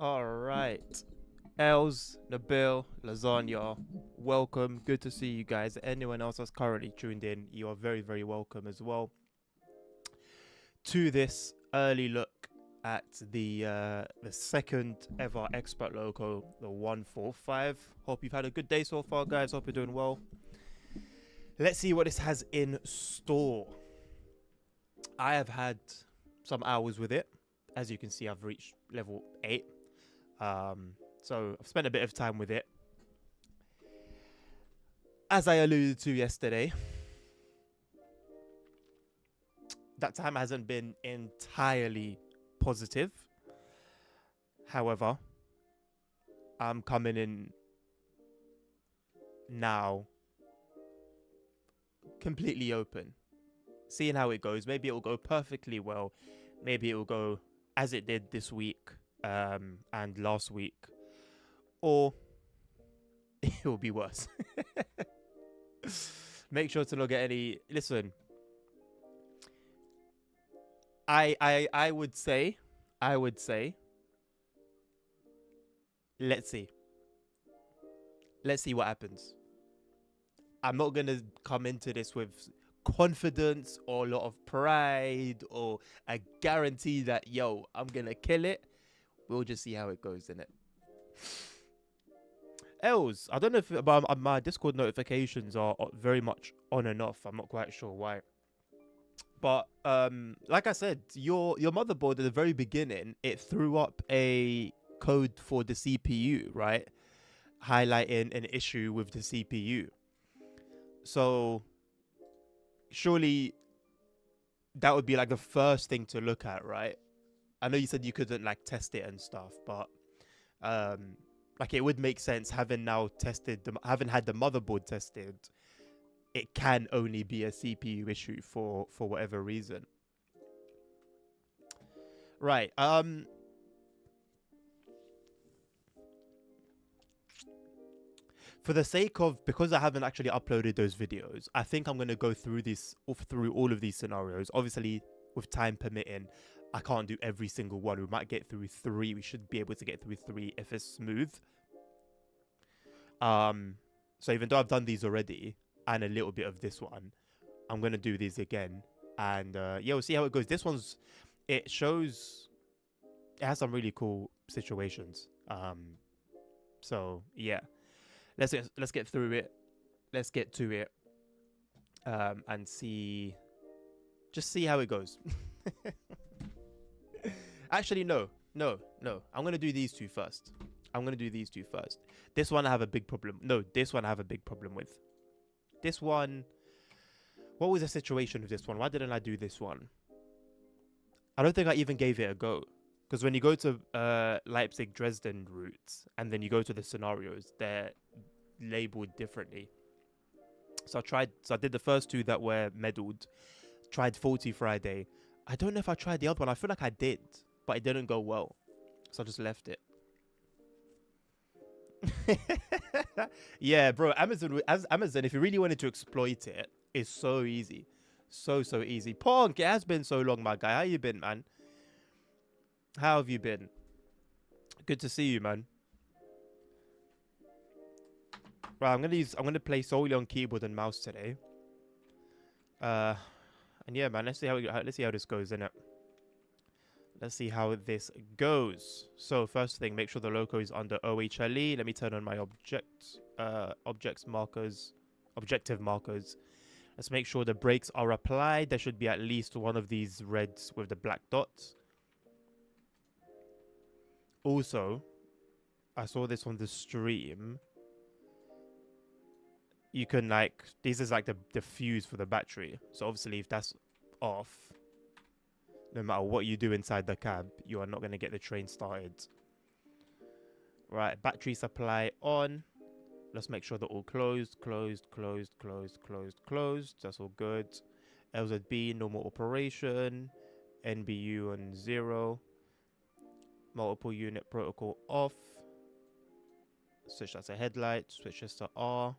All right. Els, Nabil, Lasagna, welcome. Good to see you guys. Anyone else that's currently tuned in, you are very, very welcome as well to this early look at the second ever expert loco, the 145. Hope you've had a good day so far, guys. Hope you're doing well. Let's see what this has in store. I have had some hours with it. As you can see, I've reached level 8. So I've spent a bit of time with it. As I alluded to yesterday, that time hasn't been entirely positive. However, I'm coming in now completely open, seeing how it goes. Maybe it will go perfectly well. Maybe it will go as it did this week and last week, or it will be worse. Make sure to not get any. Listen, I would say, let's see. Let's see what happens. I'm not gonna come into this with confidence or a lot of pride or a guarantee that I'm gonna kill it. We'll just see how it goes in it. Els, I don't know if my Discord notifications are very much on and off. I'm not quite sure why. But like I said, your motherboard at the very beginning, it threw up a code for the CPU, right? Highlighting an issue with the CPU. So surely that would be like the first thing to look at, right? I know you said you couldn't like test it and stuff, but like it would make sense having now having had the motherboard tested. It can only be a CPU issue for whatever reason. Right. For the sake of, because I haven't actually uploaded those videos, I think I'm gonna go through all of these scenarios. Obviously, with time permitting, I can't do every single one. We might get through 3. We should be able to get through 3 if it's smooth. So even though I've done these already and a little bit of this one, I'm gonna do these again, and yeah, we'll see how it goes. This one's, it has some really cool situations. So yeah, let's get through it. Let's get to it, and just see how it goes. Actually, no. I'm gonna do these two first. This one I have a big problem. No, this one I have a big problem with. This one. What was the situation with this one? Why didn't I do this one? I don't think I even gave it a go. Because when you go to Leipzig Dresden routes and then you go to the scenarios, they're labeled differently. So I did the first 2 that were medaled. Tried Faulty Friday. I don't know if I tried the other one. I feel like I did, but it didn't go well. So I just left it. Yeah, bro. Amazon, if you really wanted to exploit it, is so easy. So easy. Punk, it has been so long, my guy. How you been, man? How have you been? Good to see you, man. Right, I'm gonna play solely on keyboard and mouse today. And yeah, man, let's see how this goes, innit? Let's see how this goes. So first thing, make sure the loco is under OHLE. Let me turn on my objective markers. Let's make sure the brakes are applied. There should be at least one of these reds with the black dots. Also, I saw this on the stream. You can this is like the fuse for the battery. So obviously if that's off, no matter what you do inside the cab, you are not going to get the train started. Right, battery supply on. Let's make sure they're all closed. That's all good. LZB, normal operation. NBU on 0. Multiple unit protocol off. Switch that to headlight. Switch this to R.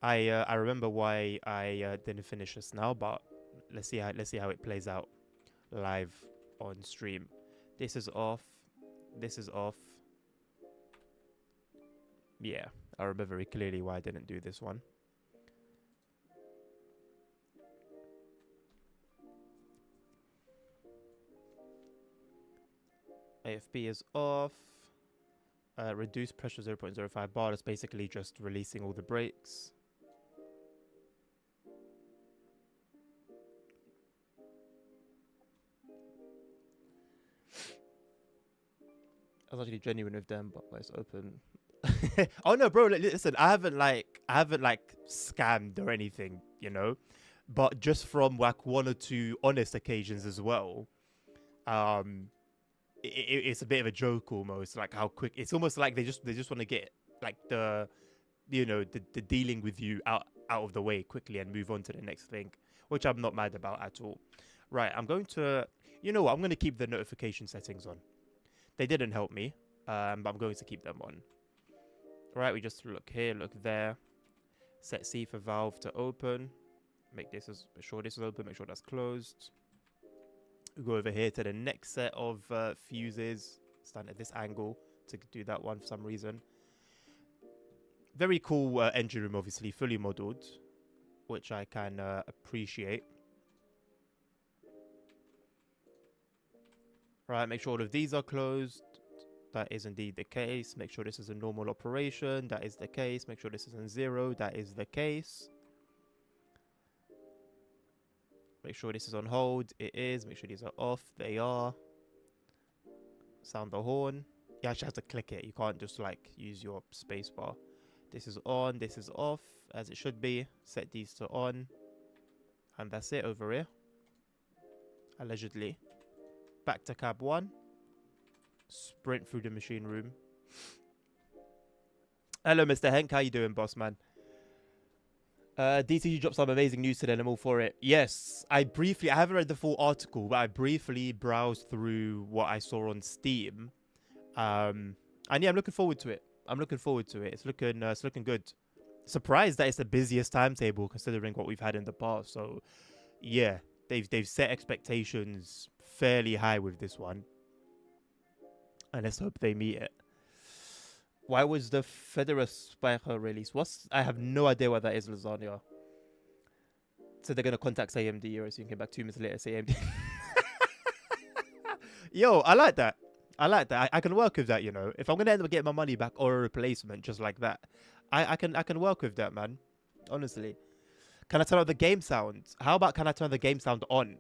I remember why I didn't finish this now, but let's see how it plays out live on stream. This is off. This is off. Yeah, I remember very clearly why I didn't do this one. AFB is off. Reduce pressure 0.05 bar. That's basically just releasing all the brakes. I was actually genuine with them, but it's open. Oh no, bro! Listen, I haven't scammed or anything, you know. But just from like one or two honest occasions as well, it's a bit of a joke almost. Like how quick it's almost like they just want to get like the dealing with you out of the way quickly and move on to the next thing, which I'm not mad about at all. Right, I'm going to, you know what? I'm going to keep the notification settings on. They didn't help me, but I'm going to keep them on. Right, we just look here, look there. Set C for valve to open. Make sure this is open, make sure that's closed. We go over here to the next set of fuses. Stand at this angle to do that one for some reason. Very cool engine room, obviously, fully modeled, which I can appreciate. Right, make sure all of these are closed. That is indeed the case. Make sure this is a normal operation. That is the case. Make sure this is in 0. That is the case. Make sure this is on hold. It is. Make sure these are off. They are. Sound the horn. You actually have to click it. You can't just like use your space bar. This is on. This is off, as it should be. Set these to on. And that's it over here. Allegedly. Back to cab 1. Sprint through the machine room. Hello, Mr. Henk. How you doing, boss man? DTG dropped some amazing news today and I'm all for it. Yes, I haven't read the full article, but I briefly browsed through what I saw on Steam. And yeah, I'm looking forward to it. It's looking good. Surprised that it's the busiest timetable considering what we've had in the past. So yeah, they've set expectations fairly high with this one. And let's hope they meet it. Why was the Federer Spiker released? I have no idea what that is, Lasagna. So they're going to contact AMD, or so you can get back 2 minutes later, say AMD. Yo, I like that. I can work with that, you know. If I'm going to end up getting my money back or a replacement just like that, I can work with that, man. Honestly. Can I turn on the game sound? How about can I turn the game sound on?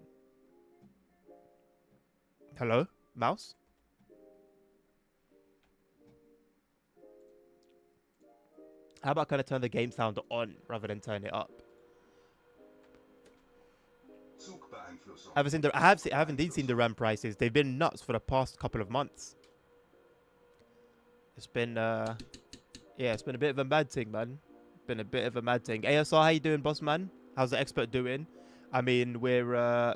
Hello? Mouse? How about can I turn the game sound on rather than turn it up? I have indeed seen the RAM prices. They've been nuts for the past couple of months. It's been it's been a bit of a mad thing, man. Been a bit of a mad thing. ASR, how you doing, boss man? How's the expert doing? I mean, we're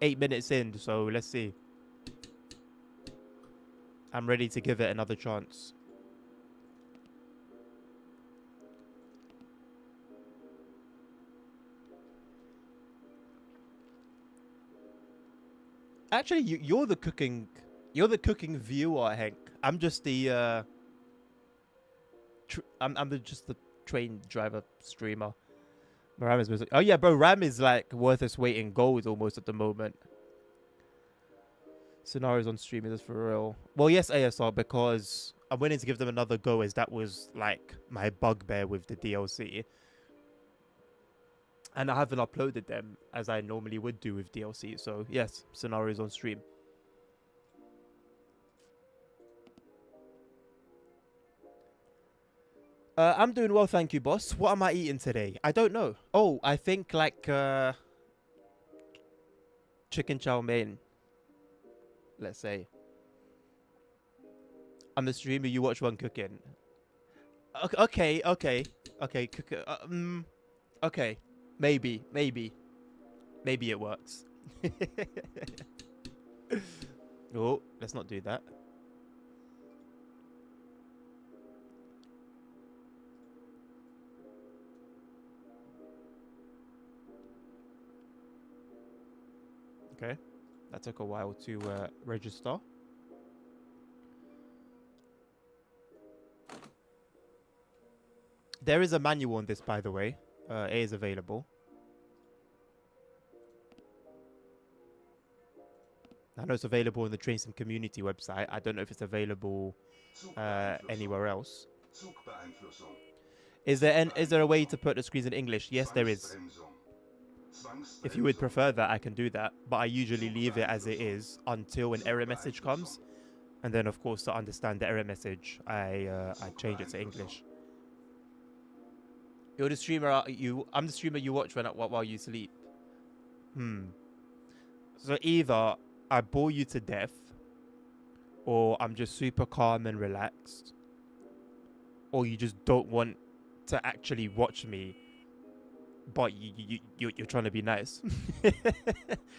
8 minutes in, so let's see. I'm ready to give it another chance. Actually, you're the cooking viewer, Hank. I'm just the just the train driver streamer. Ram is oh yeah, bro. Ram is like worth its weight in gold almost at the moment. Scenarios on stream, is this for real? Well, yes, ASR, because I'm willing to give them another go, as that was like my bugbear with the DLC. And I haven't uploaded them as I normally would do with DLC. So yes, scenarios on stream. I'm doing well, thank you, boss. What am I eating today? I don't know. Oh, I think like chicken chow mein. Let's say. I'm the streamer. You watch one cooking. Okay. Okay. Maybe it works. Oh, let's not do that. Okay, that took a while to register. There is a manual on this, by the way. It is available. I know it's available on the Trainsim community website. I don't know if it's available anywhere else. Is there a way to put the screens in English? Yes, there is. If you would prefer that, I can do that. But I usually leave it as it is until an error message comes. And then, of course, to understand the error message, I change it to English. You're the streamer. I'm the streamer you watch while you sleep. So either I bore you to death, or I'm just super calm and relaxed, or you just don't want to actually watch me, but you're trying to be nice.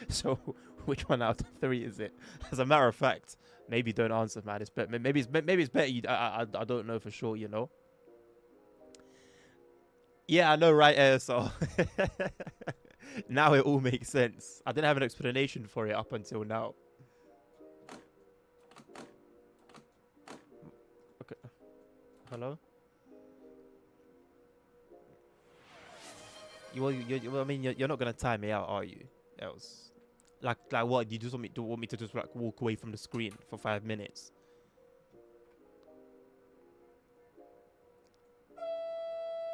So which one out of three is it? As a matter of fact, maybe don't answer, man. Maybe it's better. I don't know for sure. You know. Yeah, I know, right, ASL. Now it all makes sense. I didn't have an explanation for it up until now. Okay. Hello? I mean, you're not gonna time me out, are you? Else, like what? You just want me to just like walk away from the screen for 5 minutes?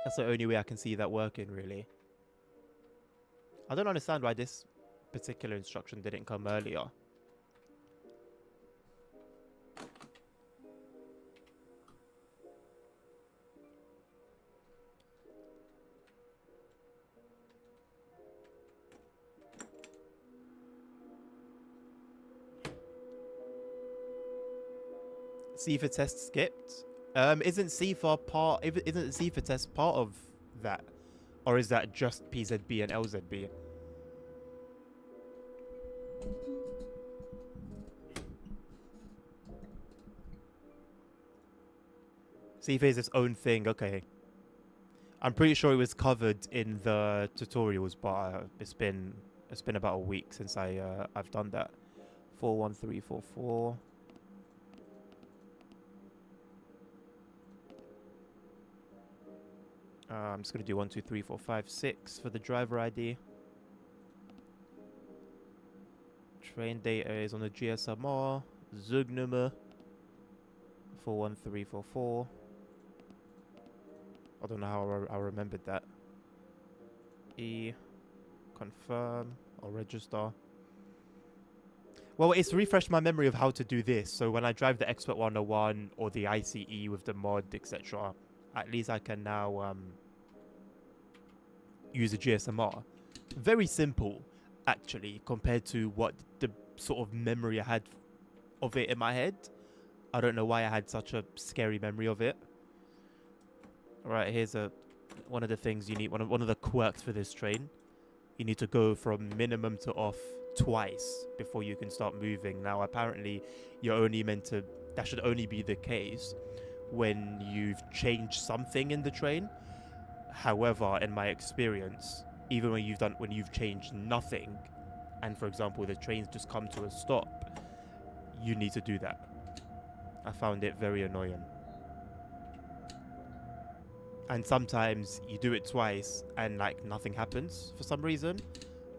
That's the only way I can see that working, really. I don't understand why this particular instruction didn't come earlier. CIFA test skipped. Isn't CIFA test part of that, or is that just PZB and LZB? CIFA is its own thing. Okay, I'm pretty sure it was covered in the tutorials, but it's been about a week since I've done that. 41344. I'm just gonna do 1, 2, 3, 4, 5, 6 for the driver ID. Train data is on the GSMR. Zugnummer 41344. I don't know how I remembered that. E, confirm or register. Well, it's refreshed my memory of how to do this. So when I drive the Expert 101 or the ICE with the mod, etc., at least I can now use a GSMR. Very simple, actually, compared to what the sort of memory I had of it in my head. I don't know why I had such a scary memory of it. All right, here's one of the things you need. One of the quirks for this train. You need to go from minimum to off twice before you can start moving. Now, apparently, you're only meant to. That should only be the case when you've changed something in the train. However, in my experience, even when you've changed nothing, and for example the trains just come to a stop, you need to do that. I found it very annoying. And sometimes you do it twice and like nothing happens for some reason,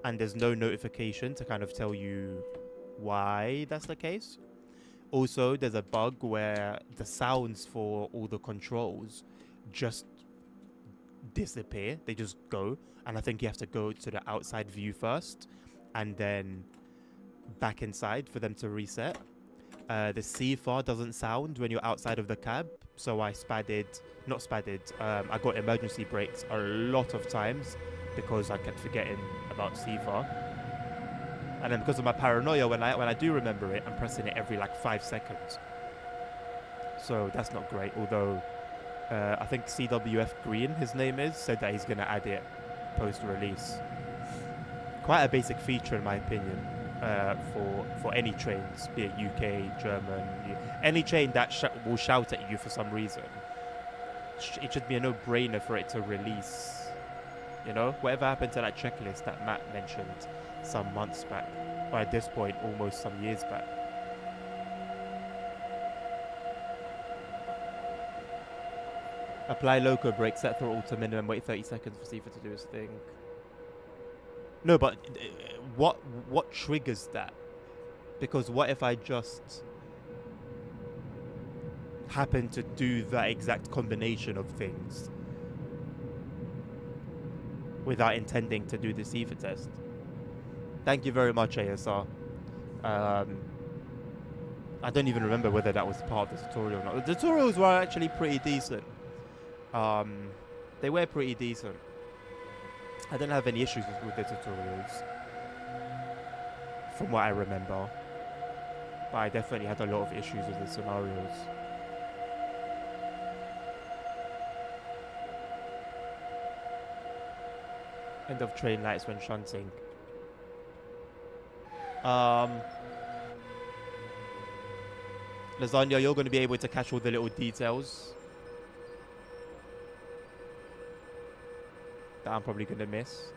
and there's no notification to kind of tell you why that's the case. Also, there's a bug where the sounds for all the controls just disappear. They just go, and I think you have to go to the outside view first and then back inside for them to reset. The CFAR doesn't sound when you're outside of the cab, so I got emergency brakes a lot of times because I kept forgetting about CFAR. And then because of my paranoia, when I do remember it, I'm pressing it every like 5 seconds. So that's not great, although I think CWF Green, his name is, said that he's going to add it post-release. Quite a basic feature in my opinion for any trains, be it UK, German, any train that will shout at you for some reason. It should be a no-brainer for it to release. You know, whatever happened to that checklist that Matt mentioned some months back, or at this point almost some years back. Apply loco brake, set throttle to minimum, wait 30 seconds for Sifa to do his thing. No, but what triggers that? Because what if I just happen to do that exact combination of things without intending to do the Sifa test? Thank you very much, ASR. I don't even remember whether that was part of the tutorial or not. The tutorials were actually pretty decent. They were pretty decent. I didn't have any issues with the tutorials, from what I remember. But I definitely had a lot of issues with the scenarios. End of train lights when shunting. Lasagna, you're going to be able to catch all the little details that I'm probably going to miss.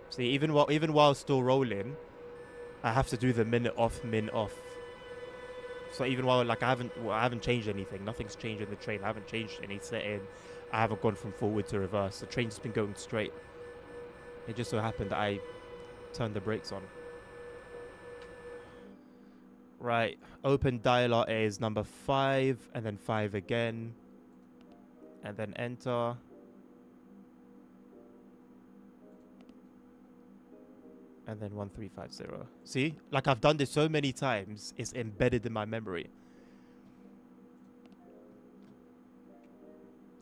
See, even while still rolling, I have to do the min off. So even while like I haven't changed anything, nothing's changed in the train. I haven't changed any setting. I haven't gone from forward to reverse. The train's been going straight. It just so happened that I turned the brakes on. Right, open dialer is number 5, and then 5 again, and then enter. And then 1350. See, like I've done this so many times, it's embedded in my memory.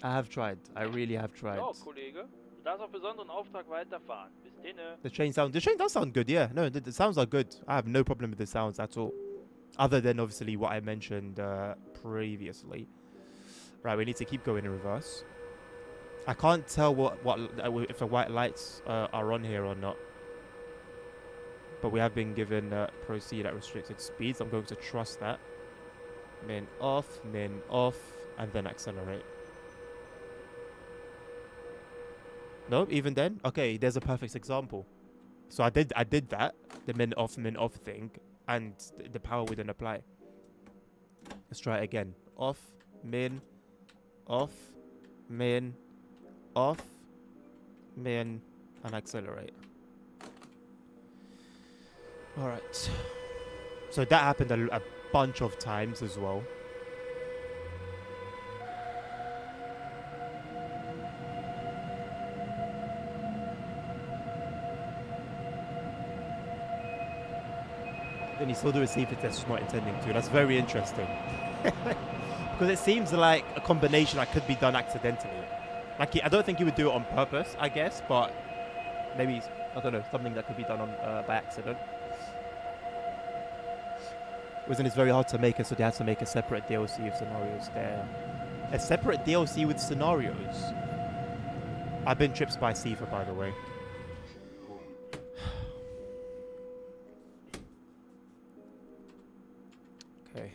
I have tried. I really have tried. Oh, Kollege, du darfst auf besonderen Auftrag weiterfahren. Bis denne. The train does sound good, yeah. No, the sounds are good. I have no problem with the sounds at all. Other than obviously what I mentioned previously. Right, we need to keep going in reverse. I can't tell if the white lights are on here or not. But we have been given proceed at restricted speeds. I'm going to trust that. Min off, and then accelerate. No, even then? Okay, there's a perfect example. So I did that, the min off thing, and the power wouldn't apply. Let's try it again. Off, min, off, min, and accelerate. Alright. So that happened a bunch of times as well. Then he saw the receiver test, not intending to. That's very interesting. Because it seems like a combination that could be done accidentally. Like I don't think he would do it on purpose, I guess, but maybe, I don't know, something that could be done on by accident. Wasn't it very hard to make it, so they had to make a separate DLC of scenarios there. A separate DLC with scenarios. I've been tripped by Sifa, by the way. Okay.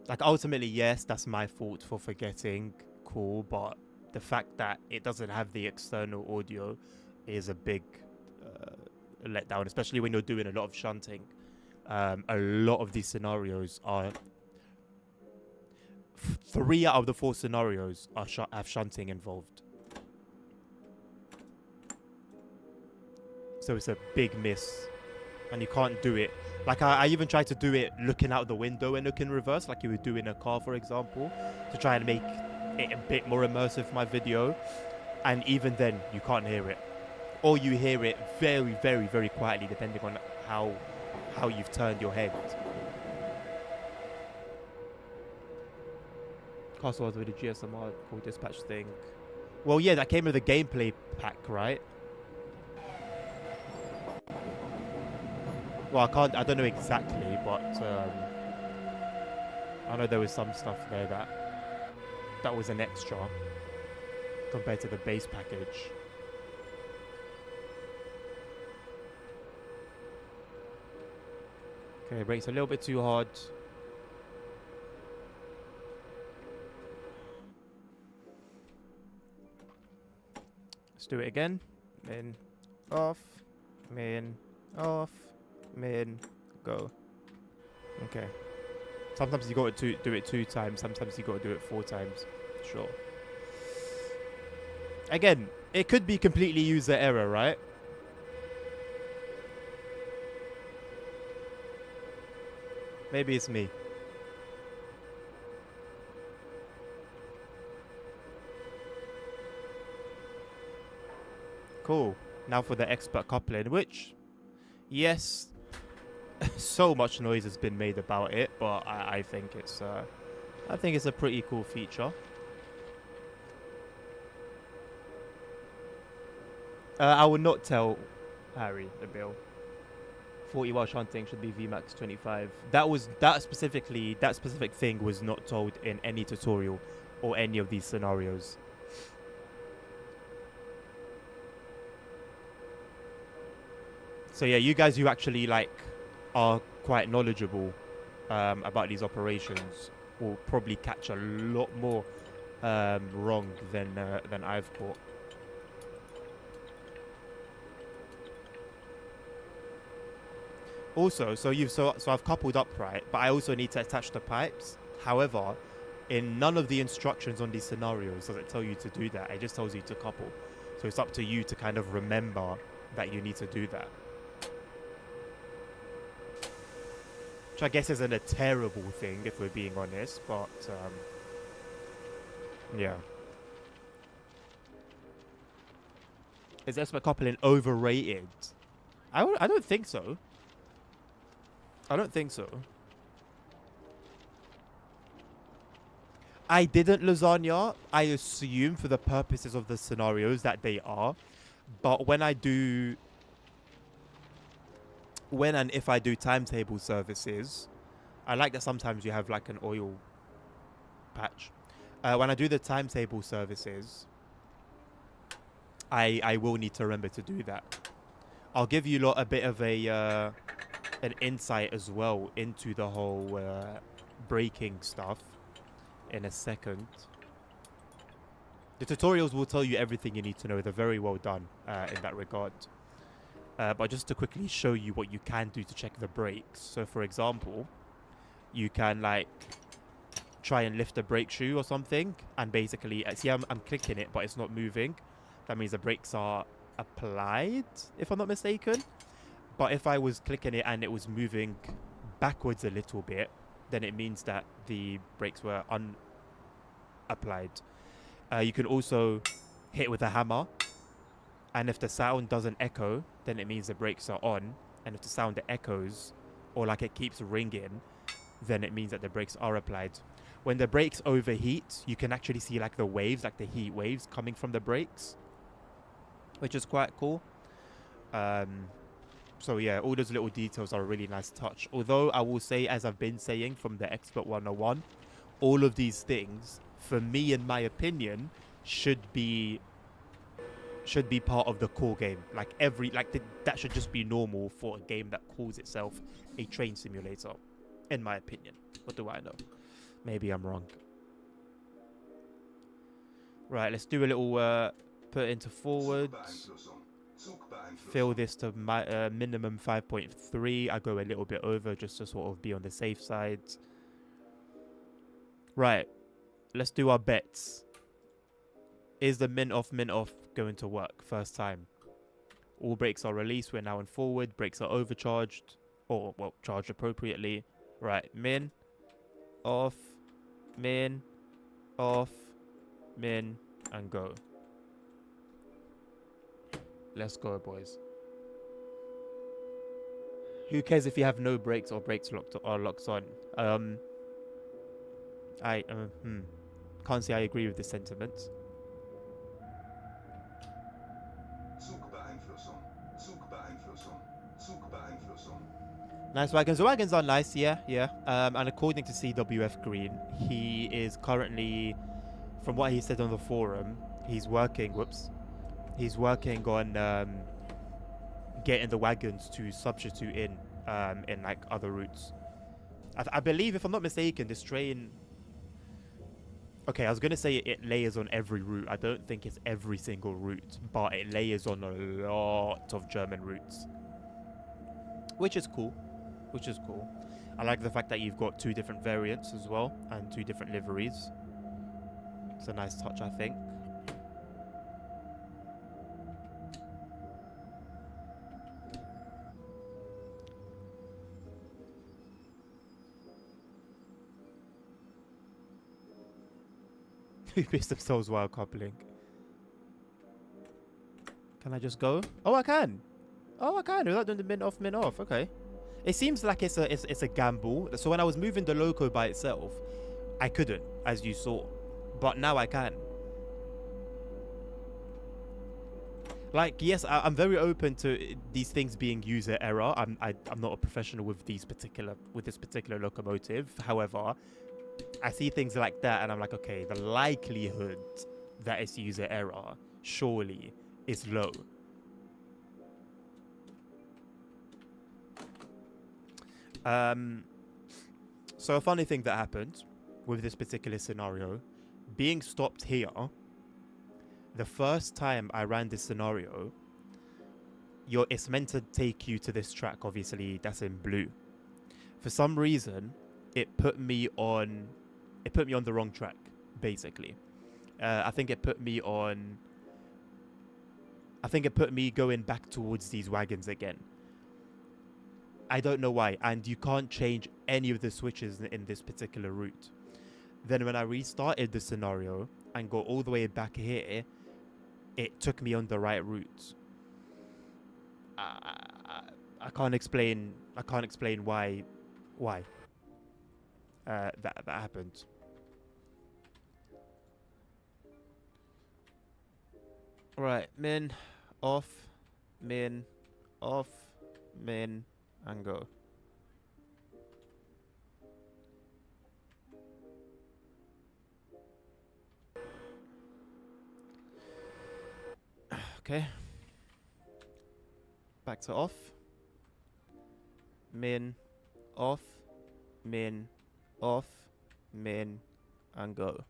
Like, ultimately, yes, that's my fault for forgetting. Cool, but the fact that it doesn't have the external audio is a big letdown, especially when you're doing a lot of shunting. A lot of these scenarios are 3 out of the 4 scenarios are have shunting involved, so it's a big miss, and you can't do it. Like I even tried to do it looking out the window and look in reverse, like you would do in a car, for example, to try and make it a bit more immersive for my video, and even then you can't hear it. Or you hear it very, very, very quietly, depending on how you've turned your head. Castle with the GSMR call dispatch thing. Well, yeah, that came with the gameplay pack, right? Well, I don't know exactly, but I know there was some stuff there that was an extra compared to the base package. Okay, brakes a little bit too hard. Let's do it again. Min, off, min, go. Okay. Sometimes you got to do it 2 times. Sometimes you got to do it 4 times. Sure. Again, it could be completely user error, right? Maybe it's me. Cool. Now for the expert coupling, which, yes, so much noise has been made about it, but I think it's a pretty cool feature. I will not tell Harry the bill. 40 while chanting should be VMAX 25. That specific thing was not told in any tutorial or any of these scenarios. So yeah, you guys who actually are quite knowledgeable about these operations will probably catch a lot more wrong than I've caught. Also, so I've coupled up, right? But I also need to attach the pipes. However, in none of the instructions on these scenarios does it tell you to do that. It just tells you to couple. So it's up to you to kind of remember that you need to do that. Which I guess isn't a terrible thing if we're being honest, but yeah. Is expert coupling overrated? I don't think so. I don't think so. I didn't lasagna. I assume for the purposes of the scenarios that they are. But when and if I do timetable services, I like that sometimes you have like an oil patch. When I do the timetable services, I will need to remember to do that. I'll give you lot a bit of an insight as well into the whole braking stuff in a second. The tutorials will tell you everything you need to know. They're very well done in that regard. But just to quickly show you what you can do to check the brakes. So for example, you can try and lift the brake shoe or something, and basically see I'm clicking it but it's not moving. That means the brakes are applied, if I'm not mistaken. But if I was clicking it and it was moving backwards a little bit, then it means that the brakes were unapplied. You can also hit with a hammer, and if the sound doesn't echo, then it means the brakes are on. And if the sound echoes, or it keeps ringing, then it means that the brakes are applied. When the brakes overheat, you can actually see the waves, the heat waves coming from the brakes, which is quite cool. So yeah, all those little details are a really nice touch. Although I will say, as I've been saying from the Expert 101, all of these things, for me, in my opinion, should be part of the core game. That should just be normal for a game that calls itself a train simulator, in my opinion. What do I know? Maybe I'm wrong. Right, let's do a little put into forwards. Fill this to minimum 5.3. I go a little bit over just to sort of be on the safe side. Right, let's do our bets. Is the min off going to work first time? All brakes are released. We're now in forward. Brakes are overcharged, or well, charged appropriately. Right, min off, min off, min, and go. Let's go, boys. Who cares if you have no brakes or brakes locked on? Can't say I agree with this sentiment. Nice wagons. The wagons are nice, yeah. And according to CWF Green, he is currently, from what he said on the forum, he's working on getting the wagons to substitute in other routes. I believe, if I'm not mistaken, this train... Okay, I was going to say it layers on every route. I don't think it's every single route, but it layers on a lot of German routes, which is cool. which is cool. I like the fact that you've got 2 different variants as well and 2 different liveries. It's a nice touch, I think. Who pissed themselves while coupling? Can I just go? Oh, I can. Oh, I can. Without doing the min off. Okay. It seems like it's a gamble. So when I was moving the loco by itself, I couldn't, as you saw. But now I can. Like, yes, I'm very open to these things being user error. I'm not a professional with this particular locomotive. However, I see things like that and I'm like, okay, the likelihood that it's user error surely is low. So a funny thing that happened with this particular scenario, being stopped here, the first time I ran this scenario, it's meant to take you to this track, obviously that's in blue. For some reason, it put me on the wrong track, basically. I think it put me going back towards these wagons again. I don't know why, and you can't change any of the switches in this particular route. Then when I restarted the scenario and got all the way back here, it took me on the right route. I can't explain why that happened. Right, min, off, and go. Okay. Back to off. Min, off, min, and go.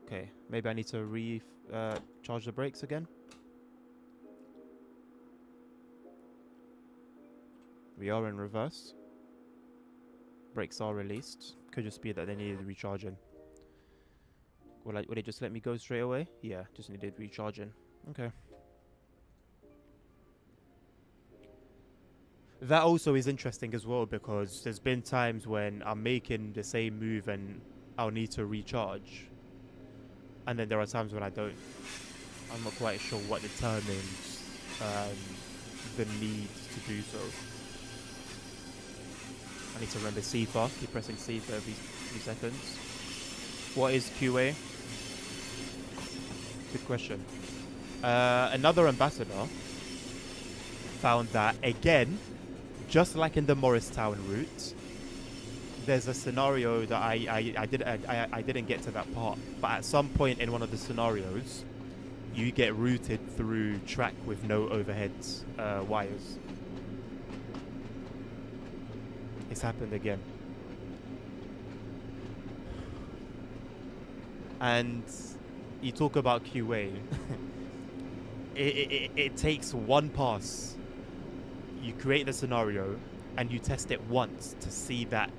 Okay, maybe I need to charge the brakes again. We are in reverse. Brakes are released. Could just be that they needed recharging. Would it just let me go straight away? Yeah, just needed recharging. Okay. That also is interesting as well because there's been times when I'm making the same move and I'll need to recharge. And then there are times when I don't. I'm not quite sure what determines the need to do so. I need to remember CFA. Keep pressing C for every few seconds. What is QA? Good question. Another ambassador found that, again, just like in the Morristown route, there's a scenario that I didn't get to that part, but at some point in one of the scenarios, you get routed through track with no overhead wires. It's happened again. And you talk about QA. it takes one pass. You create the scenario and you test it once to see that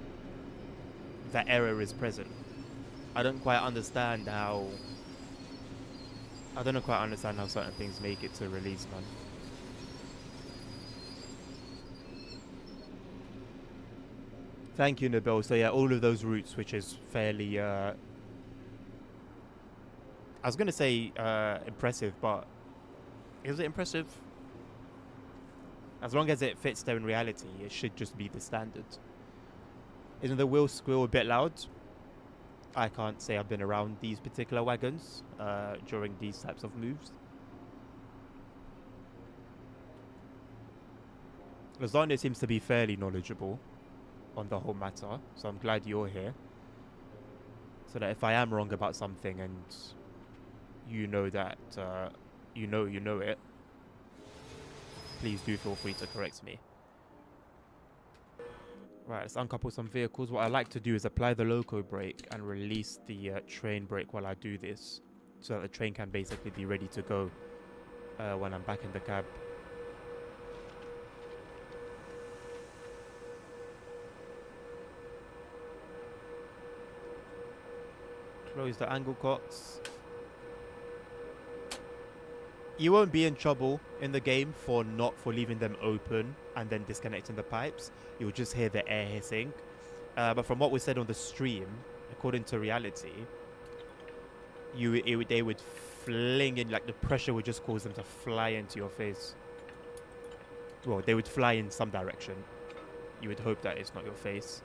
error is present. I don't quite understand how certain things make it to release, man. Thank you, Nabil. So yeah, all of those routes, which is fairly I was gonna say impressive, but is it impressive? As long as it fits there in reality, it should just be the standard. Isn't the wheel squeal a bit loud? I can't say I've been around these particular wagons during these types of moves. Lasagna seems to be fairly knowledgeable on the whole matter, so I'm glad you're here. So that if I am wrong about something and you know that you know it, please do feel free to correct me. Right, let's uncouple some vehicles. What I like to do is apply the loco brake and release the train brake while I do this, so that the train can basically be ready to go when I'm back in the cab. Close the angle cots. You won't be in trouble in the game for leaving them open and then disconnecting the pipes. You'll just hear the air hissing. But from what was said on the stream, according to reality, they would fling in, like the pressure would just cause them to fly into your face. Well, they would fly in some direction. You would hope that it's not your face.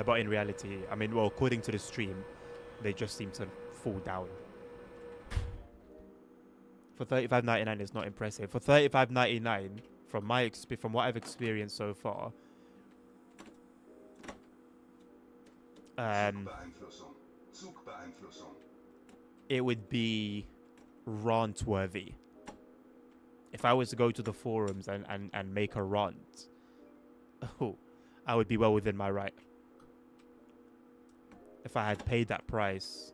But in reality, I mean, well, according to the stream, they just seem to fall down. For $35.99 is not impressive. For $35.99, from what I've experienced so far, it would be rant worthy. If I was to go to the forums and make a rant, I would be well within my right. If I had paid that price.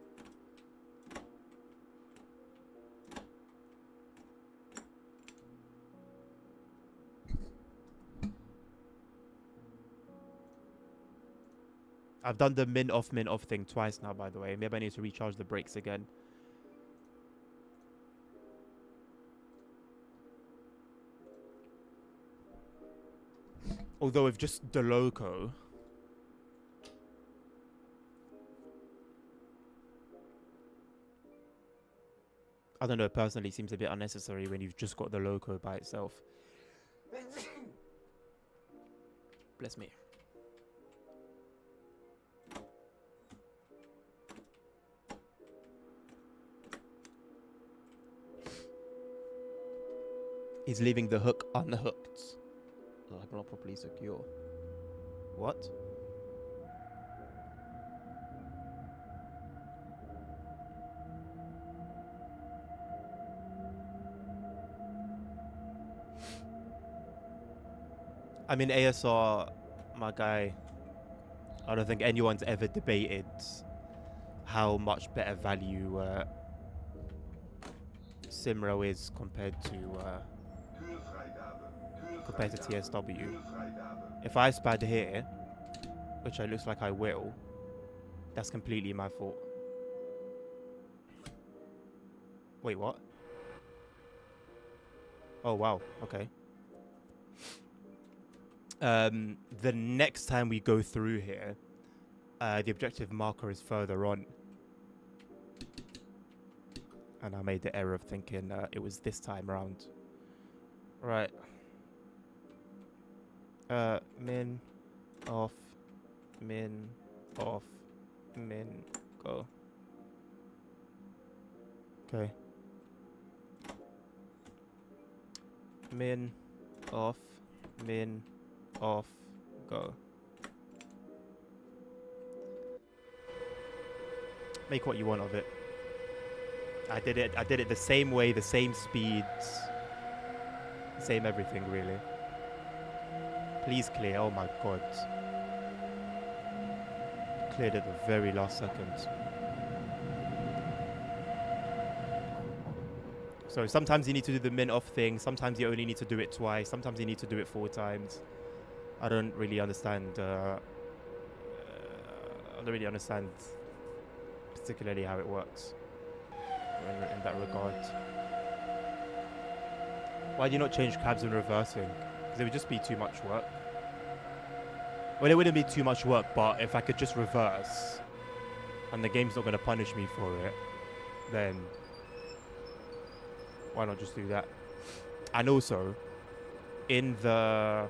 I've done the min off thing twice now, by the way. Maybe I need to recharge the brakes again. Although with just the loco, I don't know, personally seems a bit unnecessary when you've just got the loco by itself. Bless me. He's leaving the hook unhooked. Like not properly secure. What? I mean, ASR, my guy, I don't think anyone's ever debated how much better value Simro is compared to TSW. If I spad here, which it looks like I will, that's completely my fault. Wait, what? Oh, wow. Okay. The next time we go through here, the objective marker is further on. And I made the error of thinking it was this time around. Right. Min, off, min, off, min, go. Okay. Min, off, go. Make what you want of it. I did it the same way, the same speeds, same everything really. Please clear. Oh my god. Cleared at the very last second. So sometimes you need to do the min off thing, sometimes you only need to do it twice, sometimes you need to do it 4 times. I don't really understand particularly how it works in that regard. Why do you not change cabs and reversing? Because it would just be too much work. Well, it wouldn't be too much work, but if I could just reverse and the game's not going to punish me for it, then why not just do that? And also, in the...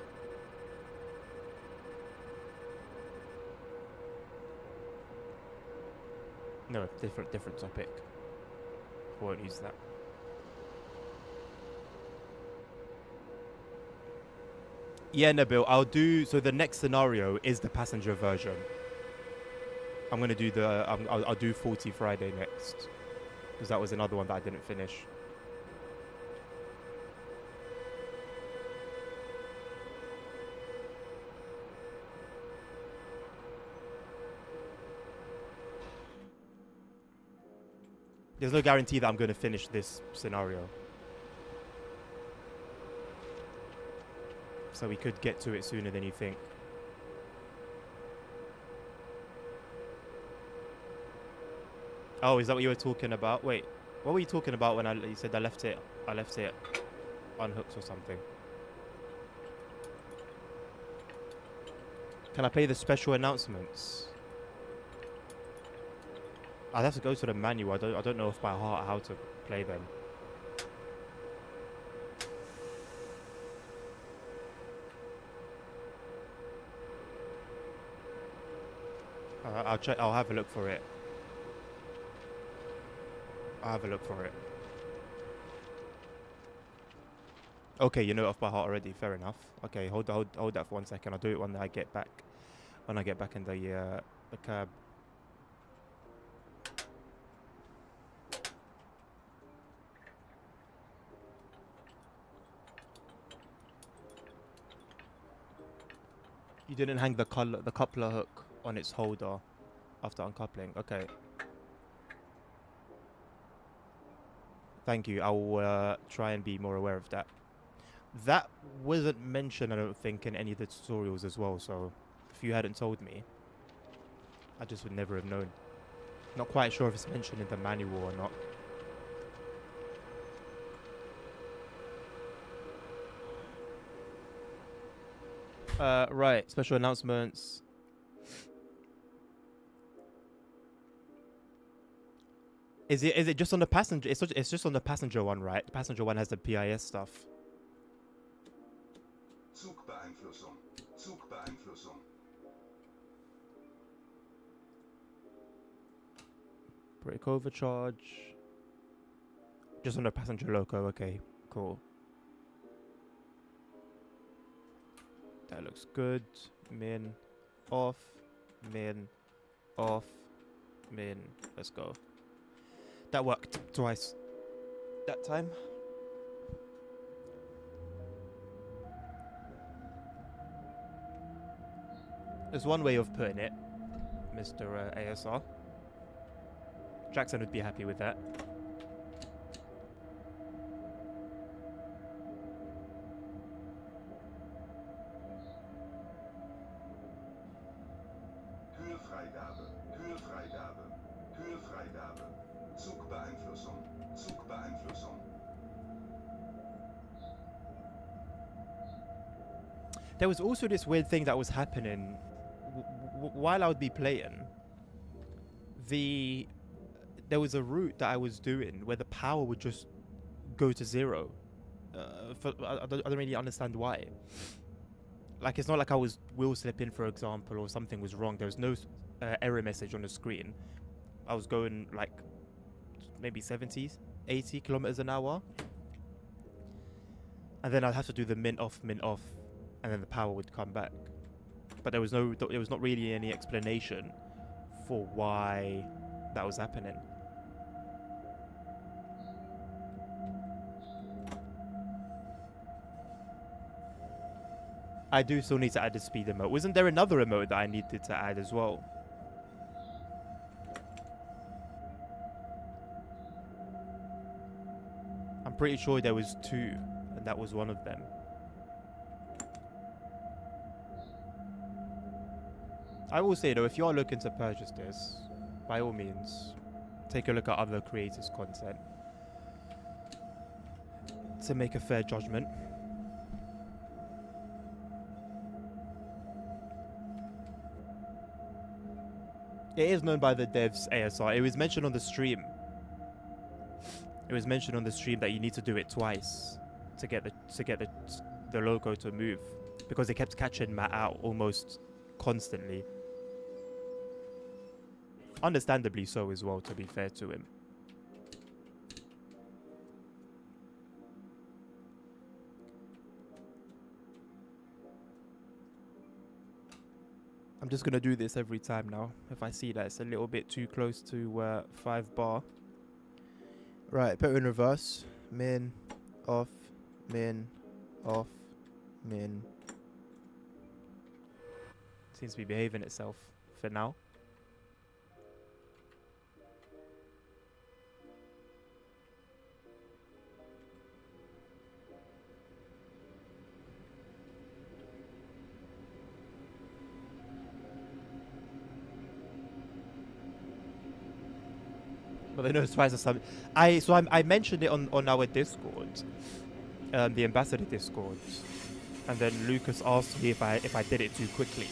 No, different topic. I won't use that. Yeah, Nabil, I'll do... So the next scenario is the passenger version. I'm going to do the... I'll do 40 Friday next. Because that was another one that I didn't finish. There's no guarantee that I'm going to finish this scenario. So we could get to it sooner than you think. Oh, is that what you were talking about? Wait, what were you talking about when you said I left it unhooked or something? Can I play the special announcements? I'd have to go to the manual. I don't know if by heart how to play them. I'll check. I'll have a look for it. Okay, you know it off by heart already. Fair enough. Okay, hold that for 1 second. I'll do it when I get back. When I get back in the cab. You didn't hang the coupler hook on its holder after uncoupling. Okay. Thank you. I will try and be more aware of that. That wasn't mentioned, I don't think, in any of the tutorials as well. So if you hadn't told me, I just would never have known. Not quite sure if it's mentioned in the manual or not. Right. Special announcements. Is it just on the passenger? It's just on the passenger one, right? The passenger one has the PIS stuff. Zugbeeinflussung. Zugbeeinflussung. Brake overcharge. Just on the passenger loco. Okay, cool. That looks good. Min, off, min, off, min. Let's go. That worked twice that time. There's one way of putting it, Mr. ASR. Jackson would be happy with that. Höhefreigabe. Höhefreigabe. Höhefreigabe. Zugbeeinflussung. Zugbeeinflussung. There was also this weird thing that was happening while I would be playing. There was a route that I was doing where the power would just go to zero. I don't really understand why. Like, it's not like I was wheel slipping, for example, or something was wrong. There was no error message on the screen. I was going like maybe 70, 80 kilometers an hour. And then I'd have to do the min off, and then the power would come back. But there was not really any explanation for why that was happening. I do still need to add the speed emote. Wasn't there another emote that I needed to add as well? I'm pretty sure there was two, and that was one of them. I will say though, if you are looking to purchase this, by all means, take a look at other creators' content to make a fair judgment. It is known by the devs, ASR. It was mentioned on the stream. It was mentioned on the stream that you need to do it twice to get the logo to move, because it kept catching Matt out almost constantly. Understandably so as well, to be fair to him. I'm just gonna do this every time now. If I see that it's a little bit too close to 5 bar. Right, put it in reverse. Min, off, min, off, min. Seems to be behaving itself for now. But they know it's twice as time. I mentioned it on our Discord, the ambassador Discord, and then Lucas asked me if I did it too quickly.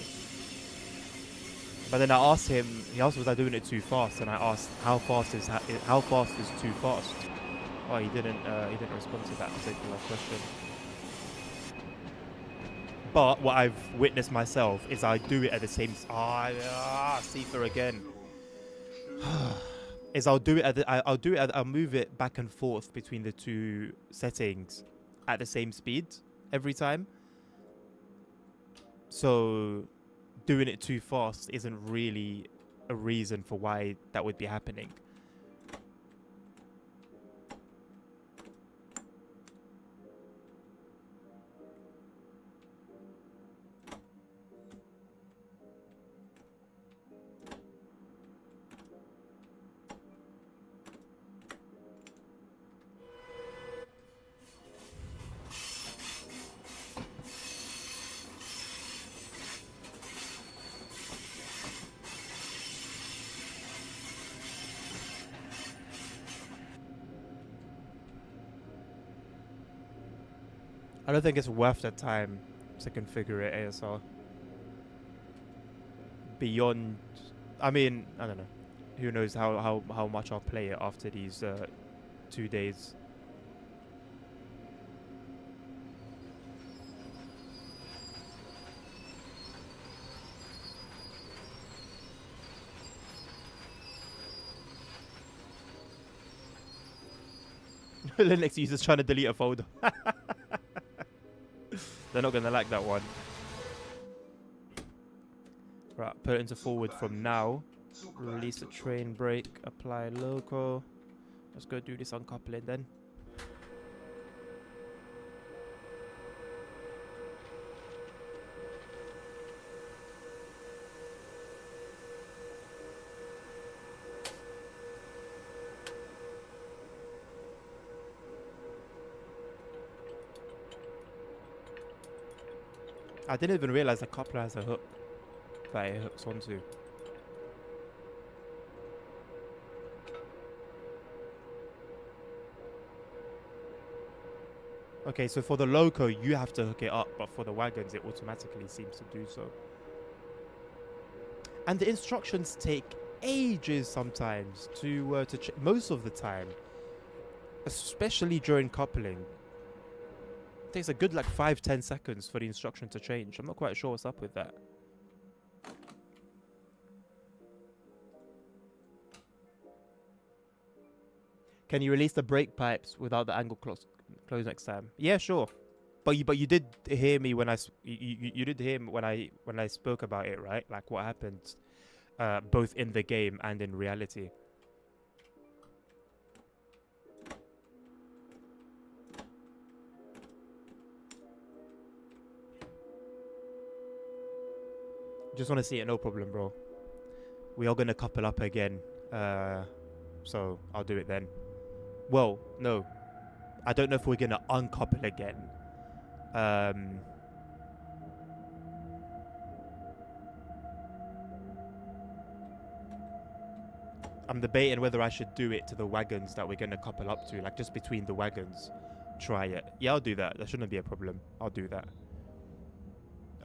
But then I asked him. He asked was I doing it too fast, and I asked how fast is too fast. Oh, he didn't respond to that particular question. But what I've witnessed myself is I do it at the same. Seether again. Is I'll do it at the, I'll move it back and forth between the two settings at the same speed every time. So doing it too fast isn't really a reason for why that would be happening. I don't think it's worth the time to configure it ASR. Beyond, I mean, I don't know. Who knows how much I'll play it after these 2 days. Linux users trying to delete a folder. They're not going to like that one. Right, put it into forward from now. Release the train brake. Apply local. Let's go do this uncoupling then. I didn't even realize the coupler has a hook that it hooks onto. Okay, so for the loco, you have to hook it up, but for the wagons, it automatically seems to do so. And the instructions take ages sometimes to most of the time, especially during coupling. It takes a good like 5-10 seconds for the instruction to change. I'm not quite sure what's up with that. Can you release the brake pipes without the angle close next time? Yeah, sure. But you did hear me when you did hear me when I spoke about it, right? Like what happened, both in the game and in reality. Just want to see it, no problem, bro. We are gonna couple up again, so I'll do it then. Well, no, I don't know if we're gonna uncouple again. I'm debating whether I should do it to the wagons that we're gonna couple up to, like just between the wagons. Try it. Yeah, I'll do that. That shouldn't be a problem. I'll do that.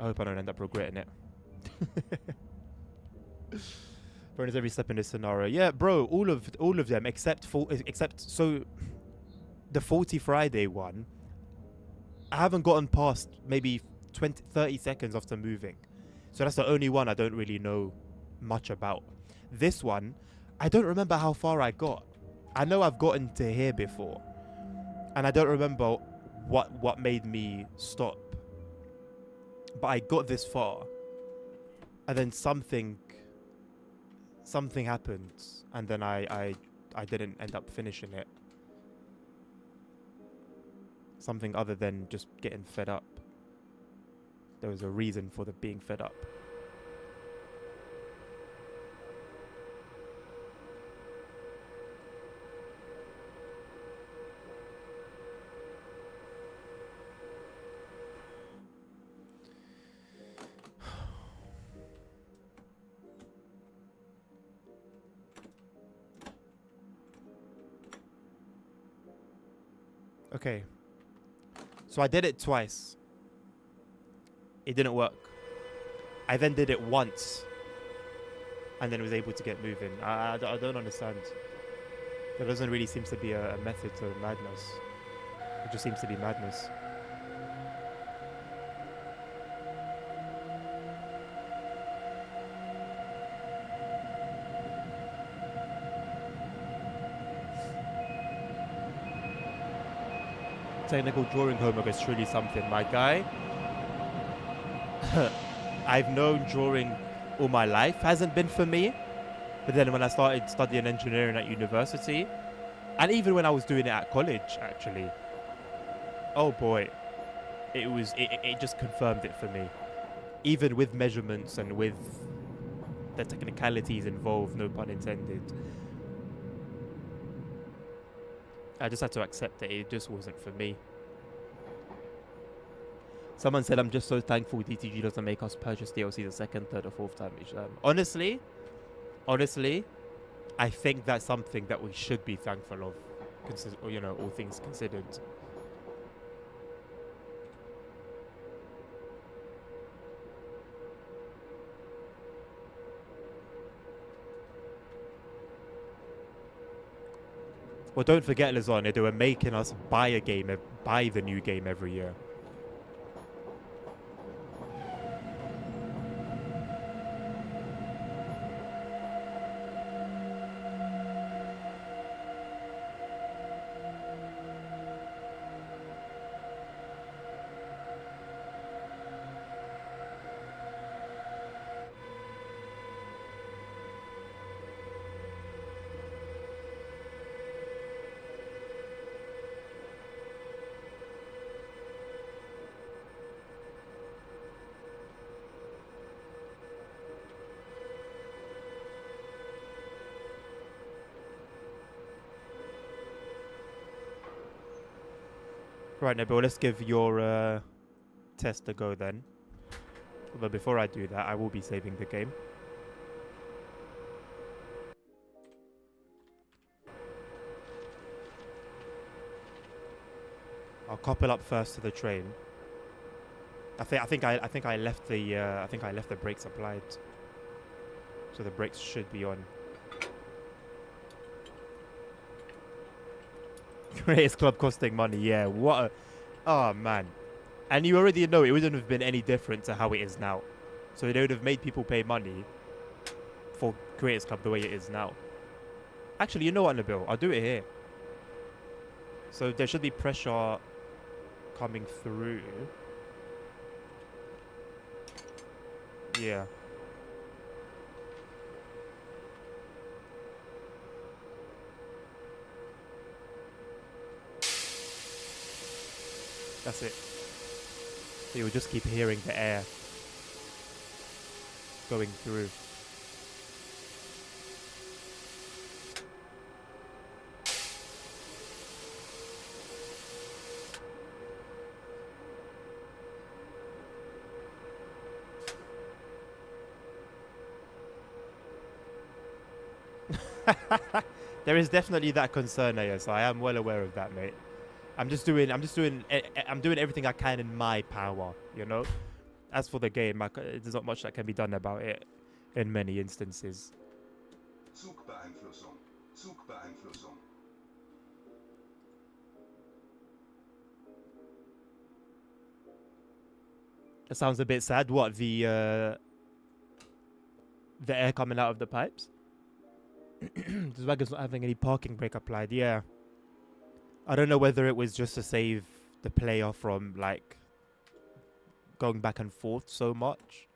I hope I don't end up regretting it. Burns every step in this scenario. Yeah, bro, all of them except so the 40 Friday one. I haven't gotten past maybe 30 seconds after moving. So that's the only one I don't really know much about. This one, I don't remember how far I got. I know I've gotten to here before. And I don't remember what made me stop. But I got this far. And then something happened, and then I didn't end up finishing it. Something other than just getting fed up. There was a reason for the being fed up. Okay. So I did it twice. It didn't work. I then did it once. And then was able to get moving. I don't understand. There doesn't really seem to be a method to madness. It just seems to be madness. Technical drawing homework is truly something, my guy. I've known drawing all my life hasn't been for me. But then when I started studying engineering at university, and even when I was doing it at college, actually, oh boy, it just confirmed it for me. Even with measurements and with the technicalities involved, no pun intended, I just had to accept that it just wasn't for me. Someone said, I'm just so thankful DTG doesn't make us purchase DLC the second, third, or fourth time each time. Honestly, I think that's something that we should be thankful of, all things considered. Well, don't forget, Lasagna, they were making us buy the new game every year. Right, Nabil, let's give your test a go then. Although before I do that, I will be saving the game. I'll couple up first to the train. I think I left the brakes applied, so the brakes should be on. Greatest club costing money, yeah. What a... Oh, man. And you already know it wouldn't have been any different to how it is now. So they would have made people pay money for Creators Club the way it is now. Actually, you know what, Nabil? I'll do it here. So there should be pressure coming through. Yeah. That's it. So you'll just keep hearing the air going through. There is definitely that concern, AS. I am well aware of that, mate. I'm doing everything I can in my power, you know. As for the game, there's not much that can be done about it in many instances. Zugbeeinflussung. Zugbeeinflussung. That sounds a bit sad. What, the air coming out of the pipes? The wagon's not having any parking brake applied. Yeah. I don't know whether it was just to save the player from, like, going back and forth so much.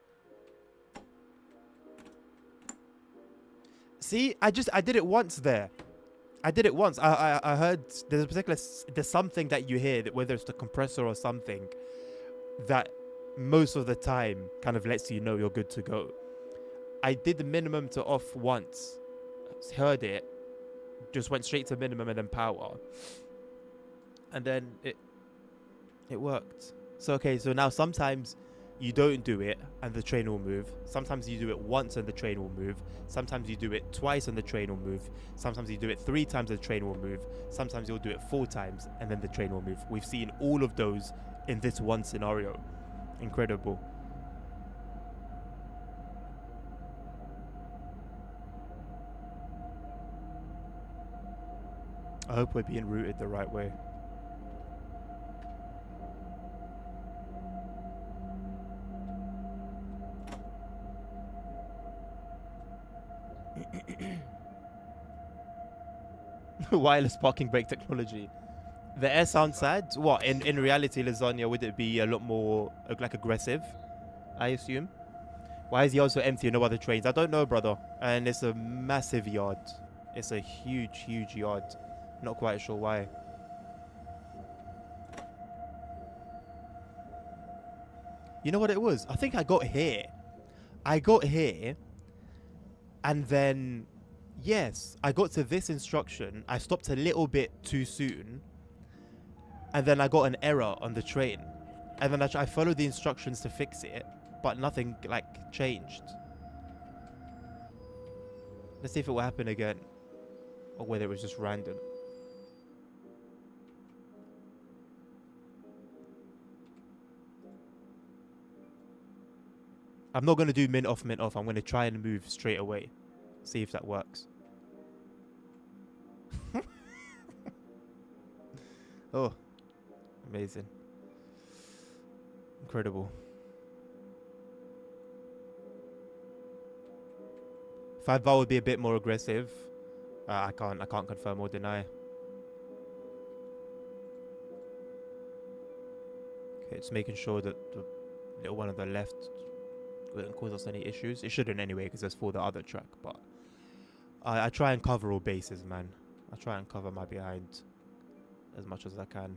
See, I did it once there. I did it once. I heard there's something that you hear, that whether it's the compressor or something, that most of the time kind of lets you know you're good to go. I did the minimum to off once, heard it, just went straight to minimum and then power, and then it worked. So okay, so now sometimes you don't do it and the train will move. Sometimes you do it once and the train will move. Sometimes you do it twice and the train will move. Sometimes you do it 3 times and the train will move. Sometimes you'll do it 4 times and then the train will move. We've seen all of those in this one scenario. Incredible. I hope we're being routed the right way. Wireless parking brake technology. The air sounds sad. What, in reality, Lasagna, would it be a lot more like aggressive, I assume? Why is the yard so empty and no other trains? I don't know, brother. And it's a massive yard. It's a huge yard. Not quite sure why. You know what it was? I think I got here. And then, yes, I got to this instruction. I stopped a little bit too soon. And then I got an error on the train. And then I followed the instructions to fix it. But nothing, like, changed. Let's see if it will happen again. Or whether it was just random. I'm not going to do mint off. I'm going to try and move straight away. See if that works. Oh. Amazing. Incredible. 5 bar would be a bit more aggressive. I can't confirm or deny. Okay, it's making sure that the little one on the left wouldn't cause us any issues. It shouldn't anyway, because it's for the other track. But I try and cover all bases, man. I try and cover my behind as much as I can.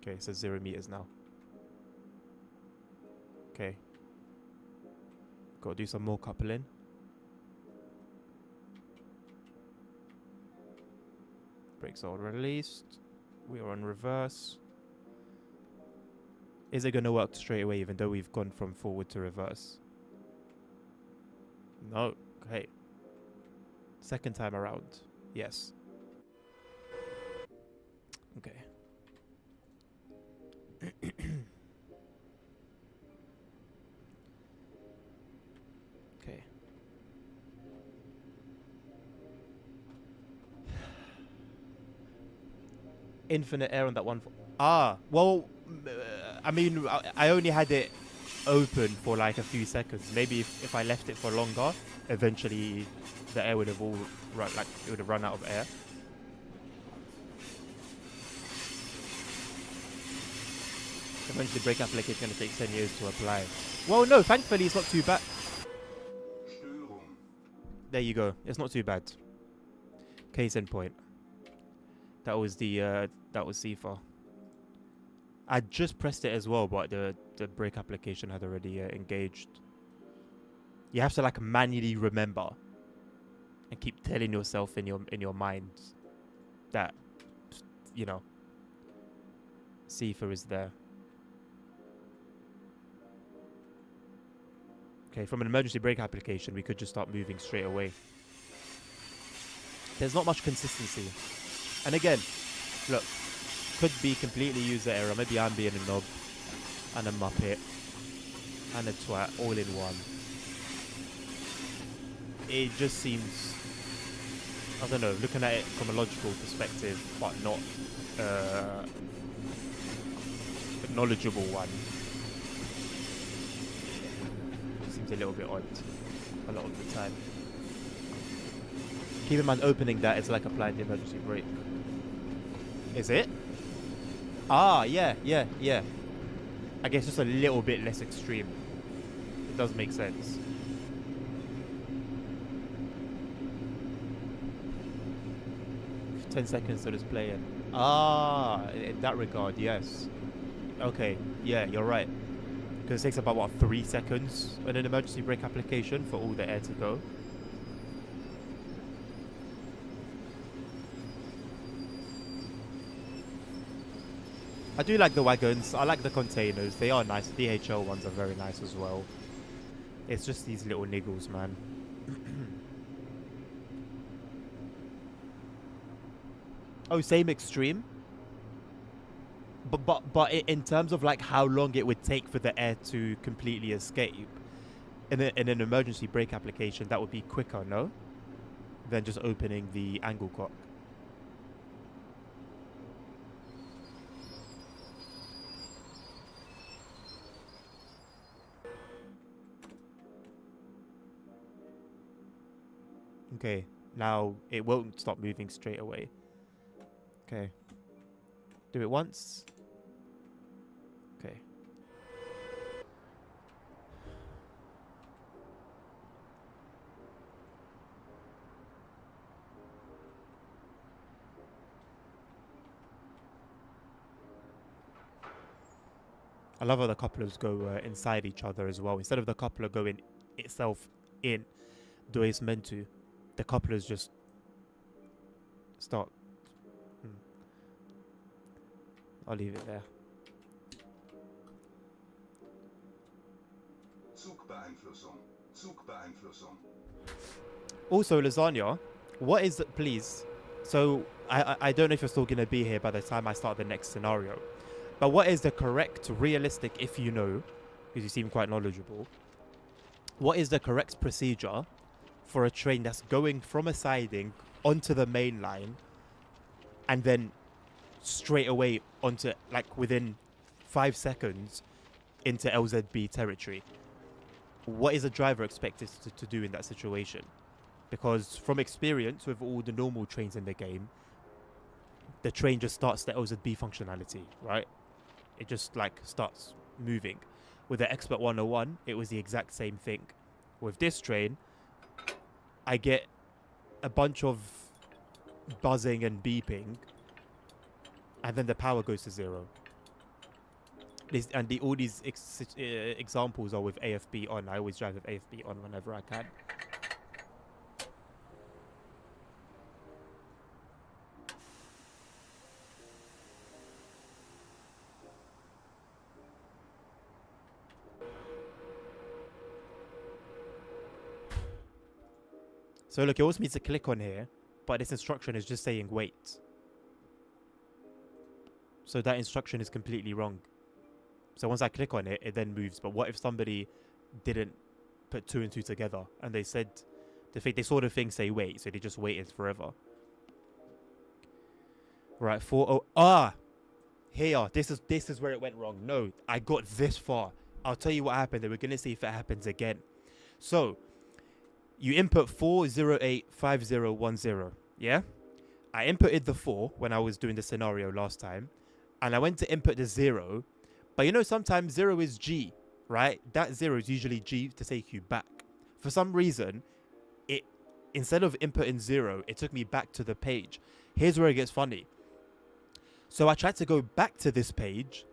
Okay, it says 0 meters now. Okay. Got to do some more coupling. Brakes are released. We are on reverse. Is it going to work straight away even though we've gone from forward to reverse? No. Okay. Second time around. Yes. Okay. Okay. Infinite air on that one. Well, I mean, I only had it open for like a few seconds. Maybe if I left it for longer, eventually the air would have all it would have run out of air. Eventually, brake application is going to take 10 years to apply. Well, no, thankfully it's not too bad. There you go. It's not too bad. Case in point. That was CIFA. I just pressed it as well, but the brake application had already engaged. You have to like manually remember and keep telling yourself in your mind that, you know, CIFA is there. Okay, from an emergency brake application, we could just start moving straight away. There's not much consistency. And again, look, could be completely user error. Maybe I'm being a knob and a muppet and a twat all in one. It just seems, I don't know, looking at it from a logical perspective, but not a knowledgeable one. It seems a little bit odd a lot of the time. Keep in mind, opening that is like applying the emergency brake. Is it? Ah, yeah. I guess just a little bit less extreme. It does make sense. For 10 seconds to just play it. Ah, in that regard, yes. Okay, yeah, you're right. Because it takes about, what, 3 seconds in an emergency brake application for all the air to go. I do like the wagons. I like the containers. They are nice. The DHL ones are very nice as well. It's just these little niggles, man. Oh, same extreme. But in terms of like how long it would take for the air to completely escape, in an emergency brake application, that would be quicker, no? Than just opening the angle cock. Okay, now it won't stop moving straight away. Okay. Do it once. Okay. I love how the couplers go inside each other as well. Instead of the coupler going itself in the way it's meant to, the couplers just start. I'll leave it there. Zugbeeinflussung. Zugbeeinflussung. Also, Lasagna, what is it, please? So, I don't know if you're still going to be here by the time I start the next scenario. But what is the correct, realistic, if you know, because you seem quite knowledgeable, what is the correct procedure for a train that's going from a siding onto the main line and then straight away onto, like, within 5 seconds into LZB territory? What is a driver expected to do in that situation? Because from experience with all the normal trains in the game, the train just starts the LZB functionality, right? It just like starts moving. With the Expert 101, it was the exact same thing. With this train, I get a bunch of buzzing and beeping, and then the power goes to 0. All these examples are with AFB on. I always drive with AFB on whenever I can. So look, it wants me to click on here, but this instruction is just saying wait. So that instruction is completely wrong. So once I click on it, it then moves. But what if somebody didn't put 2 and 2 together and they said, they saw the thing say wait, so they just waited forever. Right, 4-0. Here, this is where it went wrong. No, I got this far. I'll tell you what happened, and we're gonna see if it happens again. So you input 4085010, yeah? I inputted the 4 when I was doing the scenario last time, and I went to input the 0, but you know sometimes 0 is G, right? That 0 is usually G to take you back. For some reason, instead of inputting 0, it took me back to the page. Here's where it gets funny. So I tried to go back to this page.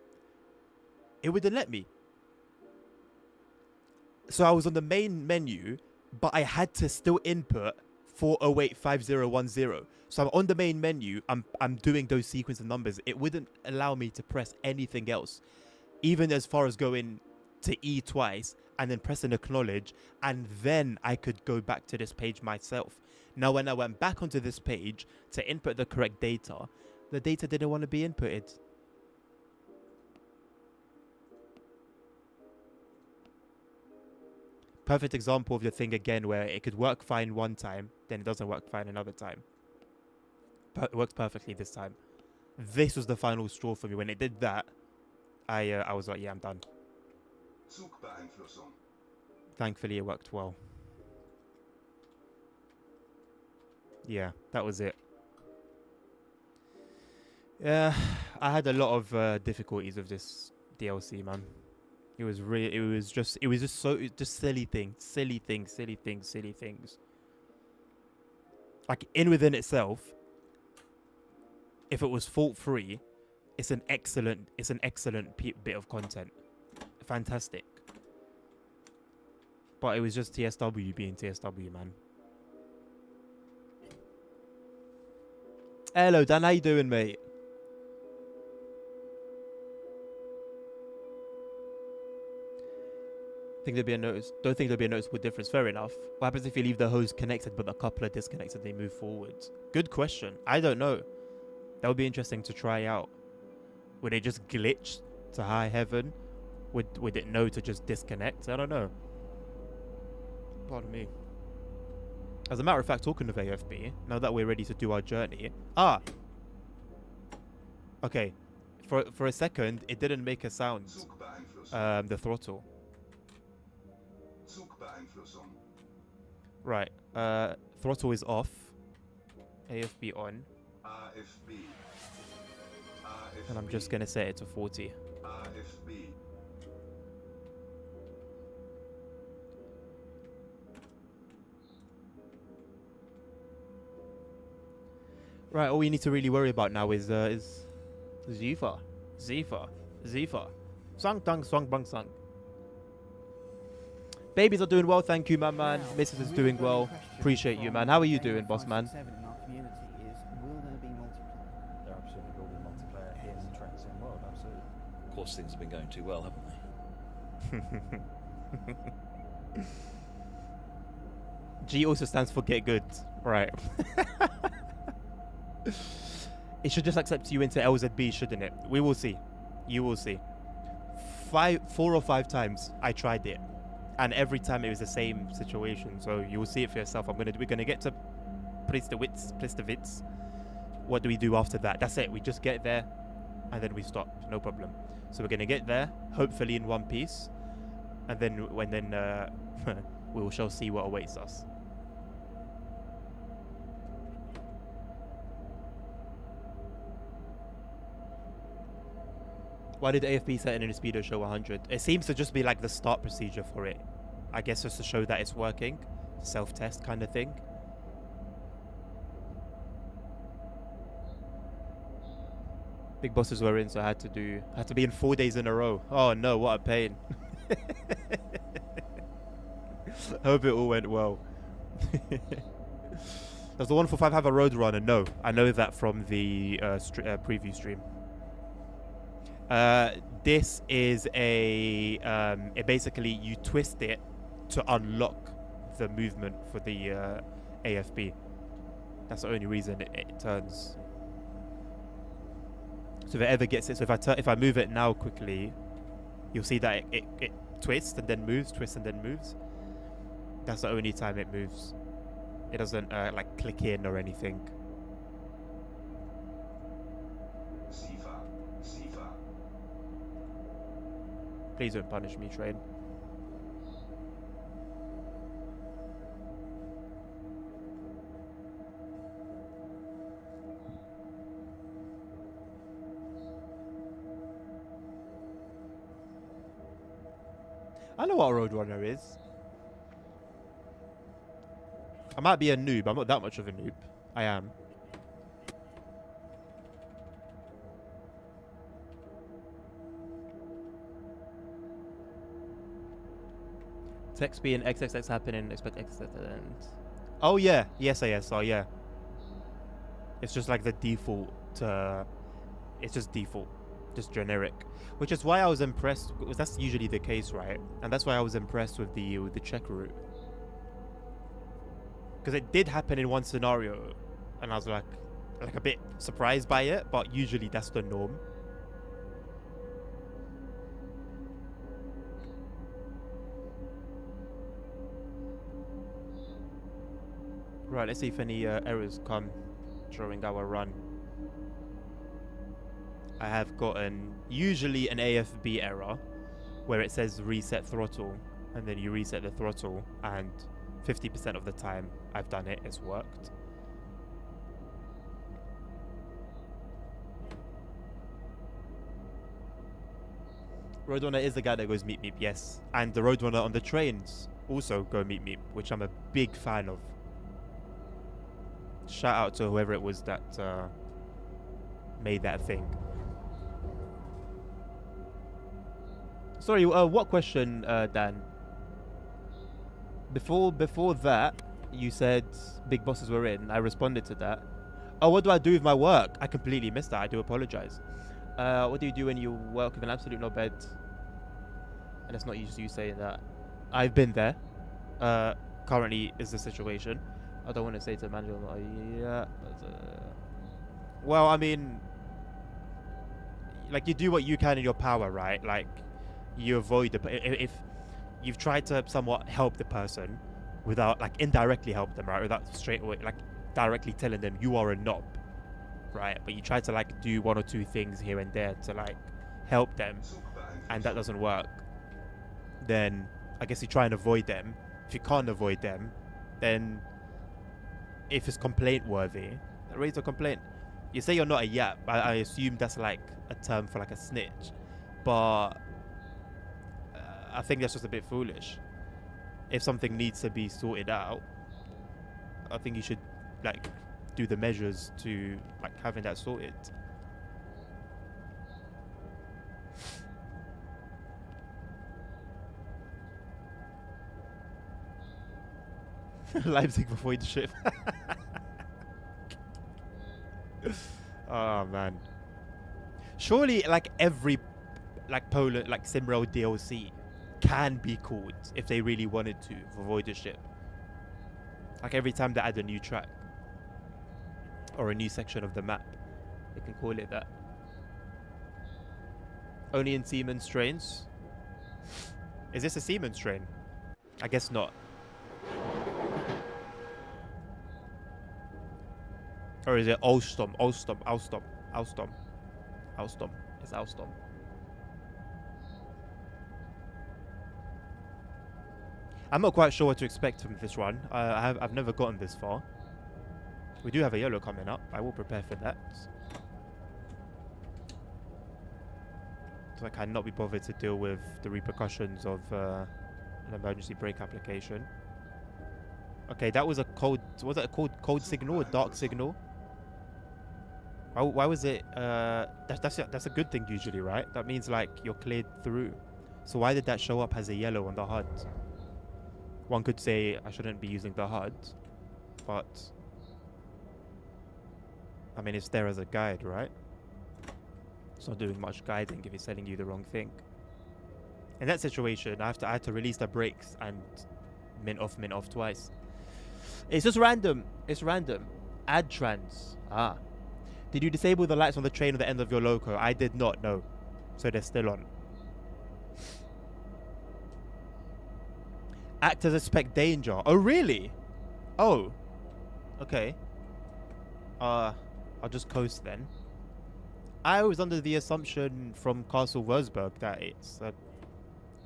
It wouldn't let me. So I was on the main menu, but I had to still input 4085010. So I'm on the main menu. I'm doing those sequence of numbers. It wouldn't allow me to press anything else, even as far as going to E twice and then pressing acknowledge, and then I could go back to this page myself. Now, when I went back onto this page to input the correct data, the data didn't want to be inputted. Perfect example of the thing again where it could work fine one time, then it doesn't work fine another time. But it works perfectly this time. This was the final straw for me. When it did that, I was like, yeah, I'm done. Zugbeeinflussung. Thankfully, it worked well. Yeah, that was it. Yeah, I had a lot of difficulties with this DLC, man. It was just silly things. Like within itself, if it was fault free, it's an excellent bit of content. Fantastic. But it was just TSW being TSW, man. Hello, Dan. How you doing, mate? Think there'll be a notice? Don't think there'll be a noticeable difference. Fair enough. What happens if you leave the hose connected but a couple are disconnected and they move forward? Good question. I don't know. That would be interesting to try out. Would it just glitch to high heaven? Would it know to just disconnect? I don't know. Pardon me. As a matter of fact, talking of AFB, now that we're ready to do our journey. Okay. For a second, it didn't make a sound. Zugbeeinflussung. The throttle. Zugbeeinflussung. Right. Throttle is off. AFB on. AFB. AFB. And I'm just gonna set it to 40. AFB. Right, all we need to really worry about now is Zifa. Zifa. Sang tang swang bang sang. Babies are doing well, thank you, man. Mrs. is doing well. Appreciate you, man. How are you doing, boss man? There absolutely will be multiplayer in the Track Sim world, absolutely. Of course, things have been going too well, haven't they? G also stands for get good. Right. It should just accept you into LZB, shouldn't it? We will see. You will see. 4 or 5 times I tried it, and every time it was the same situation. So you will see it for yourself. We're gonna get to place the wits. What do we do after that? That's it. We just get there, and then we stop. No problem. So we're gonna get there, hopefully in one piece, and then we shall see what awaits us. Why did AFB set in a speedo show 100? It seems to just be like the start procedure for it. I guess just to show that it's working. Self-test kind of thing. Big bosses were in, so I had to be in 4 days in a row. Oh no, what a pain. Hope it all went well. Does the 145 have a road runner? No, I know that from the preview stream. This is a it basically you twist it to unlock the movement for the AFB. That's the only reason it turns. So if it ever gets it, so if I move it now quickly, you'll see that it twists and then moves, twists and then moves. That's the only time it moves. It doesn't like click in or anything. Sifa. Please don't punish me, train. I know what a roadrunner is. I might be a noob. I'm not that much of a noob. I am. Text B and XXX happening. Expect XXX to end. Oh yeah. Yes, oh yeah. It's just like the default. It's just default. Just generic. Which is why I was impressed. Because that's usually the case, right? And that's why I was impressed with the check route. Because it did happen in one scenario, and I was like a bit surprised by it, but usually that's the norm. Right, let's see if any errors come during our run. I have gotten usually an AFB error where it says reset throttle, and then you reset the throttle, and 50% of the time I've done it, it's worked. Roadrunner is the guy that goes meep meep, yes. And the Roadrunner on the trains also go meep meep, which I'm a big fan of. Shout out to whoever it was that made that thing. Sorry, what question, Dan? Before that, you said big bosses were in. I responded to that. Oh, what do I do with my work? I completely missed that. I do apologize. What do you do when you work with an absolute knobhead? And it's not just you saying that. I've been there. Currently is the situation. I don't want to say to the manager, yeah. But, well, I mean, like, you do what you can in your power, right? Like, you avoid if you've tried to somewhat help the person without, like, indirectly help them, right? Without straight away, like, directly telling them you are a knob, right? But you try to, like, do one or two things here and there to, like, help them, and that doesn't work. Then I guess you try and avoid them. If you can't avoid them, then if it's complaint worthy, raise a complaint. You say you're not a yap. I assume that's like a term for like a snitch, but I think that's just a bit foolish. If something needs to be sorted out, I think you should like do the measures to like having that sorted. Leipzig before the ship. Oh man. Surely like every like Poland like SimRail DLC can be called if they really wanted to for Void the Ship. Like every time they add a new track or a new section of the map, they can call it that. Only in Siemens trains. Is this a Siemens train? I guess not. Or is it Alstom? Alstom. It's Alstom. I'm not quite sure what to expect from this run. I've never gotten this far. We do have a yellow coming up. I will prepare for that. So I cannot be bothered to deal with the repercussions of an emergency brake application. Okay, that was a code. Was it a code signal? A dark signal? Why was it? That's a good thing usually, right? That means like you're cleared through. So why did that show up as a yellow on the HUD? One could say I shouldn't be using the HUD, but I mean it's there as a guide, right? It's not doing much guiding if it's telling you the wrong thing. In that situation, I had to release the brakes and mint off twice. It's just random. It's random. Add trans. Ah. Did you disable the lights on the train at the end of your loco? I did not, no. So they're still on. Actors expect danger. Oh, really? Oh. Okay. I'll just coast then. I was under the assumption from Castle Wolfsburg that it's a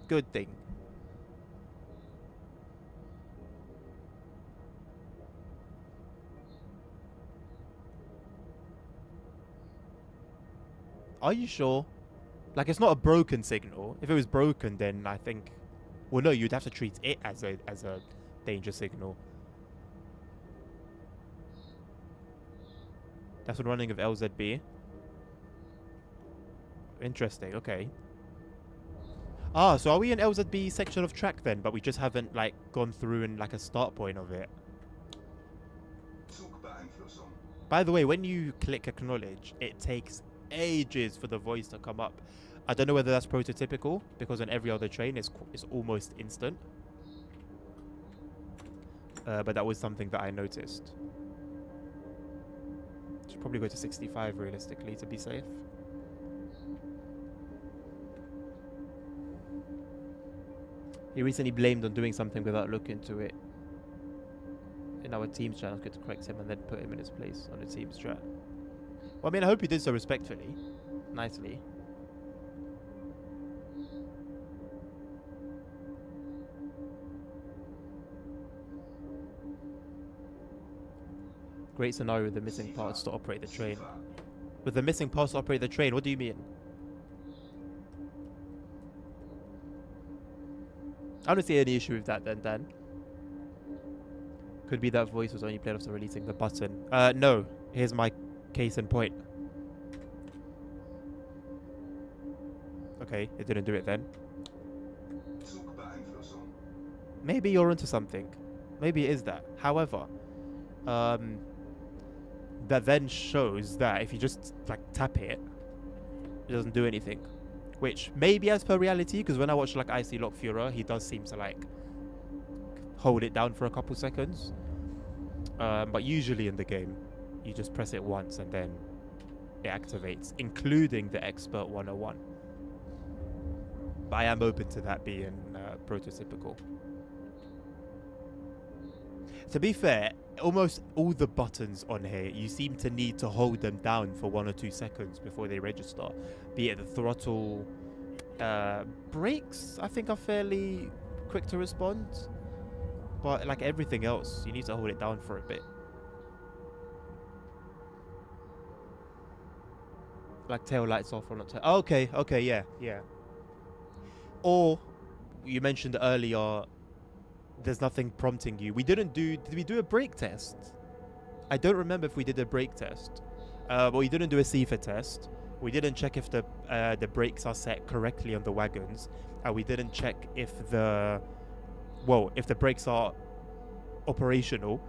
good thing. Are you sure? Like, it's not a broken signal. If it was broken, then I think... Well, no, you'd have to treat it as a danger signal. That's the running of LZB. Interesting, okay. Ah, so are we in LZB section of track then, but we just haven't, like, gone through in, like, a start point of it? By the way, when you click acknowledge, it takes ages for the voice to come up. I don't know whether that's prototypical, because on every other train it's almost instant. But that was something that I noticed. Should probably go to 65 realistically to be safe. He recently blamed on doing something without looking into it. In our Teams channel, I was going to correct him and then put him in his place on the Teams chat. Well, I mean, I hope you did so respectfully. Nicely. Great scenario with the missing parts to operate the train. With the missing parts to operate the train, what do you mean? I don't see any issue with that then, Dan. Could be that voice was only played after releasing the button. No. Here's my case in point. Okay, it didn't do it then. Maybe you're onto something. Maybe it is that. However, that then shows that if you just like tap it, it doesn't do anything. which maybe as per reality, because when I watch like Icy Lock Fura, he does seem to like hold it down for a couple seconds. But usually in the game, you just press it once and then it activates, including the Expert 101. But I am open to that being prototypical. To be fair, almost all the buttons on here, you seem to need to hold them down for 1 or 2 seconds before they register. Be it the throttle, brakes, I think are fairly quick to respond. But like everything else, you need to hold it down for a bit. Like tail lights off or not. Okay, yeah. Or you mentioned earlier, there's nothing prompting you. Did we do a brake test? I don't remember if we did a brake test. But we didn't do a CFA test. We didn't check if the brakes are set correctly on the wagons. And we didn't check if the brakes are operational.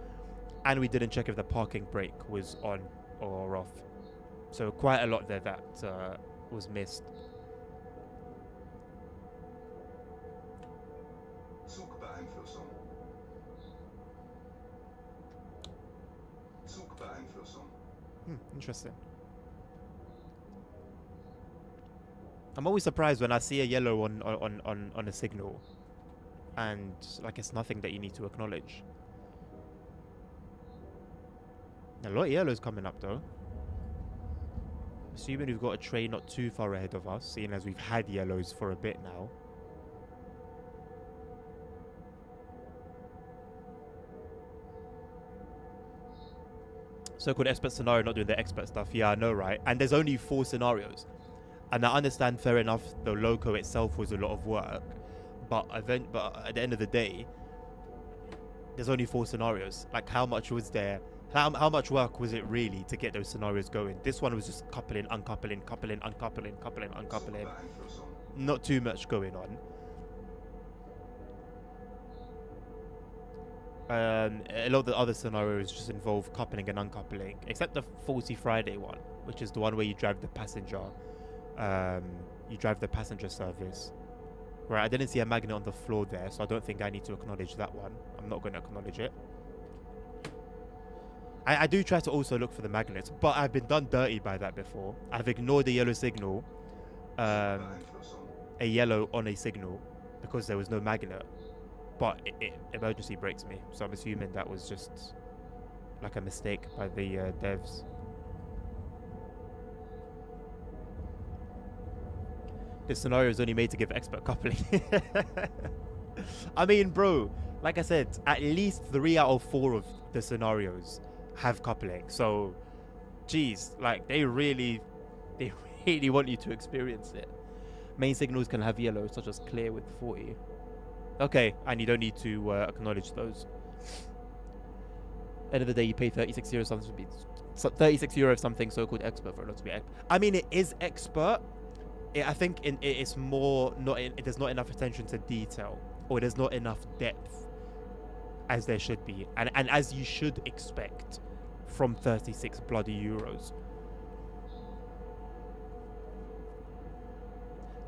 And we didn't check if the parking brake was on or off. So quite a lot there that was missed. Zugbeeinflussung. Zugbeeinflussung. Interesting. I'm always surprised when I see a yellow on a signal, and like it's nothing that you need to acknowledge. A lot of yellows coming up though. Assuming we've got a train not too far ahead of us, seeing as we've had yellows for a bit now. So-called expert scenario, not doing the expert stuff. Yeah, I know, right? And there's only 4 scenarios. And I understand, fair enough, the loco itself was a lot of work. But at the end of the day, there's only 4 scenarios. Like, how much was there? How much work was it really to get those scenarios going? This one was just coupling, uncoupling, coupling, uncoupling, coupling, uncoupling. Not too much going on. A lot of the other scenarios just involve coupling and uncoupling, except the Faulty Friday one, which is the one where you drive the passenger. You drive the passenger service. Right, I didn't see a magnet on the floor there, so I don't think I need to acknowledge that one. I'm not going to acknowledge it. I do try to also look for the magnets, but I've been done dirty by that before. I've ignored the yellow signal, a yellow on a signal, because there was no magnet. But it emergency brakes me, so I'm assuming that was just like a mistake by the devs. This scenario is only made to give expert coupling. I mean, bro, like I said, at least 3 out of 4 of the scenarios have coupling. So, geez, like they really want you to experience it. Main signals can have yellow, such as clear with 40. Okay, and you don't need to acknowledge those. End of the day, you pay 36 euros something. 36 euro something so-called expert for it not to be expert. I mean, it is expert. I think it's more there's not enough attention to detail, or there's not enough depth as there should be, and as you should expect from 36 bloody euros.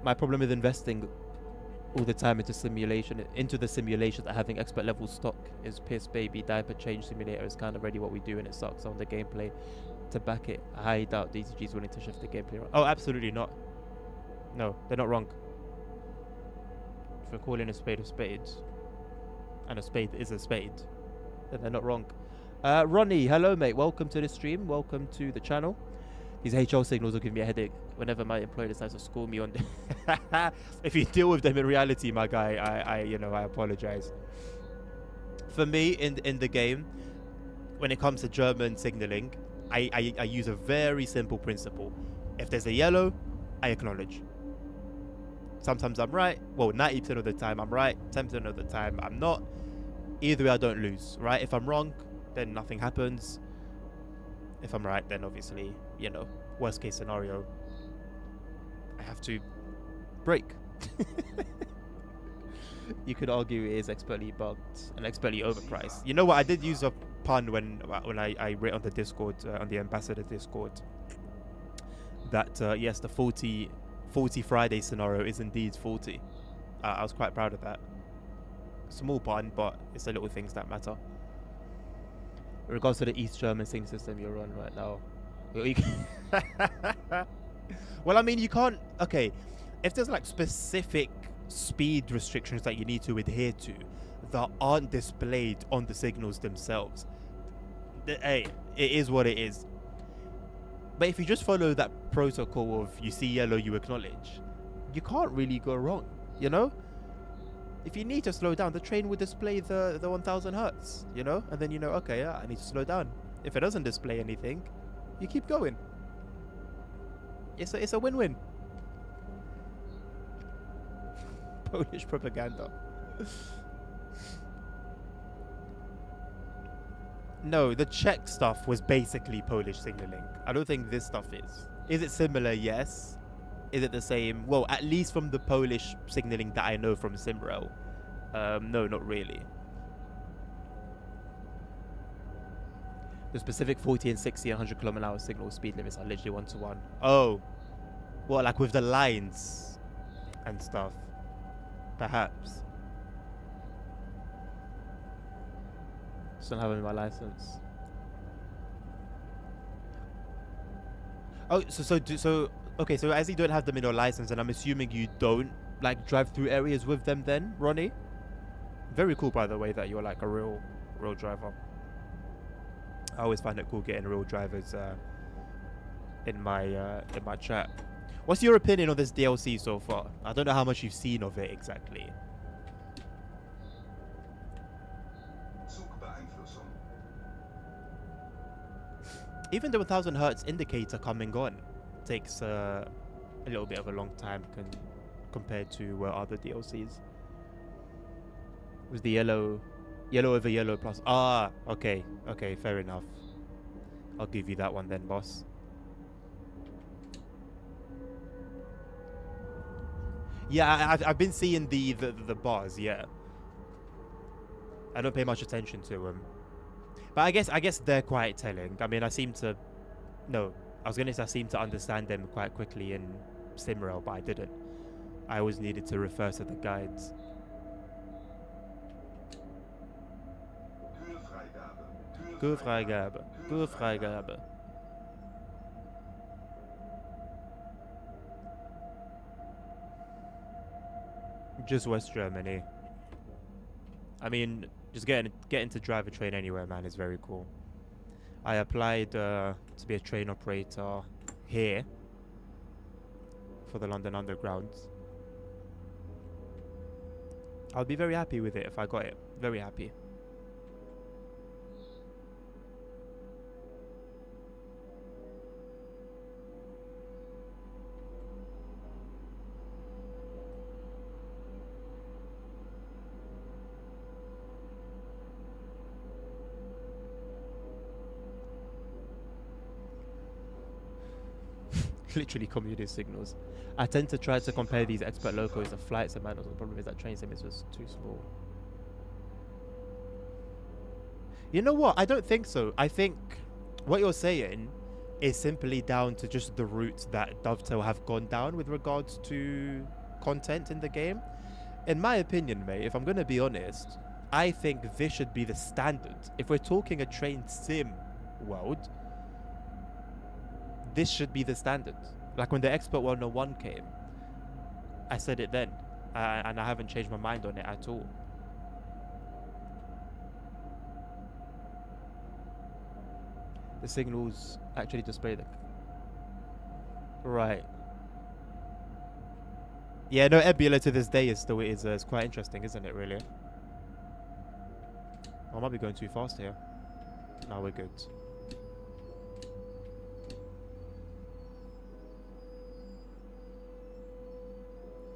My problem with investing all the time into the simulation that having expert level stock is piss, baby. Diaper change simulator is kind of already what we do, and it sucks on the gameplay to back it. I doubt DTG is willing to shift the gameplay around. Oh, absolutely not. No, they're not wrong. If we're calling a spade, and a spade is a spade, then they're not wrong. Ronnie, hello mate, welcome to the stream, welcome to the channel. These HL signals will give me a headache whenever my employer decides to score me on. If you deal with them in reality, my guy, I apologize. For me, in the game, when it comes to German signaling, I use a very simple principle. If there's a yellow, I acknowledge. Sometimes I'm right. Well, 90% of the time I'm right. 10% of the time I'm not. Either way, I don't lose, right? If I'm wrong, then nothing happens. If I'm right, then obviously, worst case scenario, I have to break. You could argue it is expertly bugged and expertly overpriced. You know what? I did use a pun when I read on the Discord, on the Ambassador Discord, that yes, the Faulty 40 Friday scenario is indeed 40. I was quite proud of that. Small pun, but it's the little things that matter. In regards to the East German sync system you're on right now. Well, I mean, you can't... Okay, if there's like specific speed restrictions that you need to adhere to that aren't displayed on the signals themselves, hey, it is what it is. But if you just follow that protocol of you see yellow, you acknowledge, you can't really go wrong, you know? If you need to slow down, the train will display the 1000 hertz, you know? And then you know, okay, yeah, I need to slow down. If it doesn't display anything, you keep going. It's a win-win. Polish propaganda. No, the Czech stuff was basically Polish signaling. I don't think this stuff is. Is it similar? Yes. Is it the same? Well, at least from the Polish signaling that I know from Simrel. No, not really. The specific 40 and 60 and 100 km/h signal speed limits are literally 1-to-1. Oh. Well, like with the lines and stuff. Perhaps. Still having my license. Oh, okay, so as you don't have them in your license, and I'm assuming you don't like drive through areas with them then, Ronnie? Very cool, by the way, that you're like a real driver. I always find it cool getting real drivers in my chat. What's your opinion on this DLC so far? I don't know how much you've seen of it exactly. Even the 1000 hertz indicator coming on takes a little bit of a long time compared to other DLCs. Was the yellow over yellow plus? Ah, okay, fair enough. I'll give you that one then, boss. Yeah, I've been seeing the bars. Yeah, I don't pay much attention to them. But I guess they're quite telling. I mean, I seem to understand them quite quickly in Simrel, but I didn't. I always needed to refer to the guides. Kurfreigabe. Just West Germany. I mean, just getting to drive a train anywhere, man, is very cool. I applied to be a train operator here for the London Underground. I'll be very happy with it if I got it. Very happy. Literally communist signals. I tend to try to compare these expert locos to flights and manuals. The problem is that train sim is just too small. You know what? I don't think so. I think what you're saying is simply down to just the route that Dovetail have gone down with regards to content in the game. In my opinion, mate, if I'm going to be honest, I think this should be the standard. If we're talking a train sim world, this should be the standard. Like when the Expert 101 came, I said it then, and I haven't changed my mind on it at all. The signals actually display the... Right. Yeah, no, Ebula to this day is still is quite interesting, isn't it, really? I might be going too fast here. No, we're good.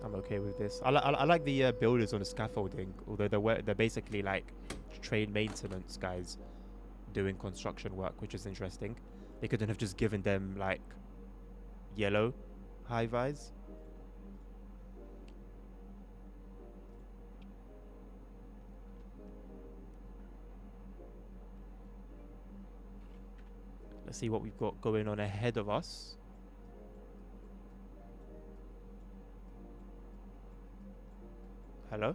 I'm okay with this. I like the builders on the scaffolding, although they're basically like train maintenance guys doing construction work, which is interesting. They couldn't have just given them like yellow high vis. Let's see what we've got going on ahead of us. Hello?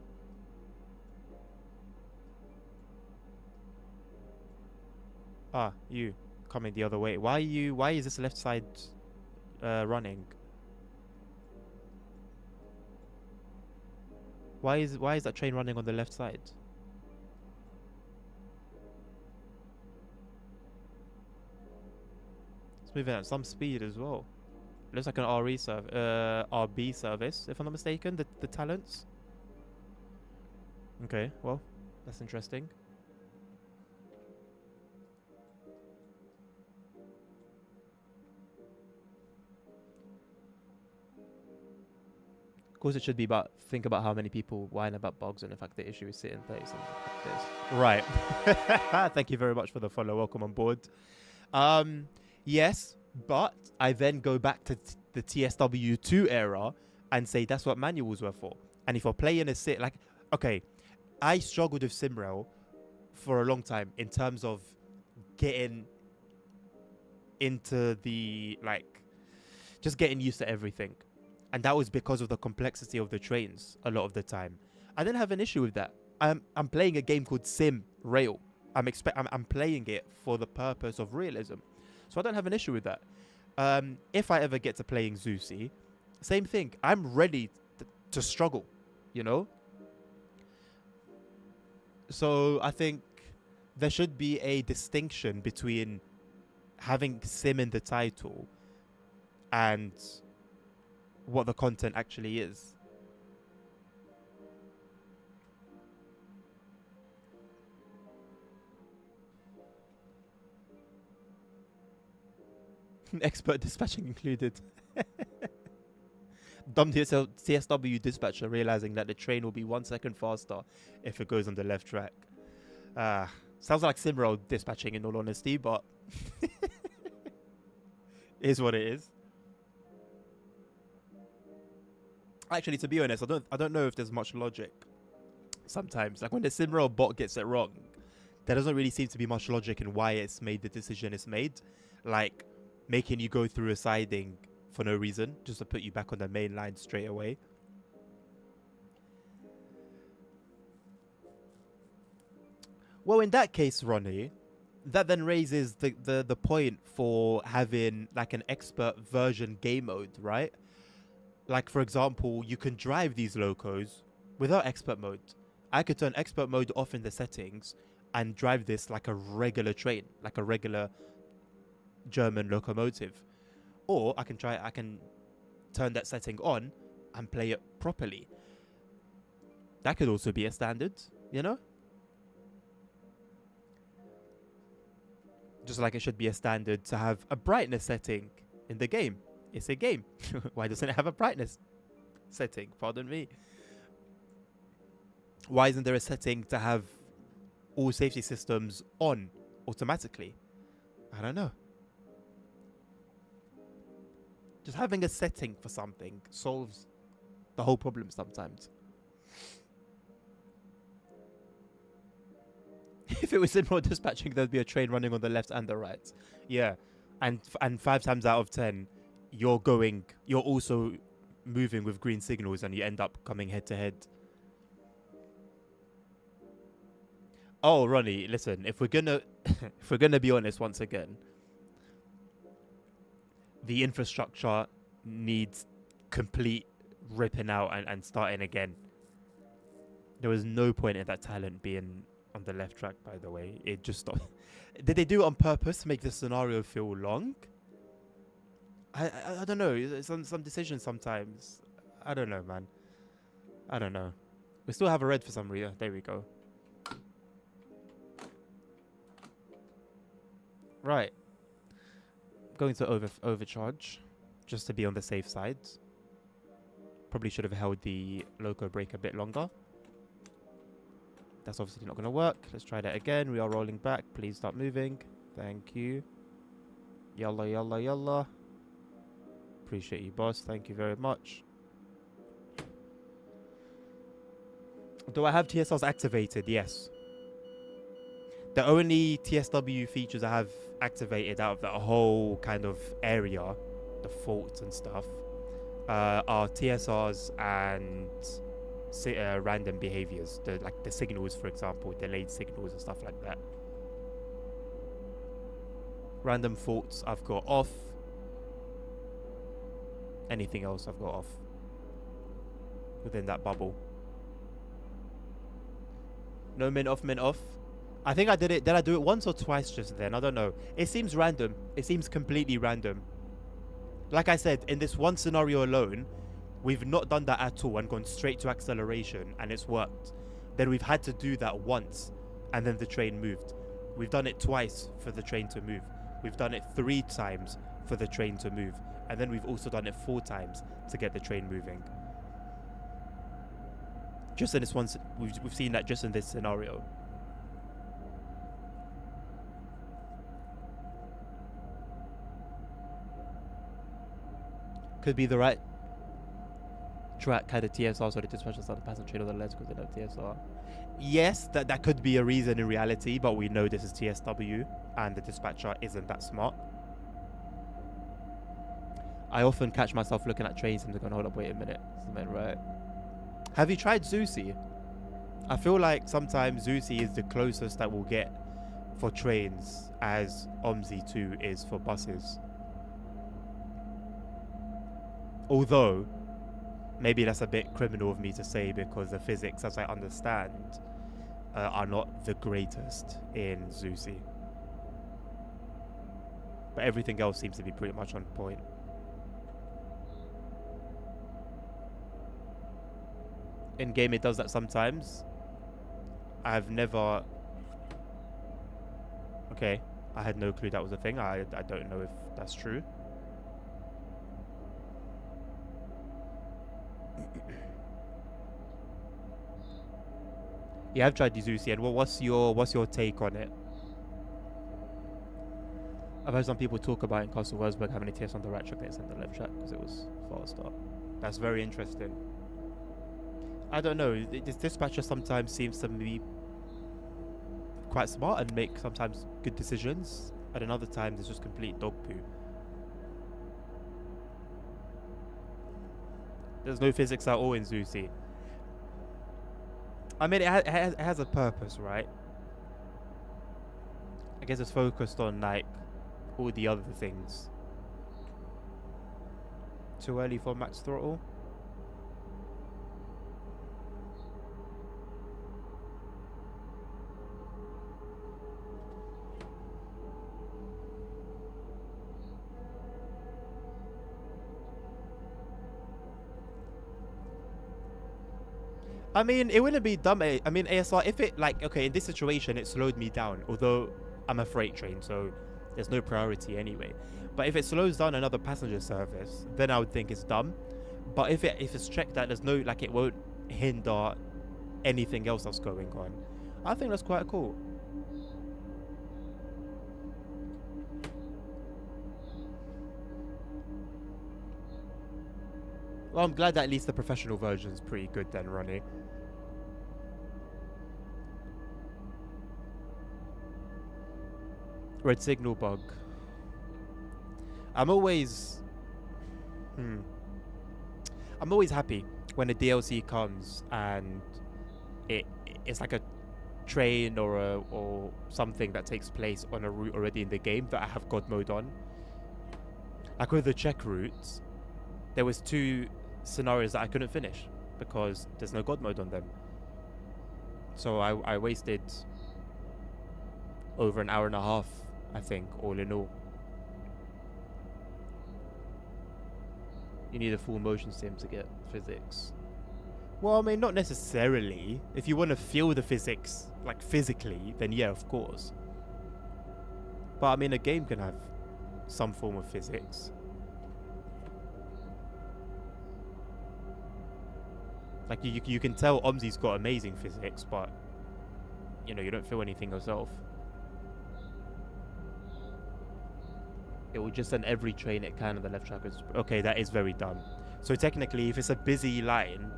Ah, you coming the other way. Why is this left side running? Why is that train running on the left side? It's moving at some speed as well. Looks like an RB service, if I'm not mistaken, the talents. Okay, well, that's interesting. Of course, it should be about think about how many people whine about bugs and the fact the issue is sit in place and like this. Right. Thank you very much for the follow. Welcome on board. Yes, but I then go back to the TSW2 era and say that's what manuals were for. And if you're playing a sit, like, okay, I struggled with Simrail for a long time in terms of getting into the, like, just getting used to everything. And that was because of the complexity of the trains a lot of the time. I didn't have an issue with that. I'm playing a game called Sim Rail. I'm playing it for the purpose of realism. So I don't have an issue with that. If I ever get to playing Zusi, same thing. I'm ready to struggle, you know? So I think there should be a distinction between having Sim in the title and what the content actually is. Expert dispatching included. Dumb TSW dispatcher realizing that the train will be 1 second faster if it goes on the left track. Sounds like Simrail dispatching in all honesty, but is what it is. Actually, to be honest, I don't know if there's much logic. Sometimes, like when the Simrail bot gets it wrong, there doesn't really seem to be much logic in why it's made the decision it's made. Like making you go through a siding for no reason, just to put you back on the main line straight away. Well, in that case, Ronnie, that then raises the point for having like an expert version game mode, right? Like, for example, you can drive these locos without expert mode. I could turn expert mode off in the settings and drive this like a regular train, like a regular German locomotive. Or I can turn that setting on and play it properly. That could also be a standard, you know? Just like it should be a standard to have a brightness setting in the game. It's a game. Why doesn't it have a brightness setting? Pardon me. Why isn't there a setting to have all safety systems on automatically? I don't know. Just having a setting for something solves the whole problem sometimes. If it was Simrail dispatching, there'd be a train running on the left and the right. Yeah. And 5 times out of 10, you're also moving with green signals and you end up coming head to head. Oh, Ronnie, listen, if we're gonna be honest once again, the infrastructure needs complete ripping out and starting again. There was no point in that talent being on the left track, by the way. It just stopped. Did they do it on purpose to make the scenario feel long? I don't know. Some decisions sometimes. I don't know, man. I don't know. We still have a red for some reason. There we go. Right. Going to overcharge just to be on the safe side. Probably should have held the loco brake a bit longer. That's obviously not going to work. Let's try that again. We are rolling back. Please stop moving. Thank you. Yalla, yalla, yalla. Appreciate you, boss. Thank you very much. Do I have TSRs activated? Yes. The only TSW features I have activated out of that whole kind of area, the faults and stuff, are TSRs and random behaviors, like the signals, for example, delayed signals and stuff like that. Random faults I've got off. Anything else I've got off within that bubble. No mint off, mint off. I think I did it. Did I do it once or twice just then? I don't know. It seems random. It seems completely random. Like I said, in this one scenario alone, we've not done that at all and gone straight to acceleration and it's worked. Then we've had to do that once and then the train moved. We've done it twice for the train to move. We've done it 3 times for the train to move. And then we've also done it 4 times to get the train moving. Just in this one, we've seen that just in this scenario. Could be the right track had a TSR, so the dispatcher started passing train on the left because they don't have TSR. Yes, that could be a reason in reality, but we know this is TSW and the dispatcher isn't that smart. I often catch myself looking at trains and going, hold up, wait a minute. This is meant right. Have you tried Zusi? I feel like sometimes Zusi is the closest that we'll get for trains as OMSI 2 is for buses. Although, maybe that's a bit criminal of me to say because the physics, as I understand, are not the greatest in Zusi. But everything else seems to be pretty much on point. In game it does that sometimes. I've never... Okay, I had no clue that was a thing. I don't know if that's true. Yeah, I've tried Zusi, and what's your take on it? I've heard some people talk about in Castle Wolfsburg having a TS on the right track and it's on the left track because it was faster. That's very interesting. I don't know. This dispatcher sometimes seems to be quite smart and make sometimes good decisions, and another times it's just complete dog poo. There's no physics at all in Zusi. I mean, it has a purpose, right? I guess it's focused on like all the other things. Too early for max throttle. I mean, it wouldn't be dumb. I mean, ASR, if it, like, okay, in this situation, it slowed me down. Although, I'm a freight train, so there's no priority anyway. But if it slows down another passenger service, then I would think it's dumb. But if it's checked that there's no, like, it won't hinder anything else that's going on, I think that's quite cool. Well, I'm glad that at least the professional version is pretty good then, Ronnie. Red signal bug. I'm always happy when a DLC comes and it's like a train or something that takes place on a route already in the game that I have God mode on. Like with the Czech routes, there was 2 scenarios that I couldn't finish because there's no God mode on them. So I wasted over an hour and a half, I think, all in all. You need a full motion sim to get physics. Well, I mean, not necessarily. If you want to feel the physics, like physically, then yeah, of course. But I mean, a game can have some form of physics. Like, you can tell OMSI's got amazing physics, but, you know, you don't feel anything yourself. It will just send every train it can on the left track. Okay, that is very dumb. So technically, if it's a busy line,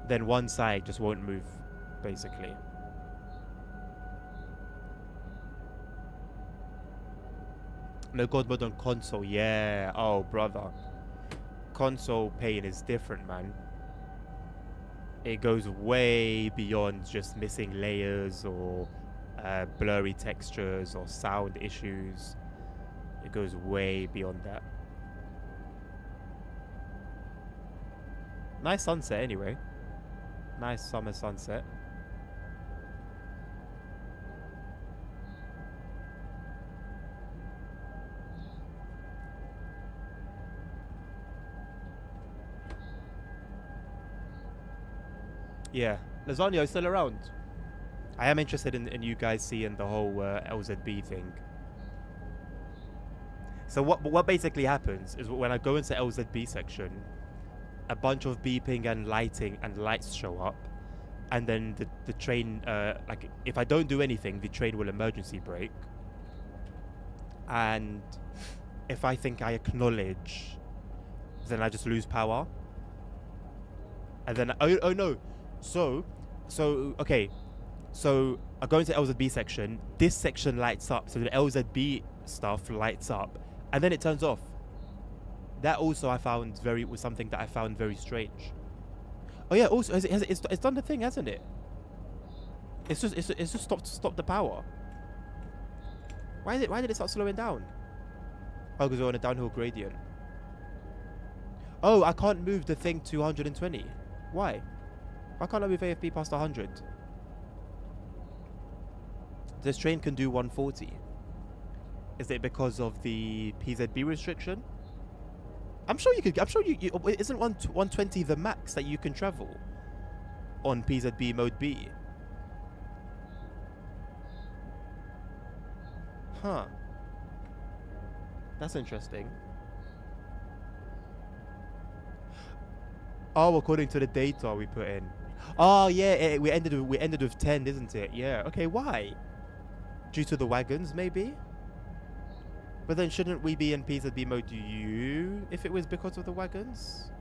then one side just won't move, basically. No God mode on console, yeah. Oh, brother. Console pain is different, man. it goes way beyond just missing layers or blurry textures or sound issues. It goes way beyond that. Nice sunset anyway. Nice summer sunset. Yeah, Lasagna is still around. I am interested in you guys seeing the whole LZB thing. So what basically happens is when I go into LZB section, a bunch of beeping and lighting and lights show up, and then the train, like if I don't do anything, the train will emergency brake. And if I think I acknowledge, then I just lose power. And then oh no. So okay, so I go into LZB section. This section lights up, so the LZB stuff lights up, and then it turns off. That also was something that I found very strange. Oh yeah, also it's done the thing, hasn't it? It's just stopped the power. Why did it start slowing down? Oh, because we're on a downhill gradient. Oh, I can't move the thing to 120. Why? Why can't I move AFB past 100? This train can do 140. Is it because of the PZB restriction? I'm sure you could. I'm sure you isn't 120 the max that you can travel on PZB mode B? Huh. That's interesting. Oh, according to the data we put in. Oh yeah, we ended with 10, isn't it? Yeah. Okay, why? Due to the wagons, maybe? But then shouldn't we be in PZB mode U if it was because of the wagons?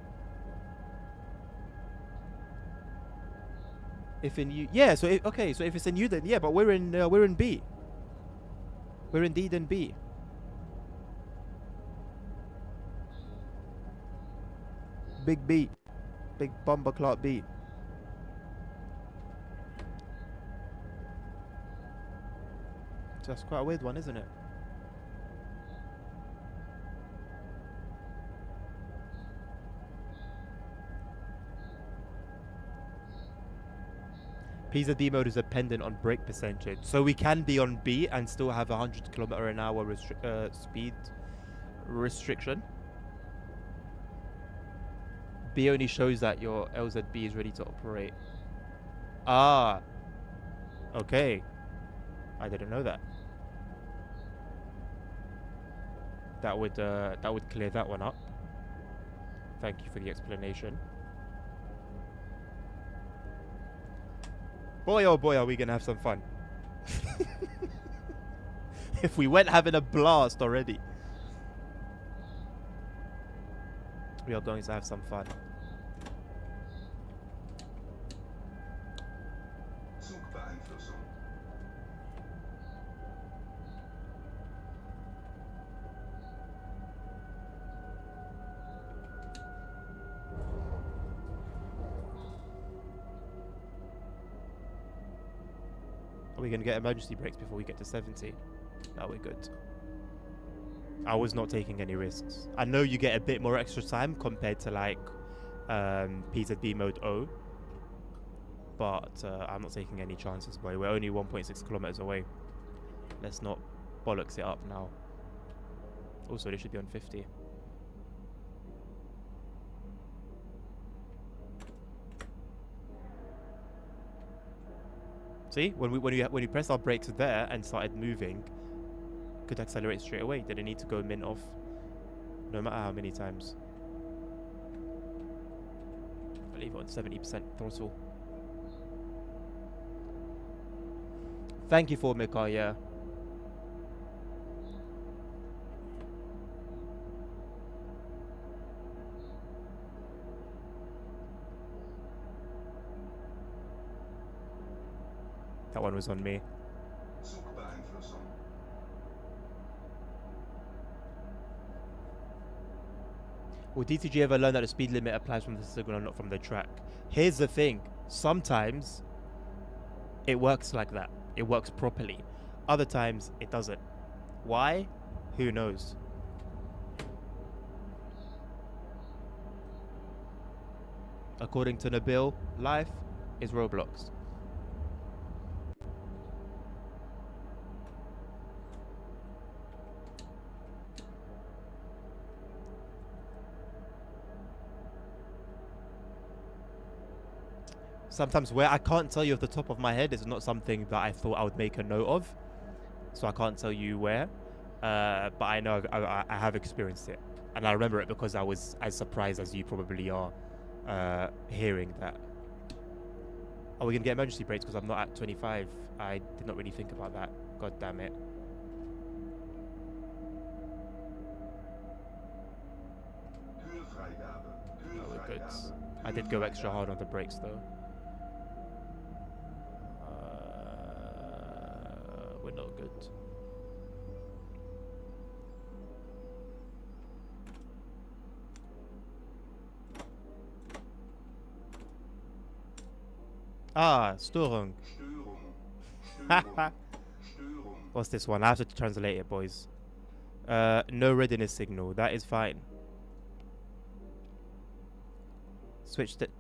If in U, yeah. So okay, so if it's in U, then yeah. But we're in B. We're indeed in B. Big B, big bomber clock B. So that's quite a weird one, isn't it? PZB mode is dependent on brake percentage, so we can be on B and still have 100 km/h speed restriction. B only shows that your LZB is ready to operate. Ah, okay. I didn't know that. That would clear that one up. Thank you for the explanation. Boy, oh boy, are we gonna have some fun. If we went having a blast already. We are going to have some fun. Zugbeeinflussung. Are we going to get emergency brakes before we get to 70? No, we're good. I was not taking any risks. I know you get a bit more extra time compared to like PZB mode O. But I'm not taking any chances, boy. We're only 1.6 kilometers away. Let's not bollocks it up now. Also, they should be on 50. See, when we pressed our brakes there and started moving, could accelerate straight away. Didn't need to go min off, no matter how many times. I leave it on 70% throttle. Thank you for Mika, yeah. That one was on me. Zugbeeinflussung. Will DTG ever learn that the speed limit applies from the signal, not from the track? Here's the thing. Sometimes it works like that. It works properly. Other times it doesn't. Why? Who knows? According to Nabil, life is Roblox. Sometimes where I can't tell you off the top of my head is not something that I thought I would make a note of. So I can't tell you where. But I know I have experienced it. And I remember it because I was as surprised as you probably are hearing that. Are we going to get emergency brakes because I'm not at 25? I did not really think about that. God damn it. Keurvrijgabe. Oh, we're good. Keurvrijgabe. I did go extra hard on the brakes though. We're not good. Ah, Störung. Störung. Störung. Störung. What's this one? I have to translate it, boys. No readiness signal. That is fine. Switched it.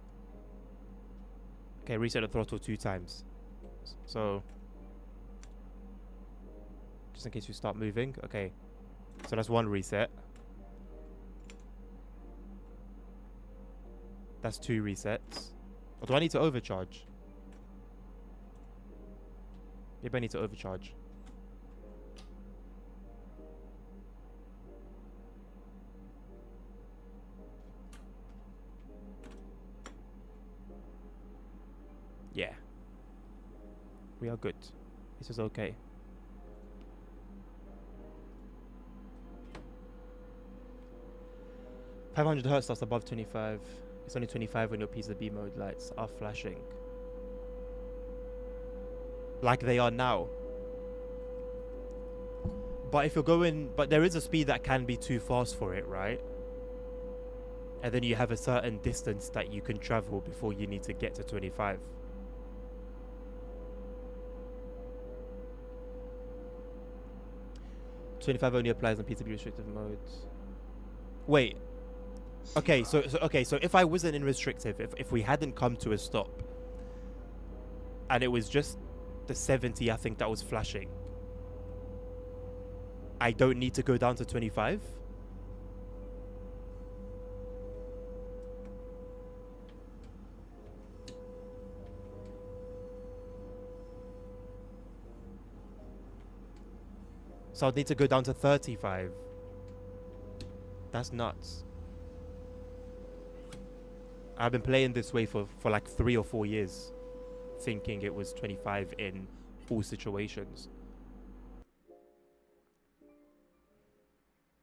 Okay, reset the throttle 2 times. So, just in case you start moving. Okay, so that's 1 reset. That's 2 resets. Or do I need to overcharge? Maybe I need to overcharge. Yeah. We are good. This is okay. $500 that's above 25. It's only 25 when your PCB mode lights are flashing. Like they are now. But if you're going... But there is a speed that can be too fast for it, right? And then you have a certain distance that you can travel before you need to get to 25. $25 only applies on PCB restrictive modes. Wait. Okay, so if I wasn't in restrictive, if we hadn't come to a stop, and it was just the 70, I think that was flashing, I don't need to go down to 25. So I'd need to go down to 35. That's nuts. I've been playing this way for like 3 or 4 years, thinking it was 25 in all situations.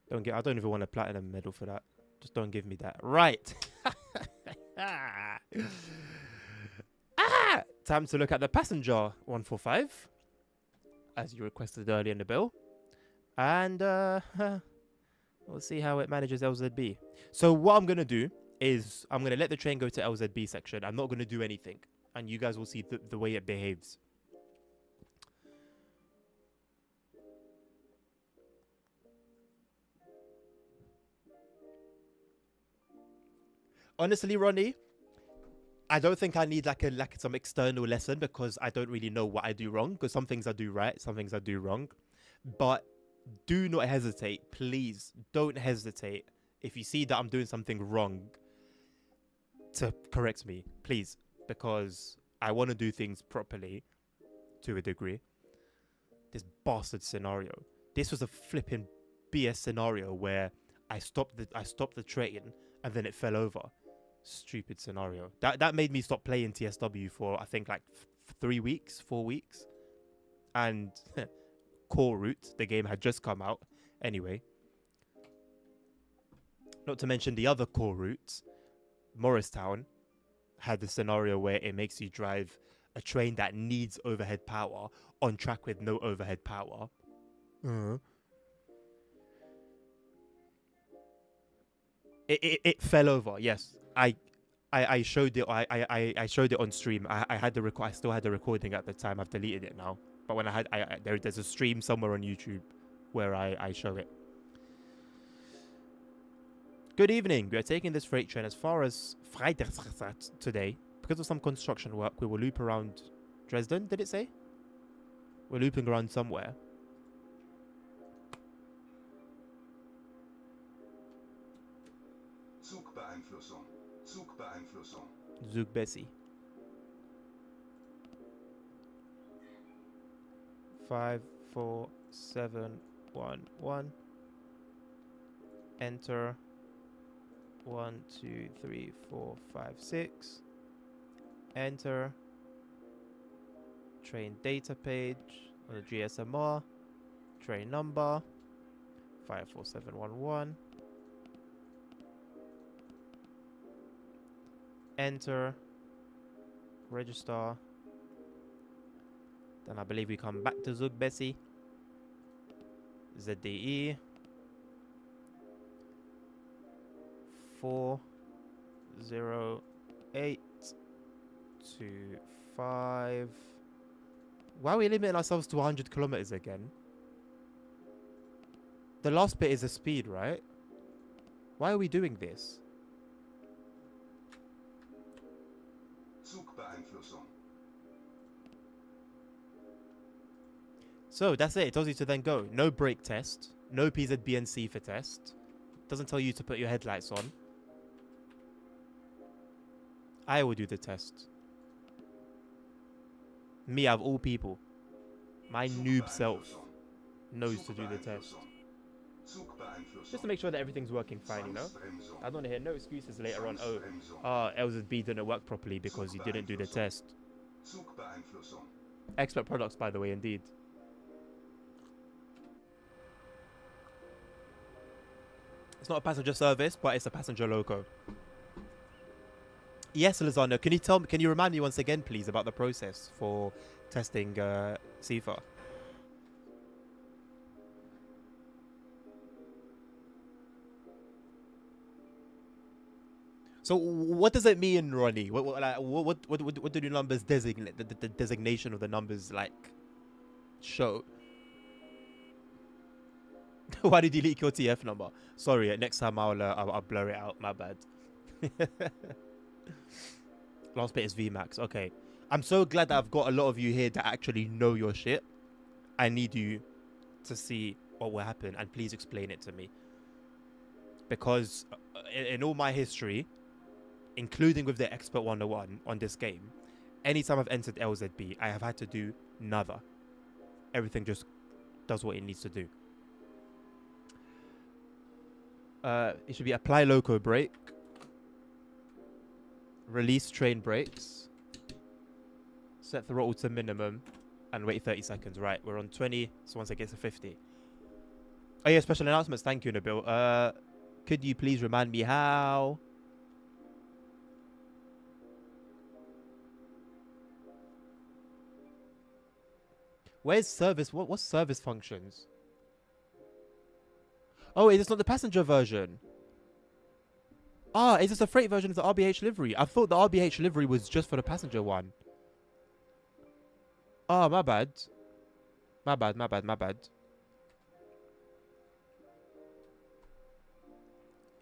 I don't even want a platinum medal for that. Just don't give me that. Right. Time to look at the passenger 145, as you requested earlier in the bill. And we'll see how it manages LZB. So what I'm going to do is I'm going to let the train go to LZB section. I'm not going to do anything. And you guys will see the way it behaves. Honestly, Ronnie, I don't think I need like some external lesson, because I don't really know what I do wrong. Because some things I do right, some things I do wrong. But do not hesitate. Please don't hesitate. If you see that I'm doing something wrong, to correct me, please. Because I want to do things properly to a degree. This bastard scenario. This was a flipping BS scenario where I stopped the train and then it fell over. Stupid scenario. That made me stop playing TSW for I think like 3 weeks, 4 weeks. And Core Route, the game had just come out. Anyway. Not to mention the other Core Routes. Morristown had the scenario where it makes you drive a train that needs overhead power on track with no overhead power. It fell over. Yes, I showed it. I showed it on stream. I had the I still had the recording at the time. I've deleted it now. But when I had there's a stream somewhere on YouTube where I show it. Good evening. We are taking this freight train as far as Friedrichstadt today. Because of some construction work, we will loop around Dresden. Did it say? We're looping around somewhere. Zugbeeinflussung. Zugbeeinflussung. Zug Bessie. 5, 4, 7, 1, 1. Enter. 1, 2, 3, 4, 5, 6. Enter. Train data page on the GSMR. Train number 54711. Enter. Register. Then I believe we come back to Zug Bessie. ZDE 40825. Why are we limiting ourselves to 100 kilometers again? The last bit is a speed, right? Why are we doing this? Zugbeeinflussung. So that's it. It tells you to then go. No brake test. No PZBNC for test. Doesn't tell you to put your headlights on. I will do the test. Me, of all people. My noob self knows to do the test. Just to make sure that everything's working fine, you know? I don't want to hear no excuses later on. Oh, LZB didn't work properly because you didn't do the test. Expert products, by the way, indeed. It's not a passenger service, but it's a passenger loco. Yes, Lozano, can you remind me once again, please, about the process for testing CIFA? So what does it mean, Ronnie? What do the numbers designate? The designation of the numbers like show? Why did you leak your TF number? Sorry, next time I'll blur it out. My bad. Last bit is VMAX. Okay, I'm so glad that I've got a lot of you here that actually know your shit. I need you to see what will happen and please explain it to me. Because in all my history, including with the Expert 101 on this game, anytime I've entered LZB, I have had to do nada. Everything just does what it needs to do. It should be apply loco brake, release train brakes, set throttle to minimum, and wait 30 seconds. Right, we're on 20, so once it gets to 50. Oh yeah, special announcements. Thank you, Nabil. Could you please remind me how? Where's service? What's service functions? Oh, is this not the passenger version? Ah, is this a freight version of the RBH livery? I thought the RBH livery was just for the passenger one. Ah, my bad. My bad.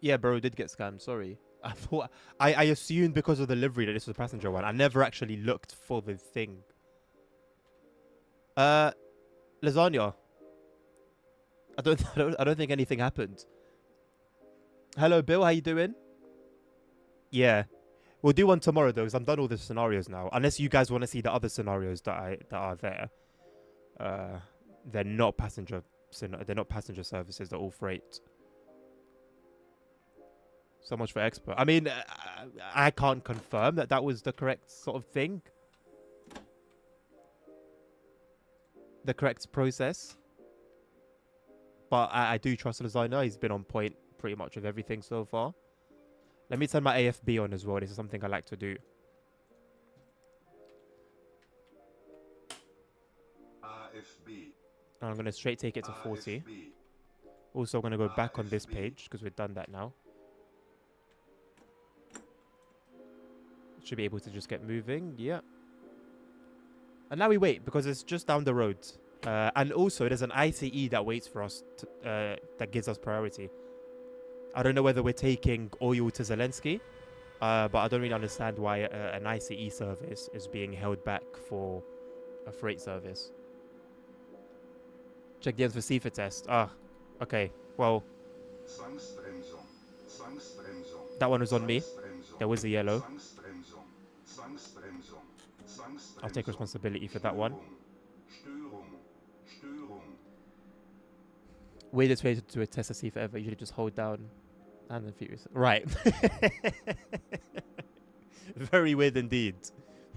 Yeah, bro, did get scammed. Sorry. I thought I assumed because of the livery that this was a passenger one. I never actually looked for the thing. Lasagna. I don't think anything happened. Hello, Bill. How you doing? Yeah, we'll do one tomorrow though, because I'm done all the scenarios now. Unless you guys want to see the other scenarios that are there. They're not passenger. They're not passenger services. They're all freight. So much for expert. I mean, I can't confirm that was the correct sort of thing. The correct process. But I do trust Lasagna. He's been on point pretty much with everything so far. Let me turn my AFB on as well. This is something I like to do. AFB. And I'm going to straight take it to 40. Also, I'm going to go back on this page because we've done that now. Should be able to just get moving. Yeah. And now we wait because it's just down the road. And also there's an ICE that waits for us that gives us priority. I don't know whether we're taking oil to Zelensky, but I don't really understand why an ICE service is being held back for a freight service. Check the ends for CIFA test. Ah, okay. Well, Zwangsbremsung. Zwangsbremsung. that one was on me. Zwangsbremsung. There was a yellow. Zwangsbremsung. Zwangsbremsung. I'll take responsibility for that one. Störung. Störung. Weirdest way to do a test of CIFA ever. Usually just hold down and then furious. Right. Very weird indeed.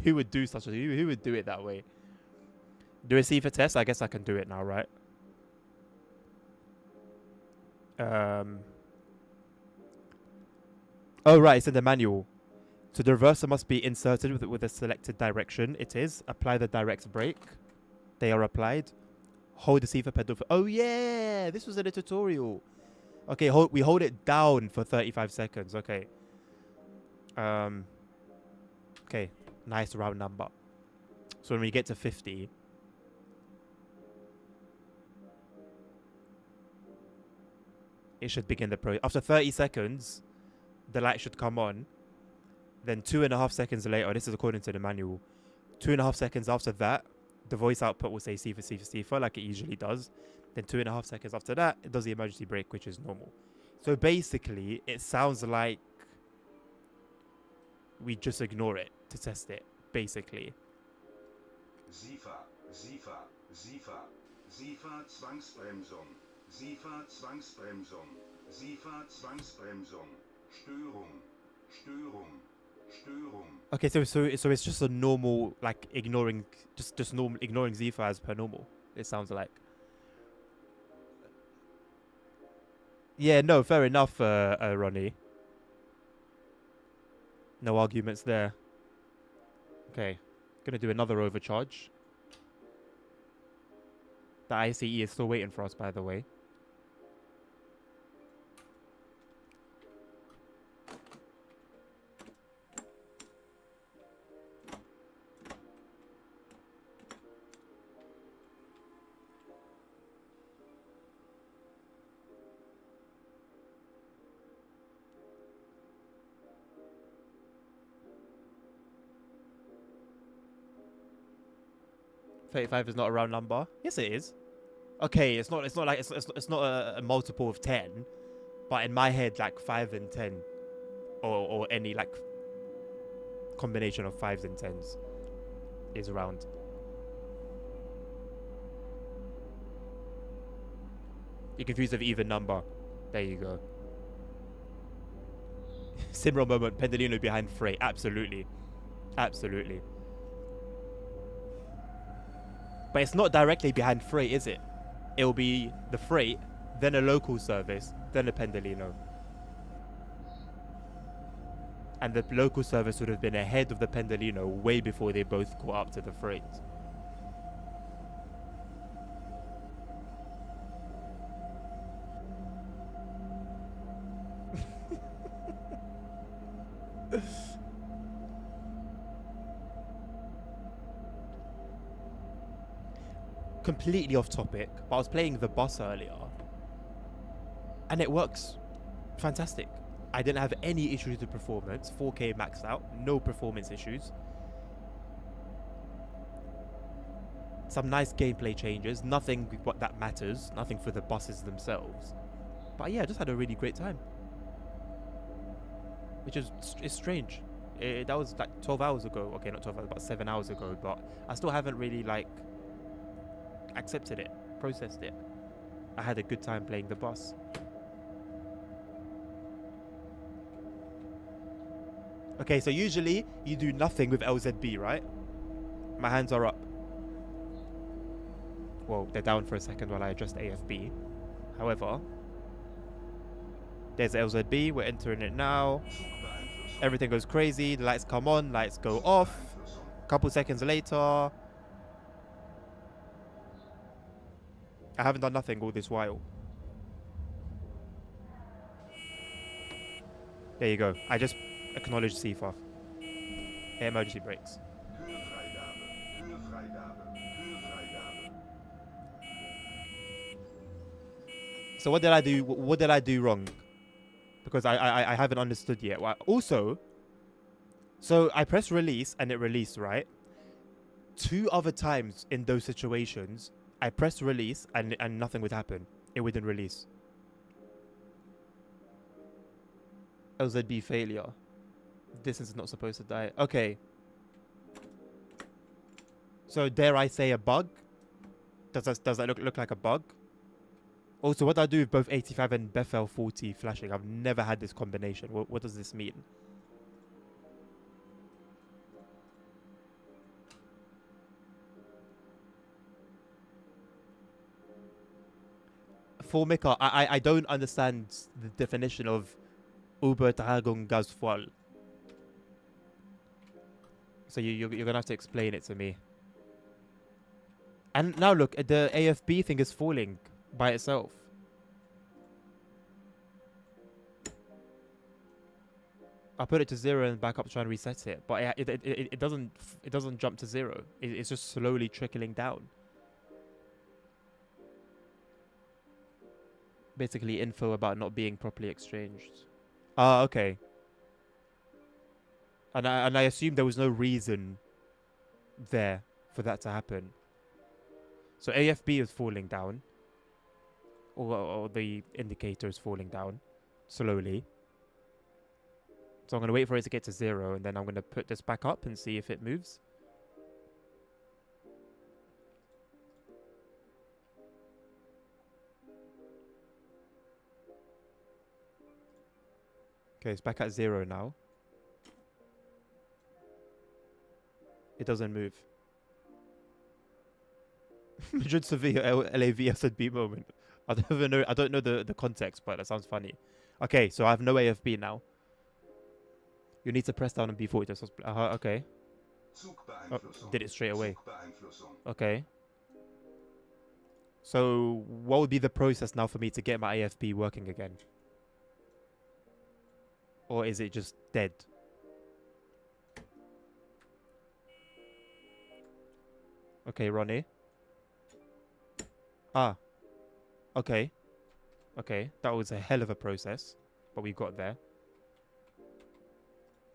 Who would do such a... Who would do it that way? Do a CIFA test? I guess I can do it now, right? Oh, right. It's in the manual. So the reverser must be inserted with a selected direction. It is. Apply the direct brake. They are applied. Hold the CIFA pedal. Oh, yeah. This was in a tutorial. Okay, we hold it down for 35 seconds. Okay. Okay. Nice round number. So when we get to 50... it should begin the process. After 30 seconds, the light should come on. Then 2.5 seconds later, this is according to the manual, 2.5 seconds after that, the voice output will say CIFA, CIFA, CIFA, like it usually does. Then 2.5 seconds after that, it does the emergency brake, which is normal. So basically, it sounds like we just ignore it to test it, basically. SIFA, SIFA, SIFA, SIFA Zwangsbremsung, SIFA Zwangsbremsung, SIFA Zwangsbremsung, Störung, Störung, Störung. Okay, so it's just a normal, like, ignoring, just normal, ignoring SIFA as per normal, it sounds like. Yeah, no, fair enough, Ronnie. No arguments there. Okay, gonna do another overcharge. The ICE is still waiting for us, by the way. $35 is not a round number. Yes, it is. Okay, it's not a multiple of 10, but in my head, like 5 and 10, or any like combination of 5s and 10s is round. You're confused with even number. There you go. Simro moment. Pendolino behind freight. Absolutely, absolutely. But it's not directly behind freight, is it? It'll be the freight, then a local service, then a Pendolino. And the local service would have been ahead of the Pendolino way before they both caught up to the freight. Completely off topic, but I was playing the bus earlier and it works fantastic. I didn't have any issues with performance. 4K maxed out, no performance issues. Some nice gameplay changes, nothing what that matters, nothing for the buses themselves. But yeah, I just had a really great time, which is strange. That was like 12 hours ago. Okay, not 12 hours, about 7 hours ago. But I still haven't really like accepted it, processed it. I had a good time playing the bus. Okay, so usually you do nothing with LZB, right? My hands are up. Well, they're down for a second while I adjust AFB. However, there's LZB, we're entering it now. Everything goes crazy, the lights come on, lights go off. A couple seconds later, I haven't done nothing all this while. There you go. I just acknowledged CIFA. Emergency brakes. Höhefreigabe. Höhefreigabe. Höhefreigabe. So what did I do? What did I do wrong? Because I haven't understood yet. Also, so I pressed release and it released, right? 2 other times in those situations, I pressed release and nothing would happen. It wouldn't release. LZB failure. This is not supposed to die. Okay. So dare I say a bug? Does that look like a bug? Also, what do I do with both 85 and Bethel 40 flashing? I've never had this combination. What does this mean? Formica, I don't understand the definition of Übertragung Gasvoll. So you're gonna have to explain it to me. And now look, the AFB thing is falling by itself. I put it to 0 and back up to try and reset it, but it doesn't jump to 0. It's just slowly trickling down. Basically, info about not being properly exchanged. Ah, okay. And I assume there was no reason there for that to happen. So AFB is falling down. Or the indicator is falling down. Slowly. So I'm going to wait for it to get to 0. And then I'm going to put this back up and see if it moves. Okay, it's back at 0 now. It doesn't move. Madrid Sevilla LAV SNB moment. I don't know the context, but that sounds funny. Okay, so I have no AFB now. You need to press down on B40 to okay. Oh, did it straight away. Okay. So what would be the process now for me to get my AFB working again? Or is it just dead? Okay, Ronnie. Ah. Okay. Okay, that was a hell of a process, but we got there.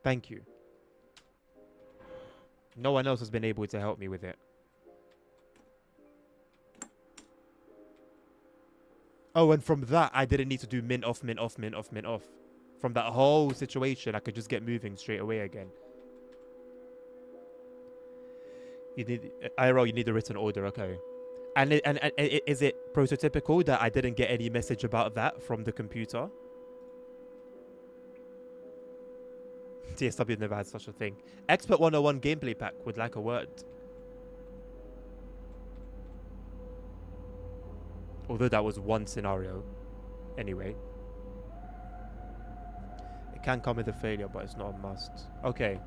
Thank you. No one else has been able to help me with it. Oh, and from that, I didn't need to do min off, min off, min off, min off. From that whole situation, I could just get moving straight away again. You need IRL. You need a written order, okay? And is it prototypical that I didn't get any message about that from the computer? TSW never had such a thing. Expert 101 gameplay pack would like a word. Although that was one scenario. Anyway. It can come with a failure, but it's not a must. Okay.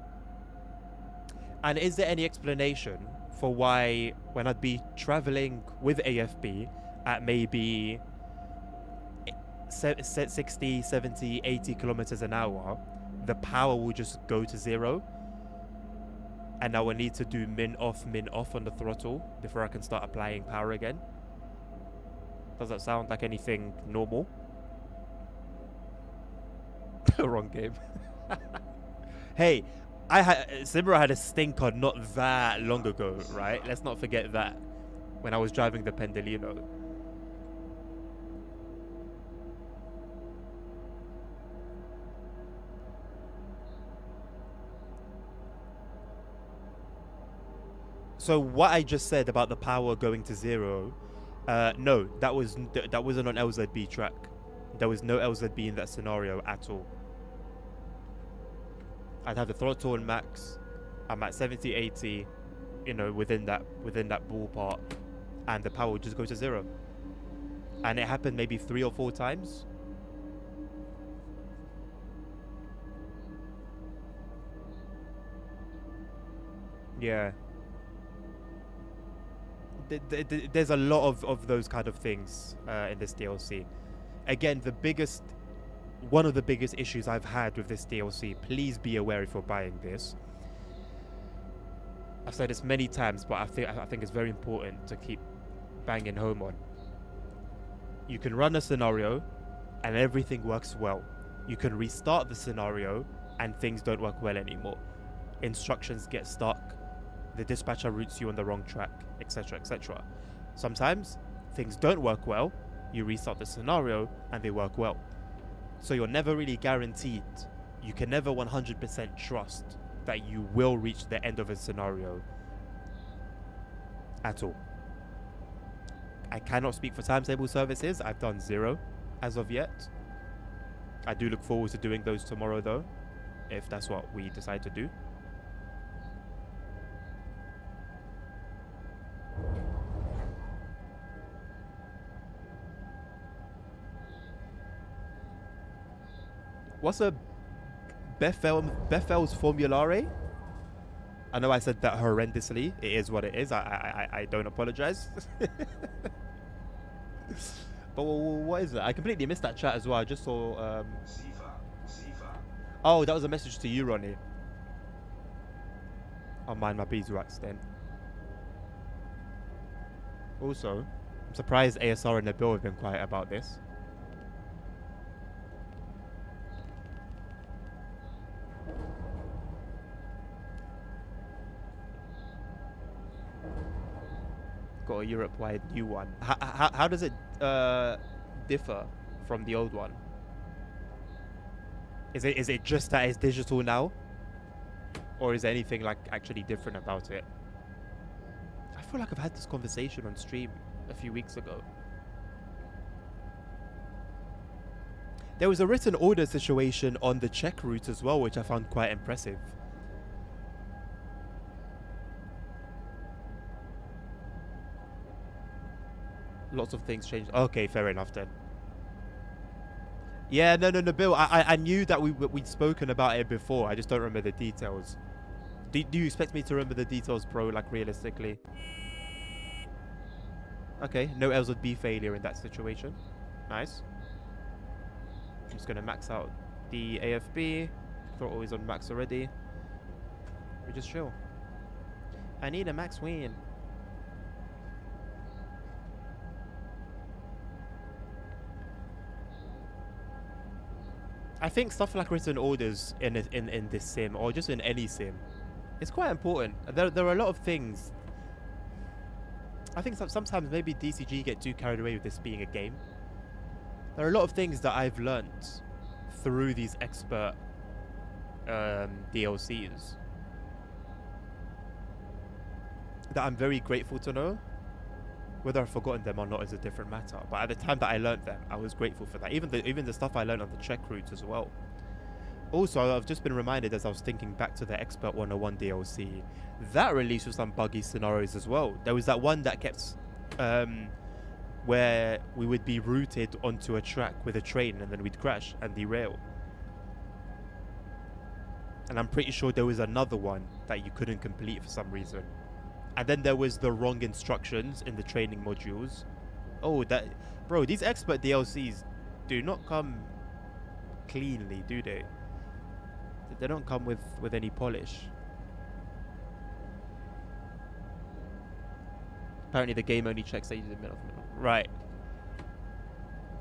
And is there any explanation for why when I'd be traveling with AFB at maybe 60, 70, 80 kilometers an hour, the power will just go to 0? And I will need to do min off on the throttle before I can start applying power again? Does that sound like anything normal? Wrong game. Hey, Simra had a stinker not that long ago, right? Let's not forget that. When I was driving the Pendolino. So what I just said about the power going to 0, no, that wasn't on LZB track. There was no LZB in that scenario at all. I'd have the throttle on max. I'm at 70, 80, you know, within that ballpark, and the power would just go to 0. And it happened maybe 3 or 4 times. Yeah. There's a lot of those kind of things in this DLC. Again, one of the biggest issues I've had with this DLC, please be aware if you're buying this, I've said this many times, but I think it's very important to keep banging home on. You can run a scenario and everything works well. You can restart the scenario and things don't work well anymore. Instructions get stuck, the dispatcher routes you on the wrong track, etc, etc. Sometimes things don't work well, you restart the scenario and they work well. So you're never really guaranteed. You can never 100% trust that you will reach the end of a scenario at all. I cannot speak for timetable services. I've done 0 as of yet. I do look forward to doing those tomorrow though, if that's what we decide to do. What's a Bethel's Formulare? I know I said that horrendously. It is what it is. I don't apologize. But what is it? I completely missed that chat as well. I just saw... Sifa. Oh, that was a message to you, Ronnie. I'll mind my beeswax then. Also, I'm surprised ASR and Nabil have been quiet about this. Got a Europe-wide new one. How does it differ from the old one? Is it just that it's digital now, or is there anything like actually different about it? I feel like I've had this conversation on stream a few weeks ago. There was a written order situation on the Czech route as well, which I found quite impressive. Lots of things changed. Okay, fair enough then. Yeah, no, Bill. I knew that we'd spoken about it before. I just don't remember the details. Do you expect me to remember the details, bro? Like realistically? Okay, no LZB failure in that situation. Nice. I'm just gonna max out the AFB. Throttle is on max already. We just chill. I need a max win. I think stuff like written orders in this sim, or just in any sim, it's quite important. There are a lot of things. I think sometimes maybe DCG get too carried away with this being a game. There are a lot of things that I've learnt through these expert DLCs that I'm very grateful to know. Whether I've forgotten them or not is a different matter. But at the time that I learned them, I was grateful for that. Even the stuff I learned on the Czech routes as well. Also, I've just been reminded as I was thinking back to the Expert 101 DLC, that released with some buggy scenarios as well. There was that one that kept, where we would be routed onto a track with a train and then we'd crash and derail. And I'm pretty sure there was another one that you couldn't complete for some reason. And then there was the wrong instructions in the training modules. Oh, bro, these expert DLCs do not come cleanly, do they? They don't come with any polish. Apparently the game only checks that you did middle. Right.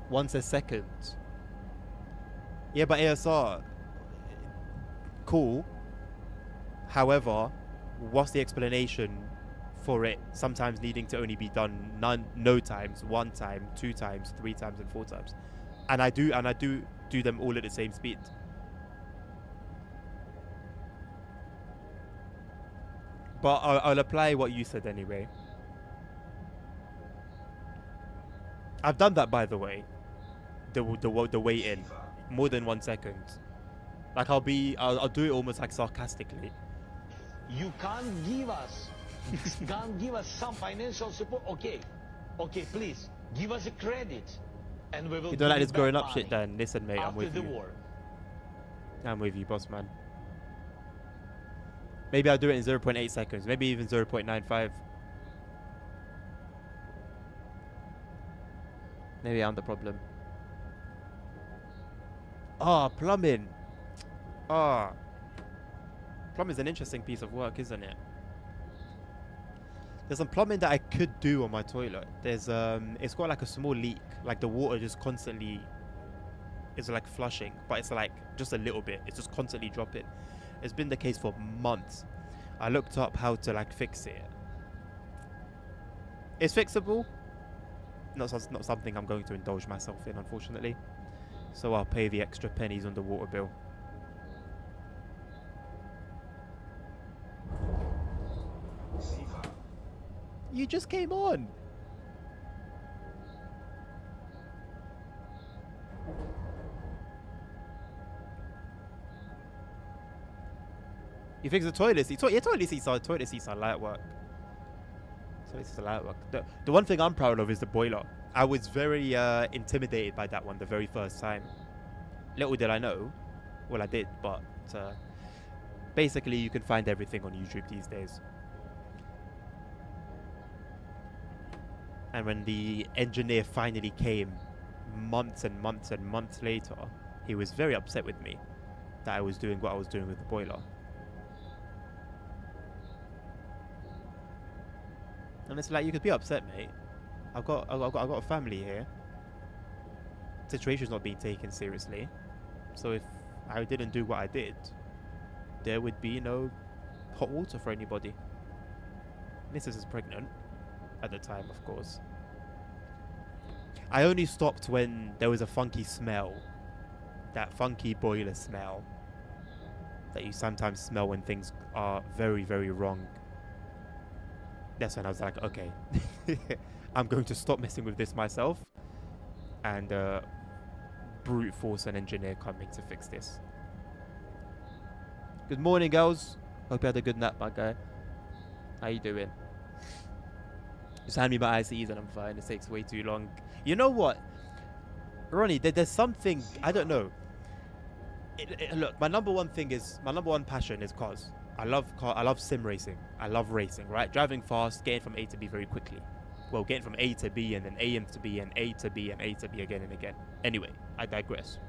Once a second. Yeah, but ASR, cool. However, what's the explanation for it sometimes needing to only be done no times, 1 time, 2 times, 3 times, and 4 times? And I do them all at the same speed. But I'll apply what you said anyway. I've done that, by the way. The way in more than 1 second. Like I'll do it almost like sarcastically. You can't give us some financial support. Okay, please give us a credit, and we will. You don't like this give growing back up shit, money then listen, mate. I'm with after you. the war. I'm with you, boss man. Maybe I'll do it in 0.8 seconds. Maybe even 0.95. Maybe I'm the problem. Ah, plumbing. Ah. Plumbing is an interesting piece of work, isn't it? There's some plumbing that I could do on my toilet. There's it's got like a small leak, like the water just constantly is like flushing, but it's like just a little bit. It's just constantly dropping. It's been the case for months. I looked up how to like fix it. It's fixable. Not something I'm going to indulge myself in, unfortunately. So I'll pay the extra pennies on the water bill. Sifa. You just came on. You fix the toilet seat? Yeah, toilet seats are light work. Toilet seats are light work. The one thing I'm proud of is the boiler. I was very intimidated by that one the very first time. Little did I know. Well, I did, but basically you can find everything on YouTube these days. And when the engineer finally came, months and months and months later, he was very upset with me that I was doing what I was doing with the boiler. And it's like, you could be upset, mate. I've got a family here. Situation's not being taken seriously. So if I didn't do what I did, there would be no hot water for anybody. Mrs. is pregnant at the time, of course. I only stopped when there was a funky smell. That funky boiler smell that you sometimes smell when things are very, very wrong. That's when I was like, okay, I'm going to stop messing with this myself and brute force an engineer coming to fix this. Good morning, girls. Hope you had a good nap, my guy. How you doing? Just hand me my ICs and I'm fine. It takes way too long. You know what, Ronnie? There's something, I don't know. Look, my number one passion is cars. I love sim racing. I love racing, right? Driving fast, getting from A to B very quickly. Well, getting from A to B and then A to B and A to B and A to B again and again. Anyway, I digress.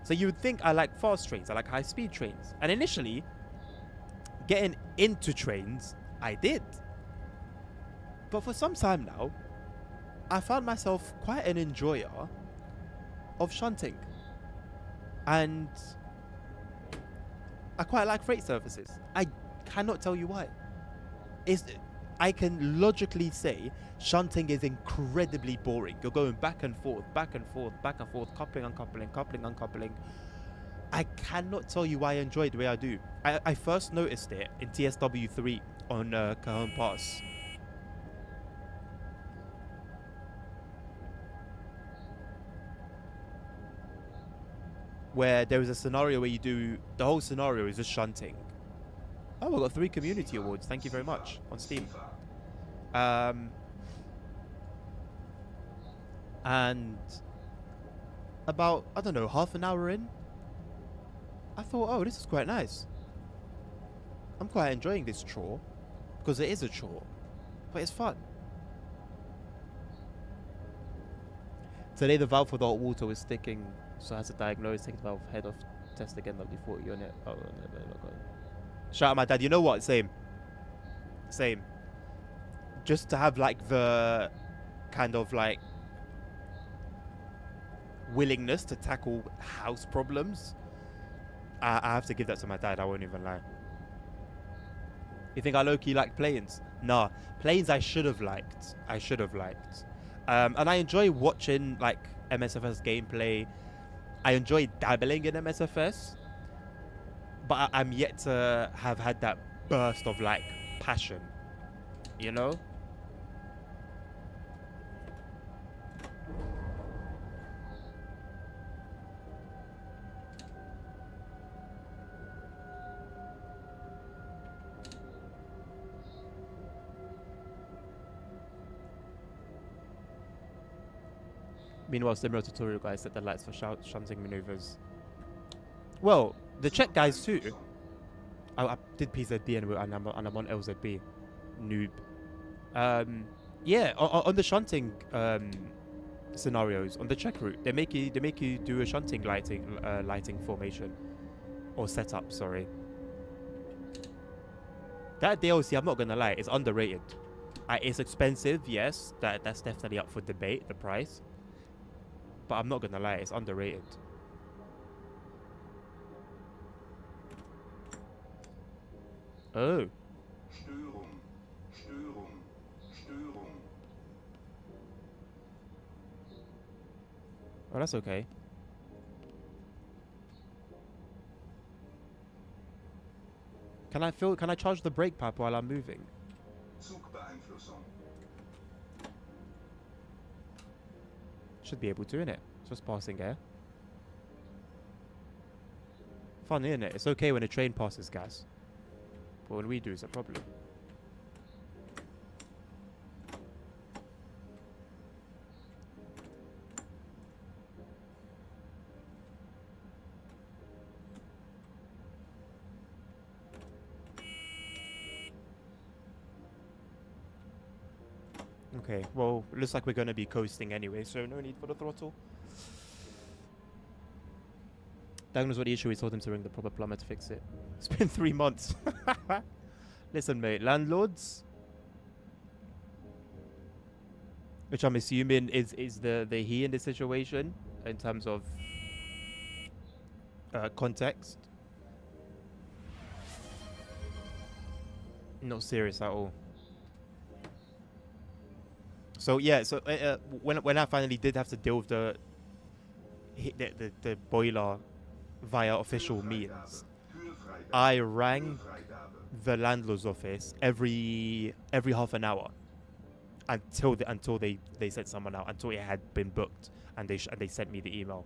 So you would think I like fast trains. I like high-speed trains. And initially, getting into trains, I did. But for some time now, I found myself quite an enjoyer of shunting. And I quite like freight services. I cannot tell you why. I can logically say shunting is incredibly boring. You're going back and forth, back and forth, back and forth, coupling, uncoupling, coupling, uncoupling. I cannot tell you why I enjoy it the way I do. I first noticed it in TSW3 on Cajon Pass. Where there is a scenario where you do, the whole scenario is just shunting. Oh, I got 3 community awards. Thank you very much on Steam. And about, I don't know, half an hour in, I thought, oh, this is quite nice. I'm quite enjoying this chore because it is a chore, but it's fun. Today the valve for the hot water was sticking, so I had to diagnose, take the valve head off, test again, WD-40 unit. Oh, no. Shout out my dad. You know what? Same. Just to have like the kind of like willingness to tackle house problems. I have to give that to my dad. I won't even lie. You think I low-key like planes? Nah, planes I should have liked. And I enjoy watching like MSFS gameplay. I enjoy dabbling in MSFS, but I'm yet to have had that burst of like passion, you know? Meanwhile, similar tutorial guys set the lights for shunting maneuvers. Well, the Czech guys too. I did PZB and I'm on LZB. Noob. Yeah, on the shunting scenarios, on the Czech route, they make you do a shunting lighting formation. Or setup, sorry. That DLC, I'm not gonna lie, is underrated. It's expensive, yes. That's definitely up for debate, the price. But I'm not gonna lie, it's underrated. Oh. Störung. Störung. Störung. Oh, that's okay. Can I charge the brake pad while I'm moving? Zugbeeinflussung. Should be able to, innit? Just passing air. Fun, innit? It's okay when a train passes gas. But when we do, it's a problem. Okay, well, looks like we're going to be coasting anyway, so no need for the throttle. Diagnosed what the issue is, told him to ring the proper plumber to fix it. It's been 3 months. Listen, mate, landlords, which I'm assuming is the he in this situation in terms of context. Not serious at all. So yeah, so when I finally did have to deal with the boiler via official means, I rang the landlord's office every half an hour until they sent someone out, until it had been booked, and they sent me the email.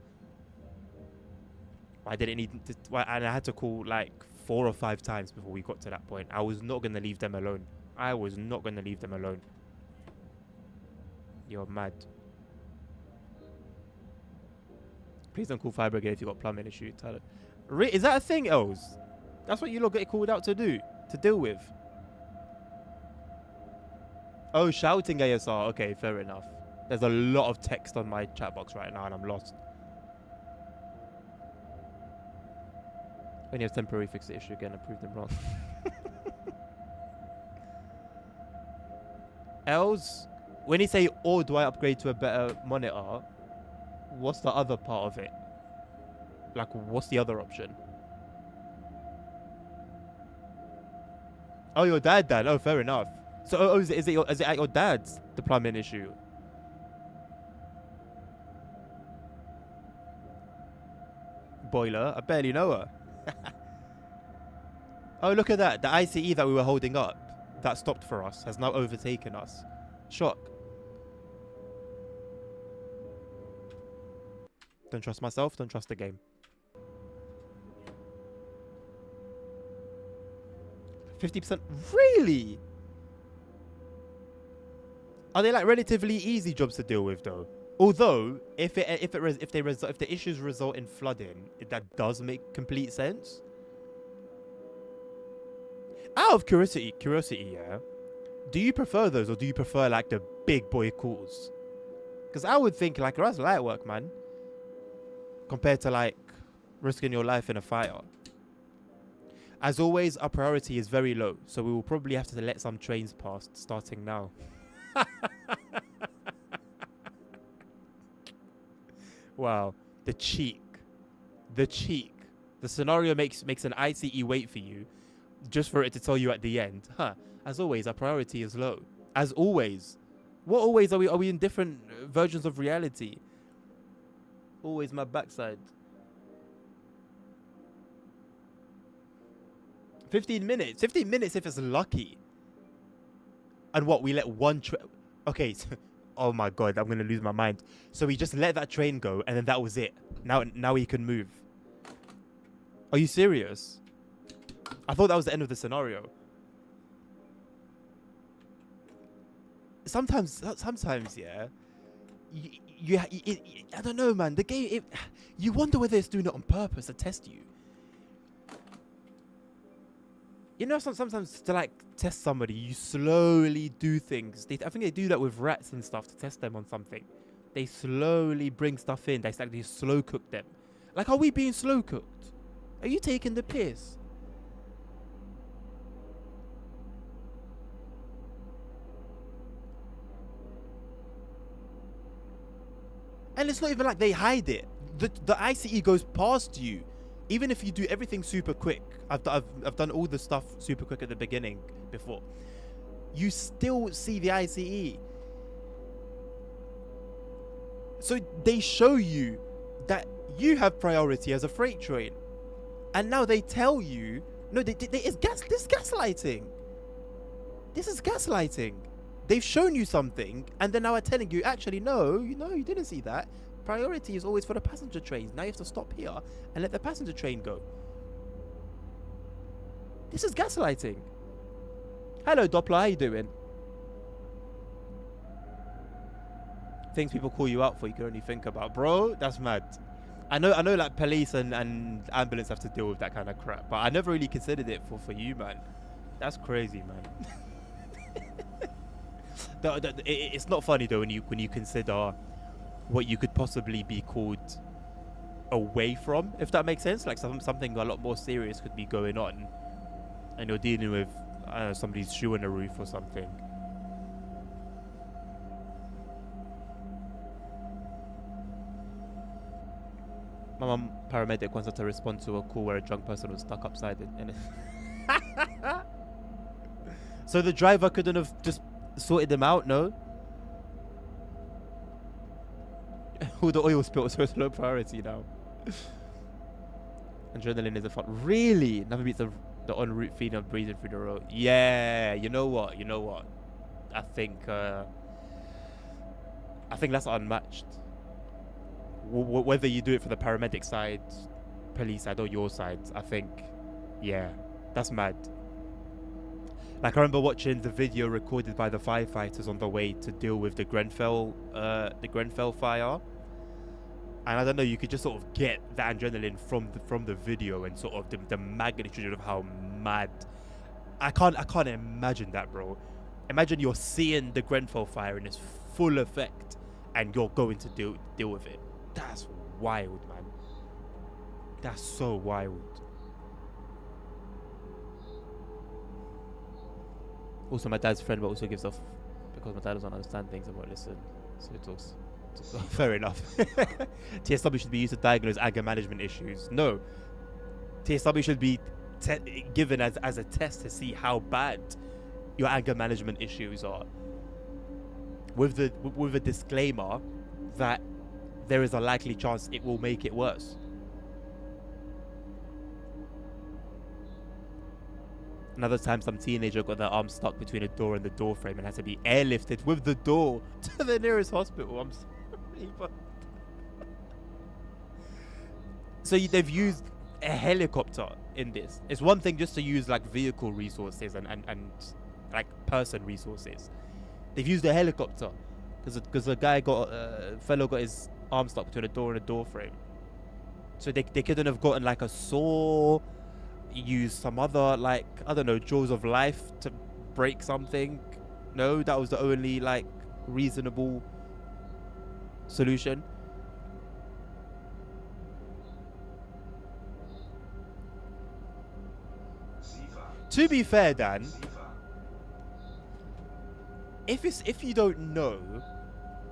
I didn't need to, and I had to call like 4 or 5 times before we got to that point. I was not gonna leave them alone. I was not gonna leave them alone. You're mad. Please don't call fire brigade if you got plumbing issue. Tell it. Is that a thing, Els? That's what you lot get called out to do, to deal with. Oh, shouting ASR. Okay, fair enough. There's a lot of text on my chat box right now, and I'm lost. When you have temporary, fix the issue again and prove them wrong. Els, when you say, or do I upgrade to a better monitor, what's the other part of it? Like, what's the other option? Oh, your dad. Oh, fair enough. So, is it at your dad's, the plumbing issue? Boiler? I barely know her. Oh, look at that. The ICE that we were holding up, that stopped for us, has now overtaken us. Shock. Don't trust myself, don't trust the game. 50%? Really? Are they like relatively easy jobs to deal with though? Although, if the issues result in flooding, that does make complete sense. Out of curiosity, yeah. Do you prefer those, or do you prefer like the big boy calls? Because I would think like that's light work, man. Compared to like risking your life in a fire. As always, our priority is very low, so we will probably have to let some trains pass starting now. Wow, the cheek. The cheek. The scenario makes an ICE wait for you just for it to tell you at the end. Huh. As always, our priority is low. As always. What always? Are we in different versions of reality? Always my backside. 15 minutes. 15 minutes if it's lucky. And what, we let one train... Okay, so, oh my god, I'm going to lose my mind. So we just let that train go, and then that was it. Now we can move. Are you serious? I thought that was the end of the scenario. Sometimes, yeah. I don't know, man. The game, you wonder whether it's doing it on purpose to test you. You know, sometimes to like test somebody, you slowly do things. I think they do that with rats and stuff to test them on something. They slowly bring stuff in. They slow cook them. Like, are we being slow cooked? Are you taking the piss? And it's not even like they hide it. The ICE goes past you. Even if you do everything super quick, I've done all the stuff super quick at the beginning before. You still see the ICE. So they show you that you have priority as a freight train. And now they tell you, no, this is gaslighting. This is gaslighting. They've shown you something, and then now are telling you, actually, no, you didn't see that. Priority is always for the passenger trains. Now you have to stop here and let the passenger train go. This is gaslighting. Hello, Doppler, how you doing? Things people call you out for, you can only think about. Bro, that's mad. I know like police and ambulance have to deal with that kind of crap, but I never really considered it for you, man. That's crazy, man. It's not funny though when you consider what you could possibly be called away from, if that makes sense. Like something a lot more serious could be going on, and you're dealing with somebody's shoe on the roof or something. My mum, paramedic, wants her to respond to a call where a drunk person was stuck upside in it. So the driver couldn't have just sorted them out, no? All the oil spill, so it's low priority now. Adrenaline is a fun. Really? Never beats the en route feeling of breathing through the road. Yeah, you know what? I think that's unmatched. Whether you do it for the paramedic side, police side, or your side, I think, yeah, that's mad. Like I remember watching the video recorded by the firefighters on the way to deal with the Grenfell fire, and I don't know, you could just sort of get that adrenaline from the video and sort of the magnitude of how mad. I can't imagine that, bro. Imagine you're seeing the Grenfell fire in its full effect, and you're going to deal with it. That's wild, man. That's so wild. Also, my dad's friend, but also gives off because my dad doesn't understand things and won't listen. So he talks. Fair enough. TSW should be used to diagnose anger management issues. No. TSW should be given as a test to see how bad your anger management issues are. With a disclaimer that there is a likely chance it will make it worse. Another time, some teenager got their arm stuck between a door and the door frame and had to be airlifted with the door to the nearest hospital. I'm sorry, but... So they've used a helicopter in this. It's one thing just to use like vehicle resources and like person resources. They've used a helicopter because a fellow got his arm stuck between a door and a door frame. So they couldn't have gotten like a saw, use some other, like, I don't know, jaws of life to break something. No, that was the only like reasonable solution. To be fair, Dan, if you don't know,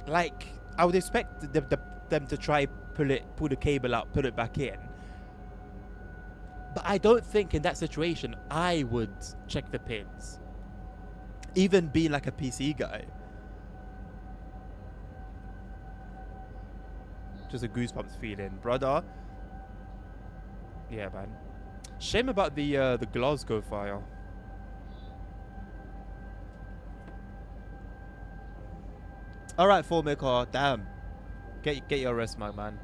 like, I would expect them to try pull the cable out, put it back in. But I don't think in that situation I would check the pins. Even being like a PC guy. Just a goosebumps feeling, brother. Yeah, man. Shame about the Glasgow fire. All right, Formica, damn. Get your rest, my man.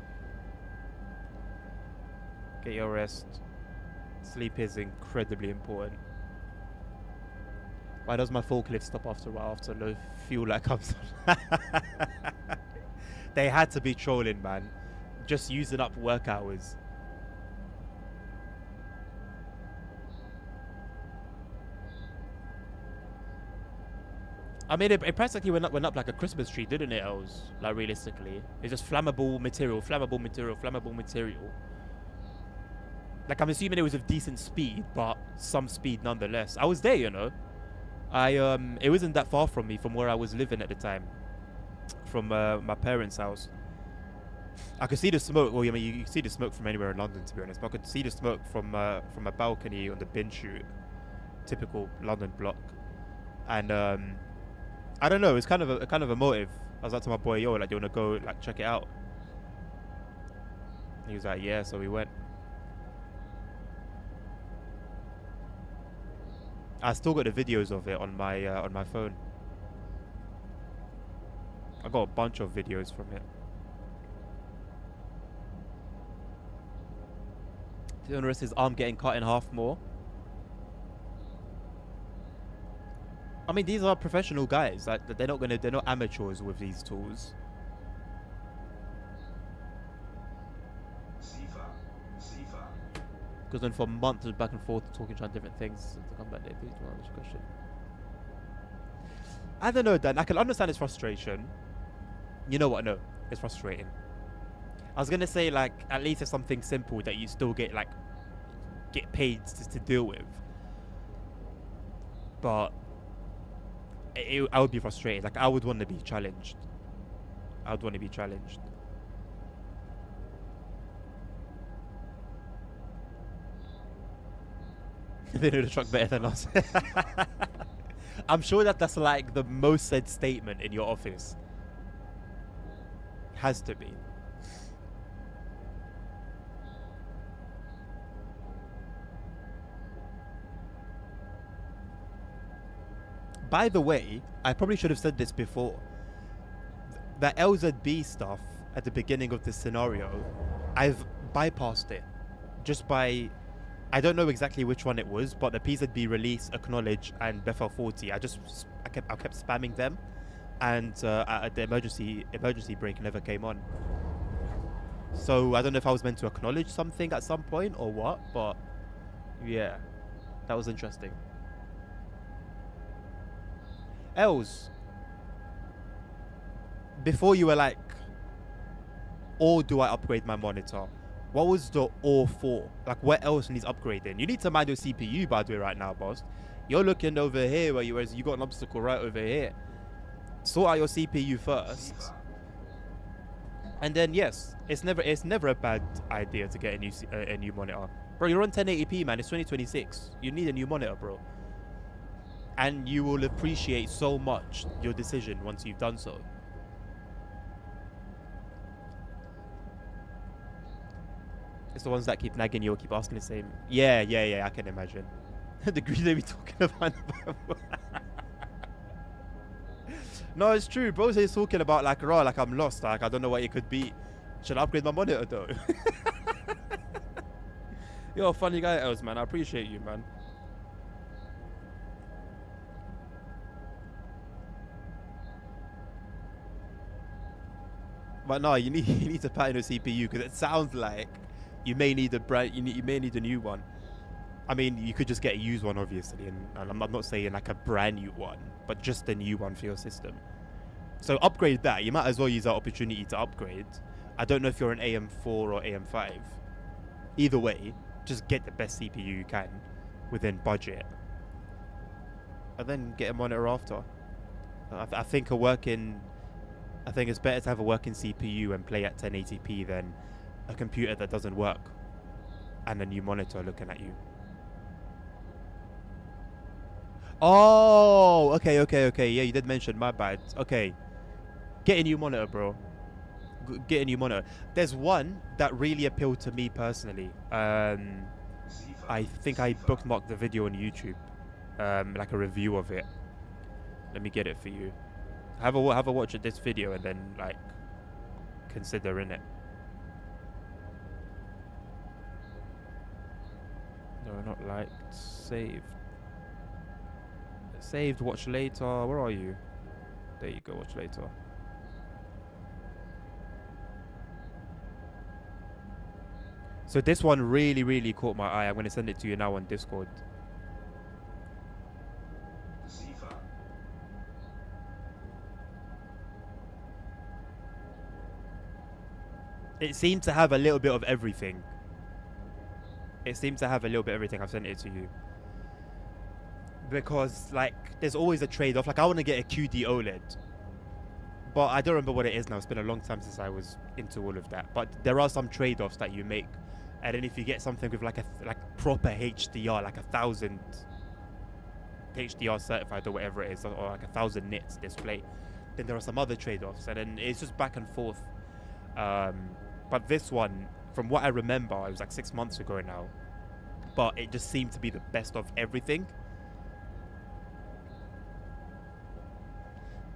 Get your rest. Sleep is incredibly important. Why does my forklift stop after a while after low fuel light comes on? They had to be trolling, man. Just using up work hours. I mean, it practically went up like a Christmas tree, didn't it? Like, realistically, it's just flammable material. Like, I'm assuming it was of decent speed, but some speed nonetheless. I was there, you know. It wasn't that far from me, from where I was living at the time, from my parents' house. I could see the smoke. Well, I mean, you can see the smoke from anywhere in London, to be honest. But I could see the smoke from a balcony on the bin chute, typical London block. And I don't know. It's kind of a motive. I was like to my boy, yo, like, do you wanna go like check it out? He was like, yeah. So we went. I still got the videos of it on my phone. I got a bunch of videos from it. The owner is his arm getting cut in half more. I mean, these are professional guys. Like, they're not amateurs with these tools. Sifa. Because then for months it was back and forth talking, trying different things to come back there. Please don't answer the question. I don't know, Dan. I can understand his frustration. You know what? No, it's frustrating. I was gonna say, like, at least it's something simple that you still get paid to deal with. But I would be frustrated. Like, I would want to be challenged. I would want to be challenged. They know the truck better than us. I'm sure that's like the most said statement in your office. Has to be. By the way, I probably should have said this before. That LZB stuff at the beginning of this scenario, I've bypassed it. Just by, I don't know exactly which one it was, but the PZB release, acknowledge, and Befel 40. I kept spamming them, and the emergency brake never came on. So I don't know if I was meant to acknowledge something at some point or what, but yeah, that was interesting. Els, before you were like, or do I upgrade my monitor? What was the or for? Like, what else needs upgrading? You need to mind your CPU, by the way, right now, boss. You're looking over here whereas you got an obstacle right over here. Sort out your CPU first. Sifa. And then, yes, it's never a bad idea to get a new monitor. Bro, you're on 1080p, man. It's 2026. You need a new monitor, bro. And you will appreciate so much your decision once you've done so. It's the ones that keep nagging you or keep asking the same. Yeah, I can imagine. The greed they be talking about. No, it's true. Bro says talking about like, raw, like I'm lost. Like, I don't know what it could be. Should I upgrade my monitor though? You're a funny guy, Els, man. I appreciate you, man. But no, you need to pattern your CPU because it sounds like you may need you may need a new one. I mean, you could just get a used one, obviously, and I'm not saying like a brand new one, but just a new one for your system. So upgrade that. You might as well use that opportunity to upgrade. I don't know if you're an AM4 or AM5. Either way, just get the best CPU you can within budget, and then get a monitor after. I think it's better to have a working CPU and play at 1080p than a computer that doesn't work and a new monitor looking at you. Oh, okay. Yeah, you did mention, my bad. Okay. Get a new monitor, bro. Get a new monitor. There's one that really appealed to me personally. I think I bookmarked the video on YouTube. Like a review of it. Let me get it for you. Have a watch of this video and then like consider in it. No, not liked. Saved. Saved. Watch later. Where are you? There you go. Watch later. So this one really caught my eye. I'm gonna send it to you now on Discord. Sifa. It seemed to have a little bit of everything. I've sent it to you. Because, like, there's always a trade-off. Like, I want to get a QD OLED. but I don't remember what it is now. It's been a long time since I was into all of that. But there are some trade-offs that you make, and then if you get something with like proper HDR, like 1000 HDR certified or whatever it is, or like 1000 nits display, then there are some other trade-offs, and then it's just back and forth. But this one, from what I remember, it was like 6 months ago now, but it just seemed to be the best of everything.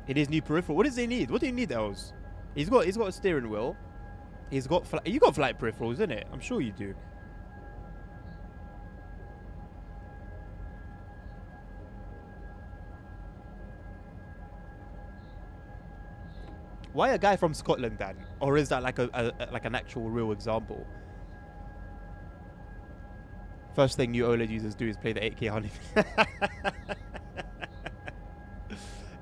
It is new peripheral. What does he need? What do you need else? He's got a steering wheel. He's got you got flight peripherals, isn't it? I'm sure you do. Why a guy from Scotland then? Or is that like like an actual real example? First thing new OLED users do is play the 8K honey.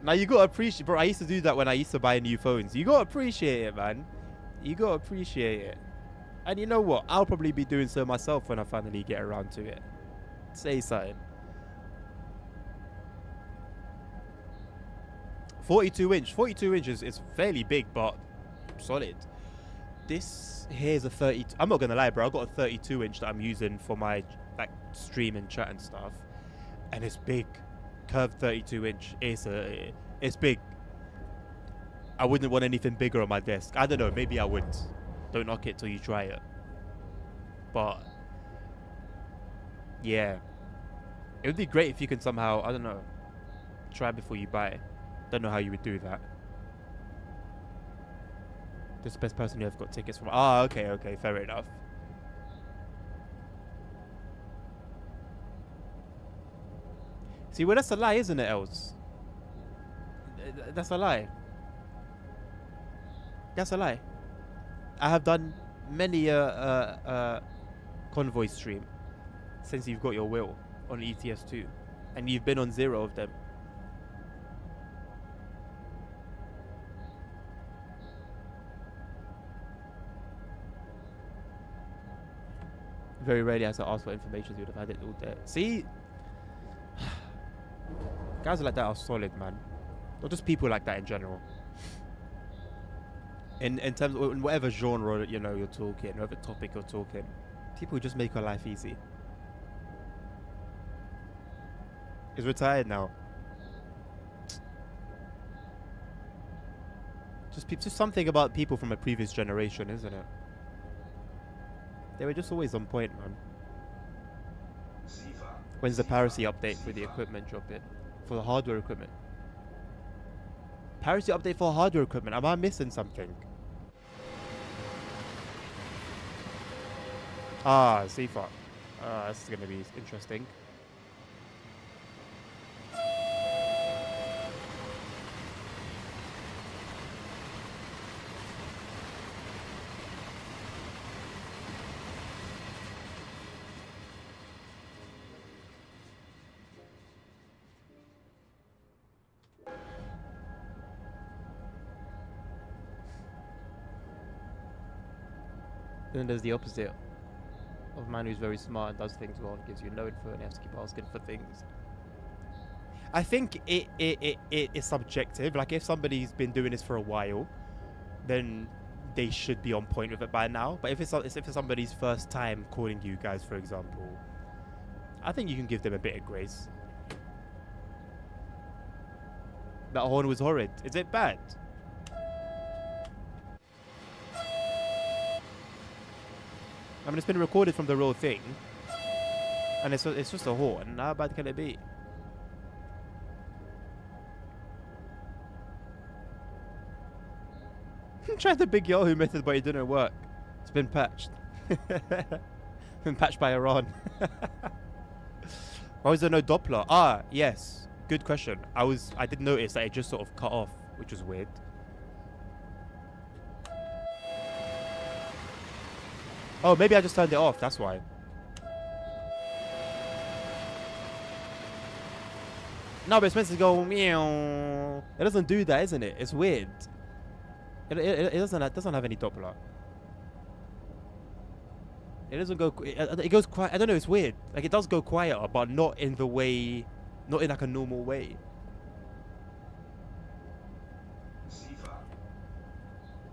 Now you gotta appreciate, bro. I used to do that when I used to buy new phones. You gotta appreciate it, man. You gotta appreciate it. And you know what? I'll probably be doing so myself when I finally get around to it. Say something. 42 inch. 42 inches is fairly big, but solid. This here's a 30. I'm not gonna lie, bro. I've got a 32 inch that I'm using for my like stream and chat and stuff, and it's big. Curved 32 inch. It's big. I wouldn't want anything bigger on my desk. I don't know. Maybe I would. Don't knock it till you try it. But yeah, it would be great if you can somehow, I don't know, try before you buy. Don't know how you would do that. Just the best person who have got tickets from. Ah, okay, fair enough. See, well, that's a lie, isn't it, Els? That's a lie. That's a lie. I have done many convoy stream since you've got your will on ETS2, and you've been on 0 of them. Very rarely as I ask for information, you would have had it all there. See? Guys like that are solid, man. Not just people like that in general. In terms of in whatever genre, you know, you're talking, whatever topic you're talking, people who just make your life easy. He's retired now. Just something about people from a previous generation, isn't it? They were just always on point, man. When's the piracy update for the equipment drop in? For the hardware equipment? Piracy update for hardware equipment? Am I missing something? Ah, CFA. This is going to be interesting. Then there's the opposite of a man who's very smart and does things well and gives you no info and you have to keep asking for things. I think it is subjective. Like, if somebody's been doing this for a while, then they should be on point with it by now. But if it's somebody's first time calling you guys, for example, I think you can give them a bit of grace. That horn was horrid. Is it bad? I mean, it's been recorded from the real thing, and it's just a horn. How bad can it be? Tried the big Yahoo method, but it didn't work. It's been patched. Been patched by Iran. Why was there no Doppler? Ah, yes. Good question. I did notice that it just sort of cut off, which was weird. Oh, maybe I just turned it off. That's why. No, but it's meant to go meow. It doesn't do that, isn't it? It's weird. It doesn't have any Doppler. It doesn't go. It goes quiet. I don't know. It's weird. Like, it does go quieter, but not in the way, not in like a normal way.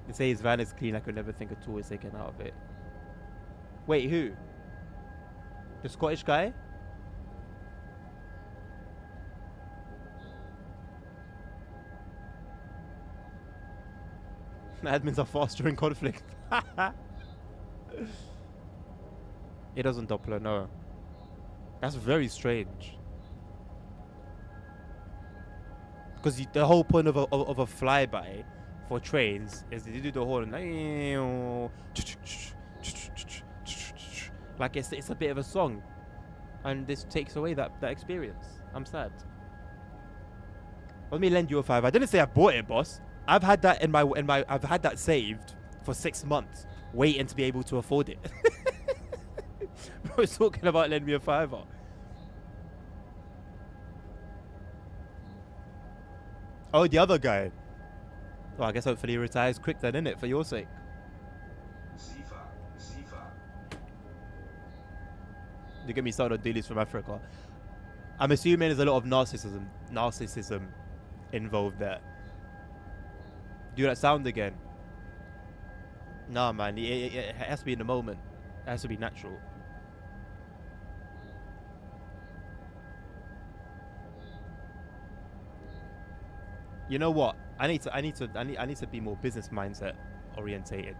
They say his van is clean. I could never think a tool is taken out of it. Wait, who? The Scottish guy? Admins are faster in conflict. It doesn't Doppler, no. That's very strange. Because the whole point of a flyby for trains is they do the whole like it's a bit of a song, and this takes away that experience. I'm sad. Let me lend you a $5. I didn't say I bought it, boss. I've had that in my I've had that saved for 6 months, waiting to be able to afford it. Bro, talking about lend me a $5. Oh, the other guy. Well, I guess hopefully he retires quick then, innit? For your sake. Sifa. You get me started on dealers from Africa. I'm assuming there's a lot of narcissism involved there. Do that sound again. Nah, man. It has to be in the moment. It has to be natural. You know what? I need to be more business mindset orientated.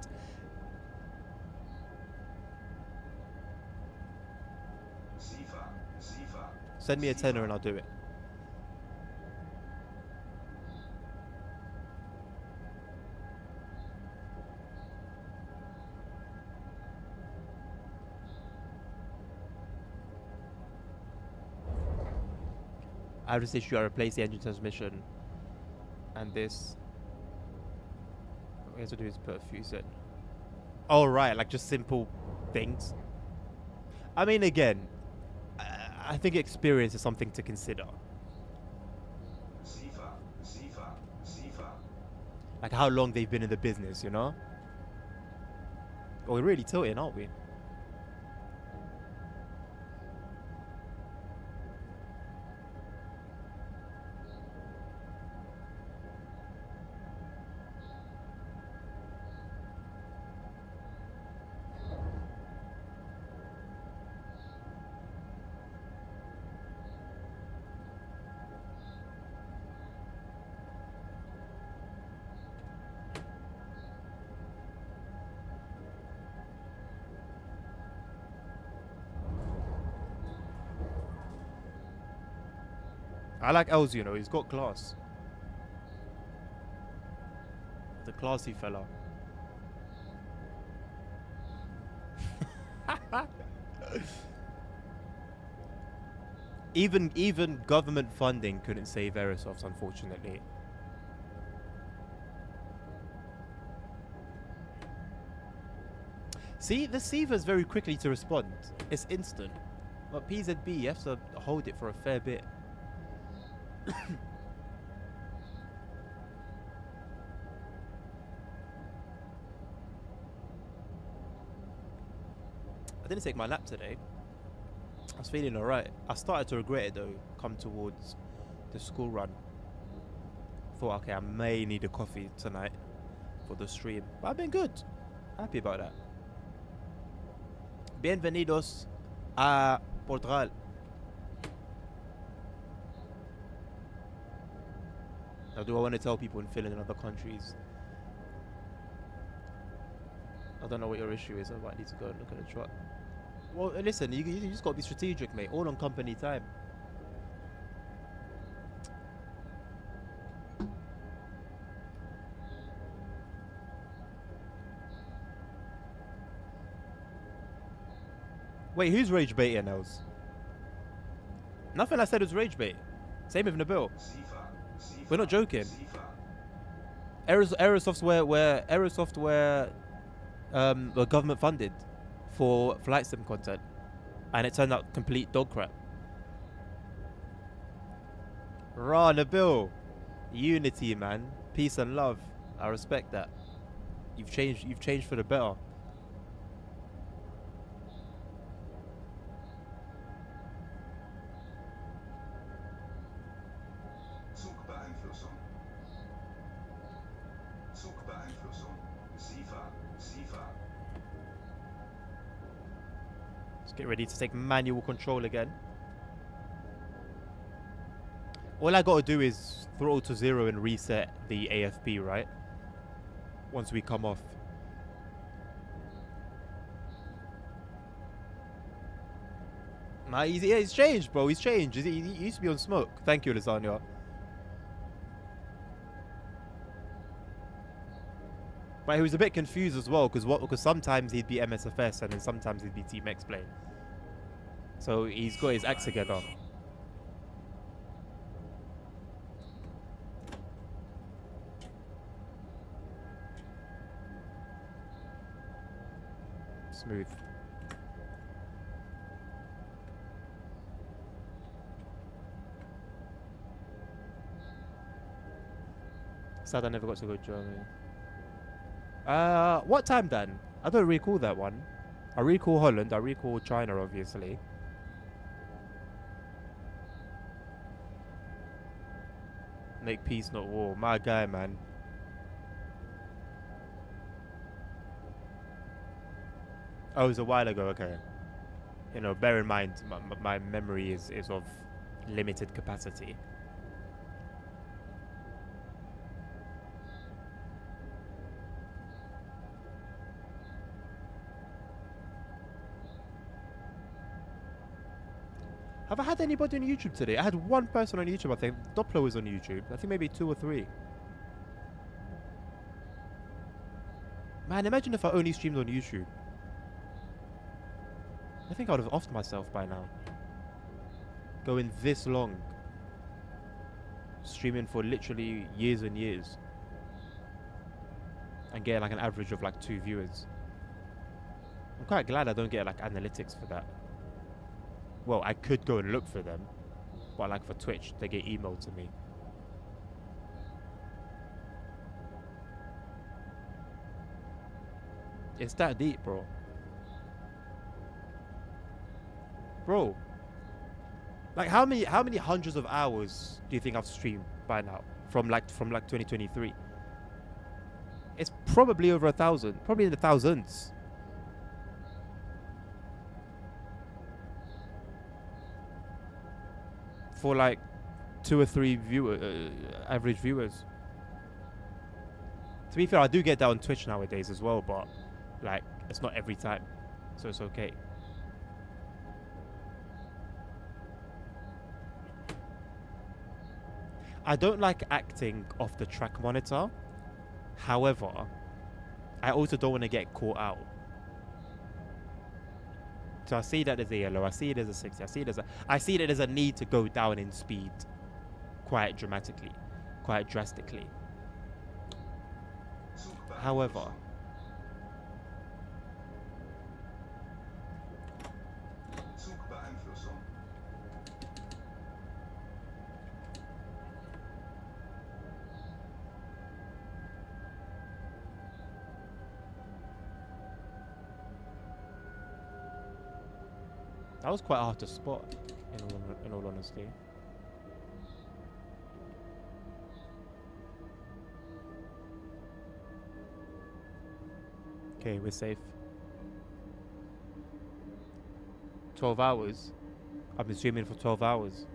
Sifa. Send me a tenner and I'll do it. I have this issue. I replace the engine transmission, and this. What we have to do is put a fuse in. Oh right, like just simple things. I mean, again, I think experience is something to consider. Sifa. Like how long they've been in the business, you know? Well, we're really tilting, aren't we? I like Els, you know, he's got class. The classy fella. Even government funding couldn't save Aerosoft, unfortunately. See, the Siva's very quickly to respond. It's instant. But PZB, you have to hold it for a fair bit. I didn't take my nap today. I was feeling alright. I started to regret it though, come towards the school run. Thought, okay, I may need a coffee tonight for the stream. But I've been good. Happy about that. Bienvenidos a Portugal. Now, do I want to tell people in Finland and other countries? I don't know what your issue is. I might need to go and look at the truck. Well, listen, you just got to be strategic, mate. All on company time. Wait, who's rage baiting else? Nothing I said was rage bait. Same with Nabil. We're not joking. Aerosoft were government funded for flight sim content, and it turned out complete dog crap. Raw Nabil, unity, man, peace and love. I respect that. You've changed for the better. Sifa, Sifa, Let's get ready to take manual control again. All I gotta do is throttle to 0 and reset the AFP, right? Once we come off. Nah, he's changed, bro. He's changed. He used to be on smoke. Thank you, Lasagna. But he was a bit confused as well, because sometimes he'd be MSFS and then sometimes he'd be Team X-Plane. So he's got his acts together. Smooth. Sad I never got to go to Germany. What time then? I don't recall that one. I recall Holland. I recall China, obviously. Make peace, not war. My guy, man. Oh, it was a while ago. Okay. You know, bear in mind, my memory is of limited capacity. Have I had anybody on YouTube today? I had one person on YouTube, I think. Doppler was on YouTube. I think maybe 2 or 3. Man, imagine if I only streamed on YouTube. I think I would have offed myself by now. Going this long. Streaming for literally years and years. And getting like an average of like 2 viewers. I'm quite glad I don't get like analytics for that. Well, I could go and look for them, but like for Twitch, they get emailed to me. It's that deep, bro. Bro, like how many hundreds of hours do you think I've streamed by now from like 2023? It's probably over 1,000, probably in the thousands. For like 2 or 3 average viewers. To be fair, I do get that on Twitch nowadays as well, but like it's not every time, so it's okay. I don't like acting off the track monitor. However, I also don't want to get caught out. So I see that there's a yellow, I see it as a 60, I see that there's a need to go down in speed quite dramatically, quite drastically. However, Zugbeeinflussung. that was quite hard to spot, in all honesty. Okay, we're safe. 12 hours? I've been streaming for 12 hours.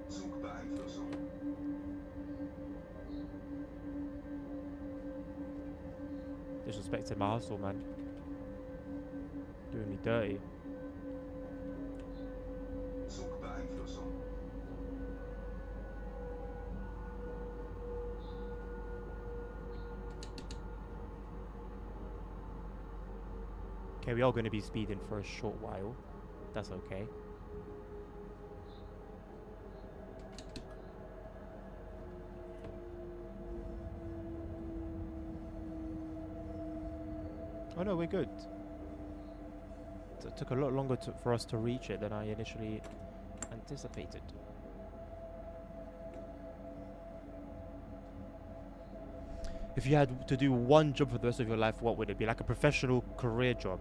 Zugbeeinflussung. Disrespected my hustle, man. Doing me dirty. Zugbeeinflussung. Okay, we are going to be speeding for a short while. That's okay. Oh no, we're good. It took a lot longer for us to reach it than I initially anticipated. If you had to do one job for the rest of your life, what would it be? Like a professional career job?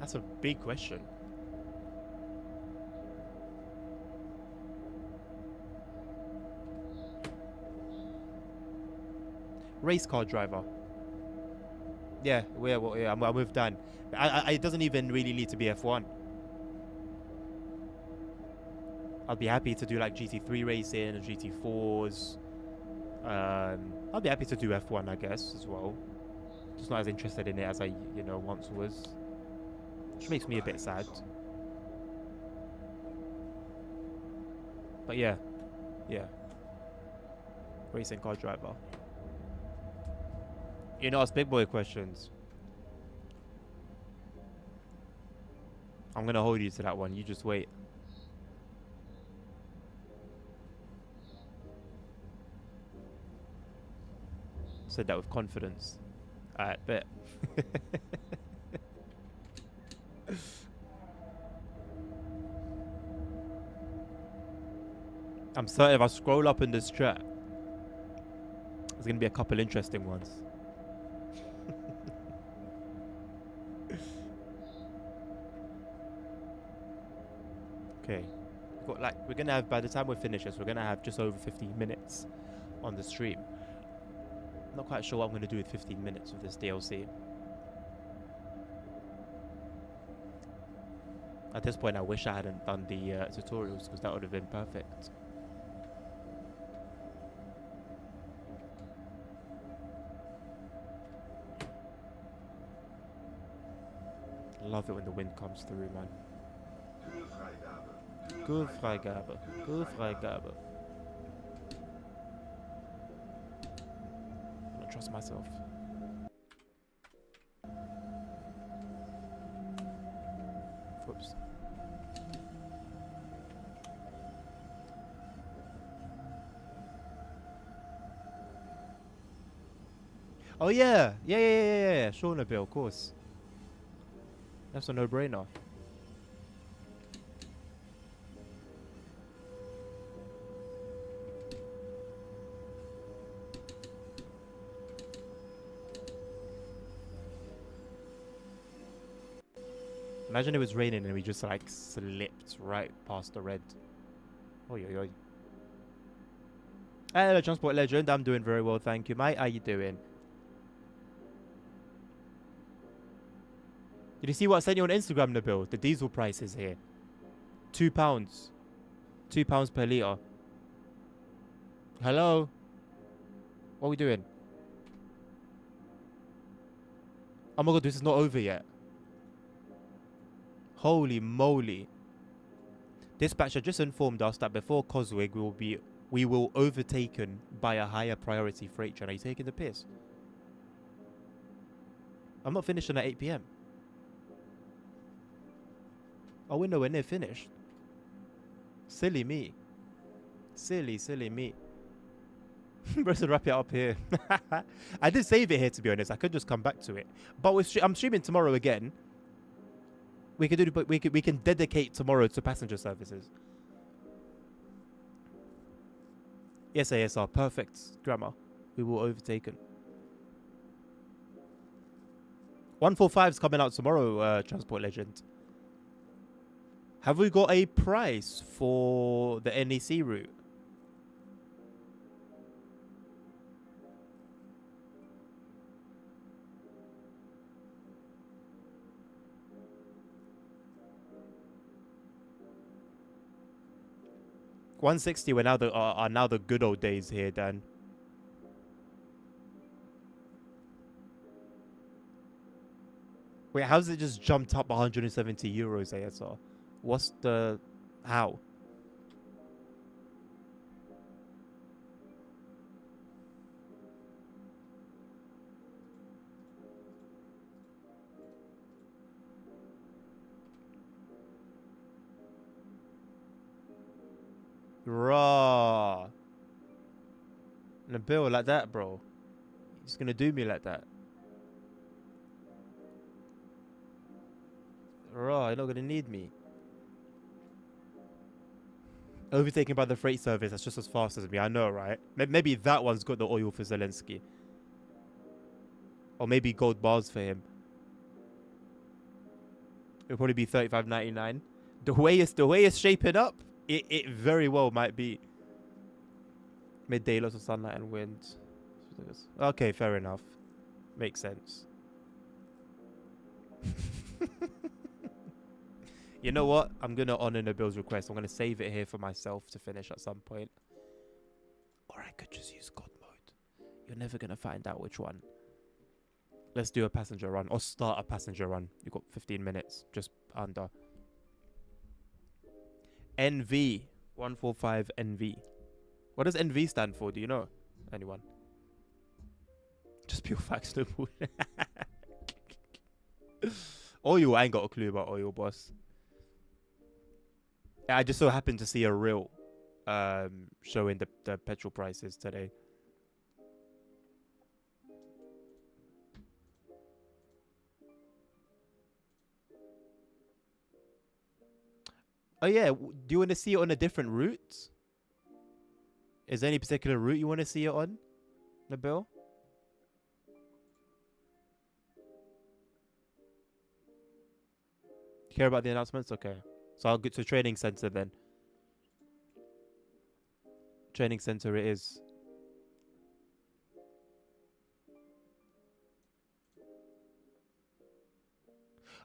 That's a big question. Race car driver. Yeah, I'm with Dan. It doesn't even really need to be F1. I'd be happy to do like GT3 racing and GT4s. I'd be happy to do F1, I guess, as well. Just not as interested in it as I, once was. Which makes me a bit sad. But yeah. Racing car driver. It's big boy questions. I'm gonna hold you to that one. You just wait. Said that with confidence. Alright, bet. I'm certain if I scroll up in this chat, there's gonna be a couple interesting ones. Okay, we're gonna have, by the time we finish this, we're gonna have just over 15 minutes on the stream. I'm not quite sure what I'm gonna do with 15 minutes of this DLC. At this point, I wish I hadn't done the tutorials, because that would have been perfect. Love it when the wind comes through, man. Kühlfreigabe. Kühlfreigabe. I don't trust myself. Whoops. Oh yeah. Yeah. Shaunabil, of course. That's a no-brainer. Imagine it was raining and we just like slipped right past the red. Oi. Hello, Transport Legend. I'm doing very well, thank you, mate. How you doing? Did you see what I sent you on Instagram, Nabil? The diesel prices here. £2. £2 per litre. Hello? What are we doing? Oh my god, this is not over yet. Holy moly. Dispatcher just informed us that before Coswig we will overtaken by a higher priority freight train. Are you taking the piss? I'm not finishing at 8 PM. Oh, we're nowhere near finished. Silly me. Silly me. Better wrap it up here. I did save it here, to be honest. I could just come back to it. But I'm streaming tomorrow again. We can dedicate tomorrow to passenger services. Yes, ASR. Perfect grammar. We will overtaken. 145 is coming out tomorrow, Transport Legend. Have we got a price for the NEC route? $160 are now the good old days here, Dan. Wait, how's it just jumped up 170 euros ASR? What's the... how? Raw. Nabil, like that, bro. He's gonna do me like that. Raw, you're not gonna need me. Overtaken by the freight service, that's just as fast as me. I know, right? Maybe that one's got the oil for Zelensky. Or maybe gold bars for him. It'll probably be 35.99. The way it's shaping up, it very well might be. Midday, lots of sunlight and wind. Okay, fair enough. Makes sense. You know what? I'm gonna honor Nabil's request. I'm gonna save it here for myself to finish at some point. Or I could just use God mode. You're never gonna find out which one. Let's do a passenger run. Or start a passenger run. You've got 15 minutes. Just under. NV. 145 NV. What does NV stand for? Do you know? Anyone? Just pure facts, no bullshit. Oil, I ain't got a clue about oil, boss. I just so happened to see a reel showing the petrol prices today. Oh yeah, do you want to see it on a different route? Is there any particular route you want to see it on, Nabil? Care about the announcements? Okay. So I'll get to training center then. Training center it is.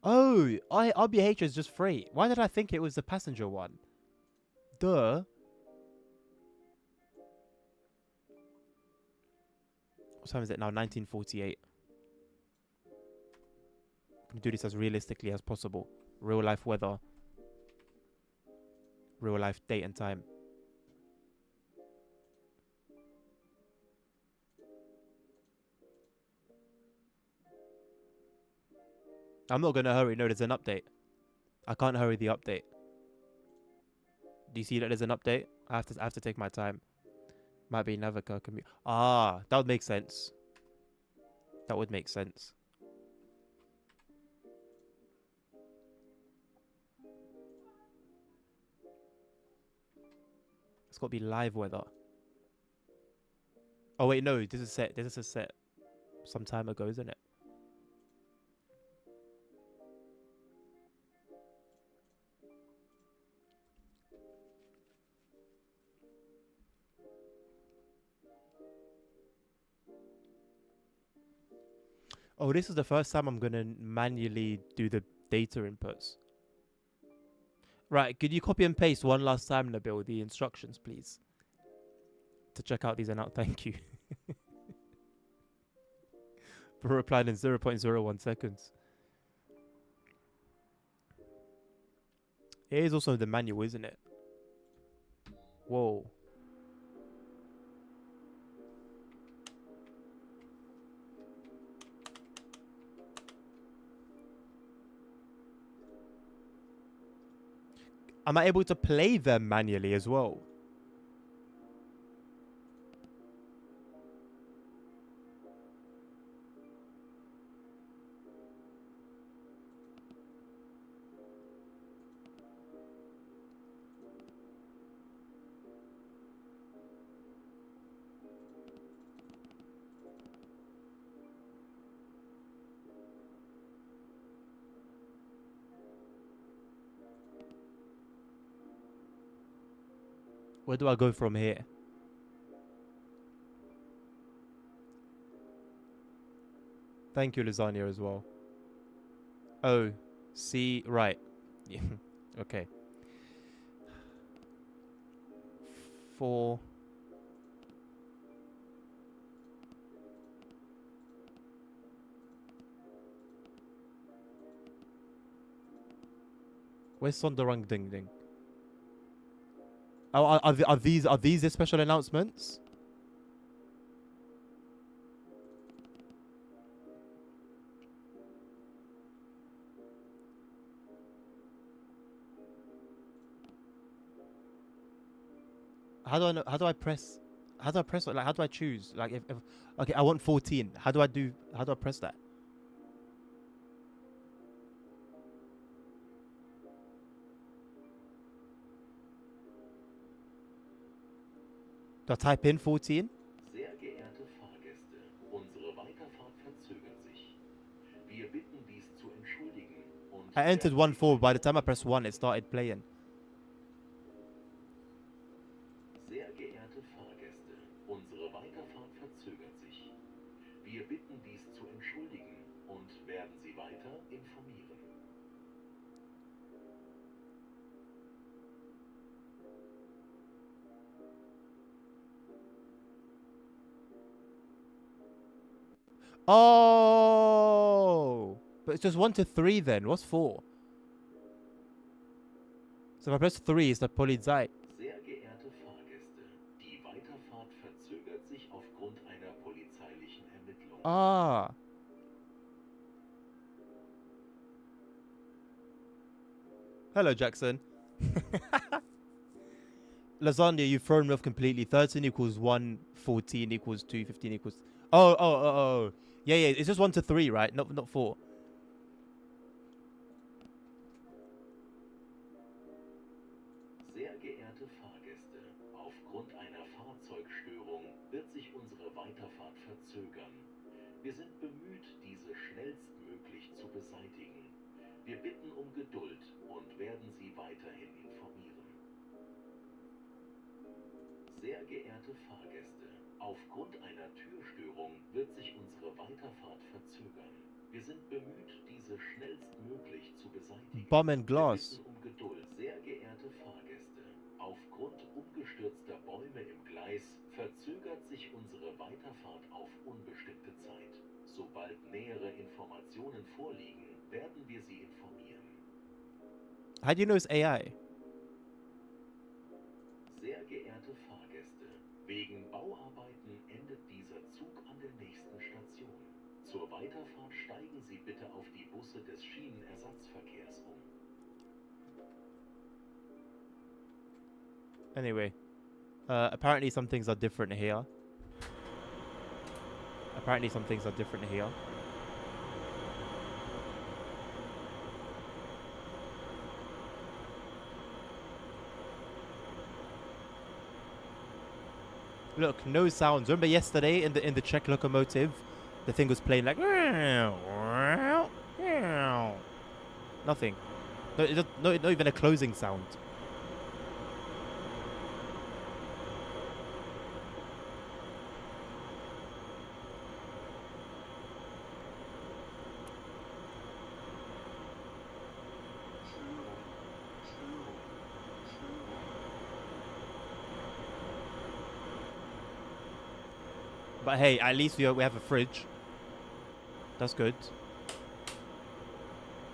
Oh, RBH is just free. Why did I think it was the passenger one? Duh. What time is it now? 19:48. I'm gonna do this as realistically as possible. Real life weather. Real life date and time. I'm not gonna hurry. No, there's an update. I can't hurry the update. Do you see that there's an update? I have to take my time. Might be Navica commute. Ah, that would make sense. That would make sense. It's got to be live weather. Oh wait, no, this is set. This is a set some time ago, isn't it? Oh, this is the first time I'm gonna manually do the data inputs. Right, could you copy and paste one last time, Nabil, the instructions, please? To check out these and out. Thank you. Bro replied in 0.01 seconds. It is also the manual, isn't it? Whoa. Am I able to play them manually as well? Where do I go from here? Thank you, Lasagna, as well. Oh, see, right. Yeah, okay. 4. Where's Sonderang Ding Ding? Oh, are these the special announcements? How do I know? How do I press? How do I press? Like, how do I choose? Like, if okay, I want 14. How do I press that? Do I type in 14? Sehr geehrte Fahrgäste, unsere Weiterfahrt verzögert sich. Wir bitten dies zu entschuldigen und I entered 1-4. By the time I pressed 1, it started playing. Sehr geehrte Fahrgäste, unsere Weiterfahrt verzögert sich. Wir bitten dies zu entschuldigen und werden Sie weiter informieren. Oh, but it's just 1 to 3 then. What's 4? So if I press 3, it's the Polizei. Sehr geehrte Fahrgäste, die Weiterfahrt verzögert sich aufgrund einer polizeilichen Ermittlung. Ah. Hello, Jackson. Lasagna, you've thrown me off completely. 13 equals 1, 14 equals 2, 15 equals... Oh. Yeah, it's just 1 to 3, right? Not 4. Sehr geehrte Fahrgäste, aufgrund einer Fahrzeugstörung wird sich unsere Weiterfahrt verzögern. Wir sind bemüht, diese schnellstmöglich zu beseitigen. Wir bitten um Geduld und werden Sie weiterhin informieren. Sehr geehrte Fahrgäste, aufgrund einer Türstörung wird sich unsere Weiterfahrt verzögern. Wir sind bemüht, diese schnellstmöglich zu beseitigen. Bomb and glass. Wir bitten um Geduld. Sehr geehrte Fahrgäste, aufgrund umgestürzter Bäume im Gleis verzögert sich unsere Weiterfahrt auf unbestimmte Zeit. Sobald nähere Informationen vorliegen, werden wir Sie informieren. How do you know it's AI? Sehr geehrte Fahrgäste, wegen Bauarbeiten endet dieser Zug an der nächsten Station. Zur Weiterfahrt steigen Sie bitte auf die Busse des Schienenersatzverkehrs um. Anyway. Apparently some things are different here. Look, no sounds. Remember yesterday in the Czech locomotive, the thing was playing like nothing. Not even a closing sound. But hey, at least we have a fridge. That's good.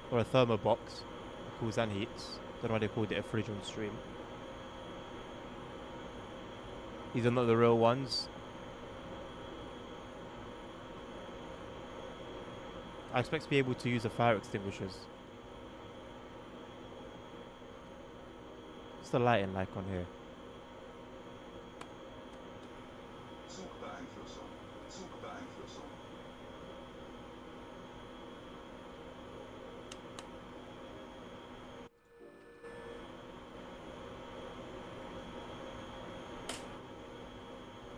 Or a thermo box. It cools and heats. Don't know why they called it a fridge on stream. These are not the real ones. I expect to be able to use the fire extinguishers. What's the lighting like on here? Zugbeeinflussung. Zugbeeinflussung.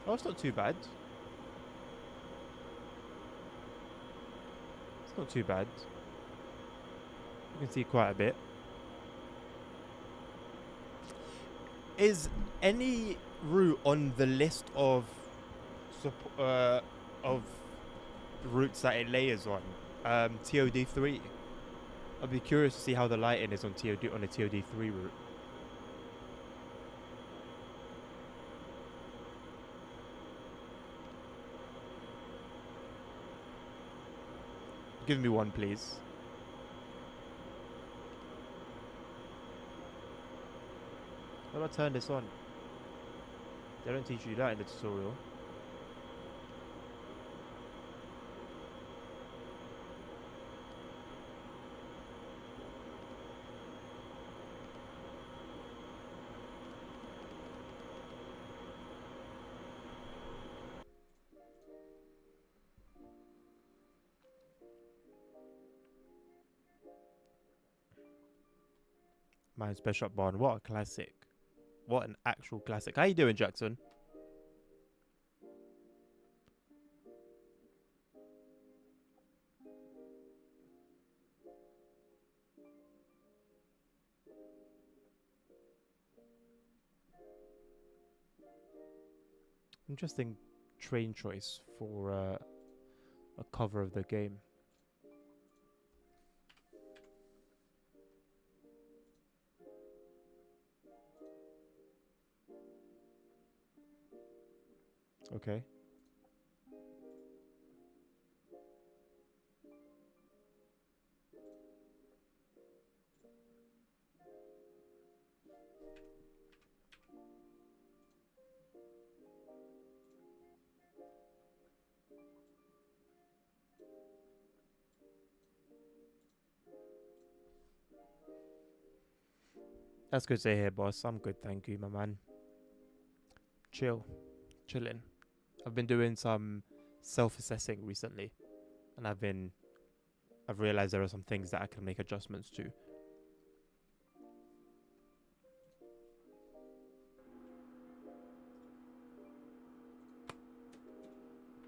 Oh, it's not too bad. It's not too bad. You can see quite a bit. Is any route on the list of routes that it layers on TOD3? I'd be curious to see how the lighting is on a TOD3 route. Give me one, please. How do I turn this on? They don't teach you that in the tutorial. Mine's Best Shot Barn. What a classic. What an actual classic. How you doing, Jackson? Interesting train choice for a cover of the game. Okay. That's good to hear, boss. I'm good, thank you, my man. Chilling. I've been doing some self-assessing recently, and I've realized there are some things that I can make adjustments to.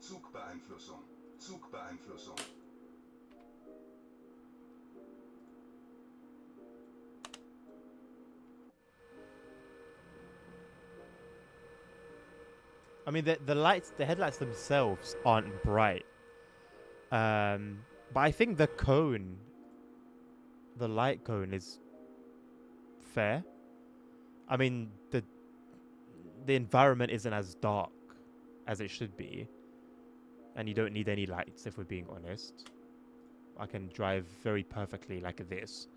Zugbeeinflussung. Zugbeeinflussung. I mean, the lights, the headlights themselves aren't bright. But I think the cone, the light cone, is fair. I mean, the environment isn't as dark as it should be, and you don't need any lights, if we're being honest. I can drive very perfectly like this.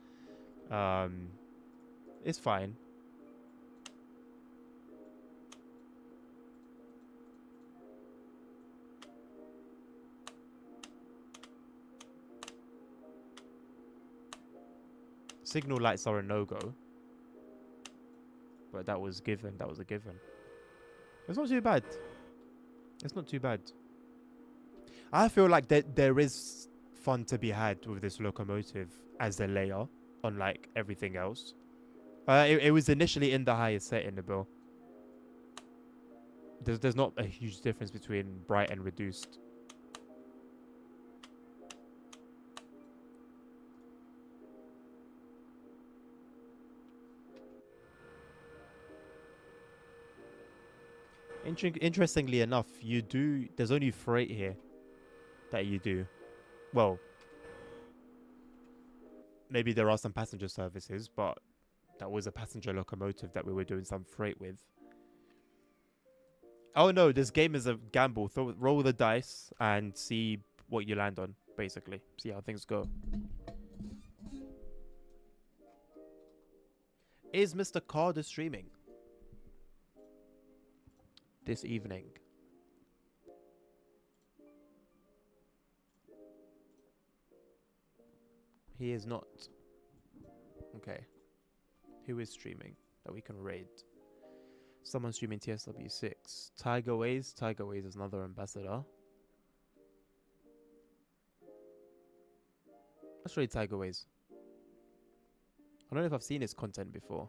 It's fine. Signal lights are a no-go. But that was given. That was a given. It's not too bad. It's not too bad. I feel like there is fun to be had with this locomotive as a layer, unlike everything else. It was initially in the highest setting, Bill. There's not a huge difference between bright and reduced. Interestingly enough, there's only freight here that you do. Well, maybe there are some passenger services, but that was a passenger locomotive that we were doing some freight with. Oh no, this game is a gamble. Roll the dice and see what you land on, basically. See how things go. Is Mr. Carter streaming this evening? He is not. Okay. Who is streaming that we can raid? Someone streaming TSW6. Tiger Ways. Tiger Ways is another ambassador. Let's raid Tiger Ways. I don't know if I've seen his content before.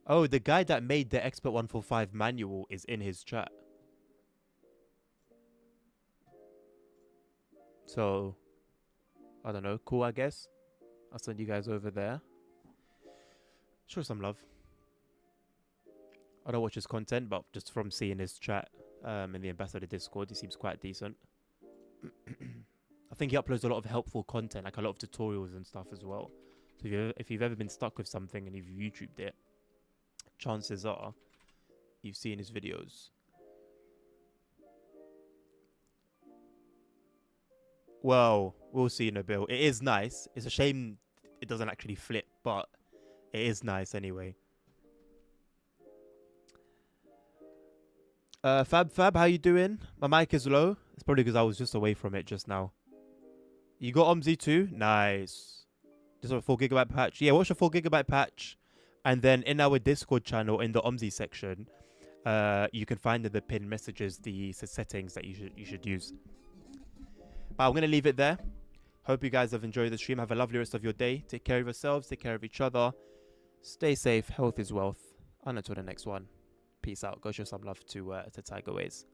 Oh, the guy that made the Expert 145 manual is in his chat. So, I don't know. Cool, I guess. I'll send you guys over there. Show some love. I don't watch his content, but just from seeing his chat in the Ambassador Discord, he seems quite decent. I think he uploads a lot of helpful content, like a lot of tutorials and stuff as well. So if you've ever been stuck with something and you've YouTubed it, chances are you've seen his videos. Well, we'll see in a bit. It is nice. It's a shame it doesn't actually flip, but it is nice anyway. Fab, how you doing? My mic is low. It's probably because I was just away from it just now. You got OMSI too? Nice. Just a 4 GB patch. Yeah, watch a 4 GB patch. And then in our Discord channel, in the OMSI section, you can find in the pinned messages the settings that you should use. But I'm going to leave it there. Hope you guys have enjoyed the stream. Have a lovely rest of your day. Take care of yourselves. Take care of each other. Stay safe. Health is wealth. And until the next one. Peace out. Go show some love to Tiger Ways.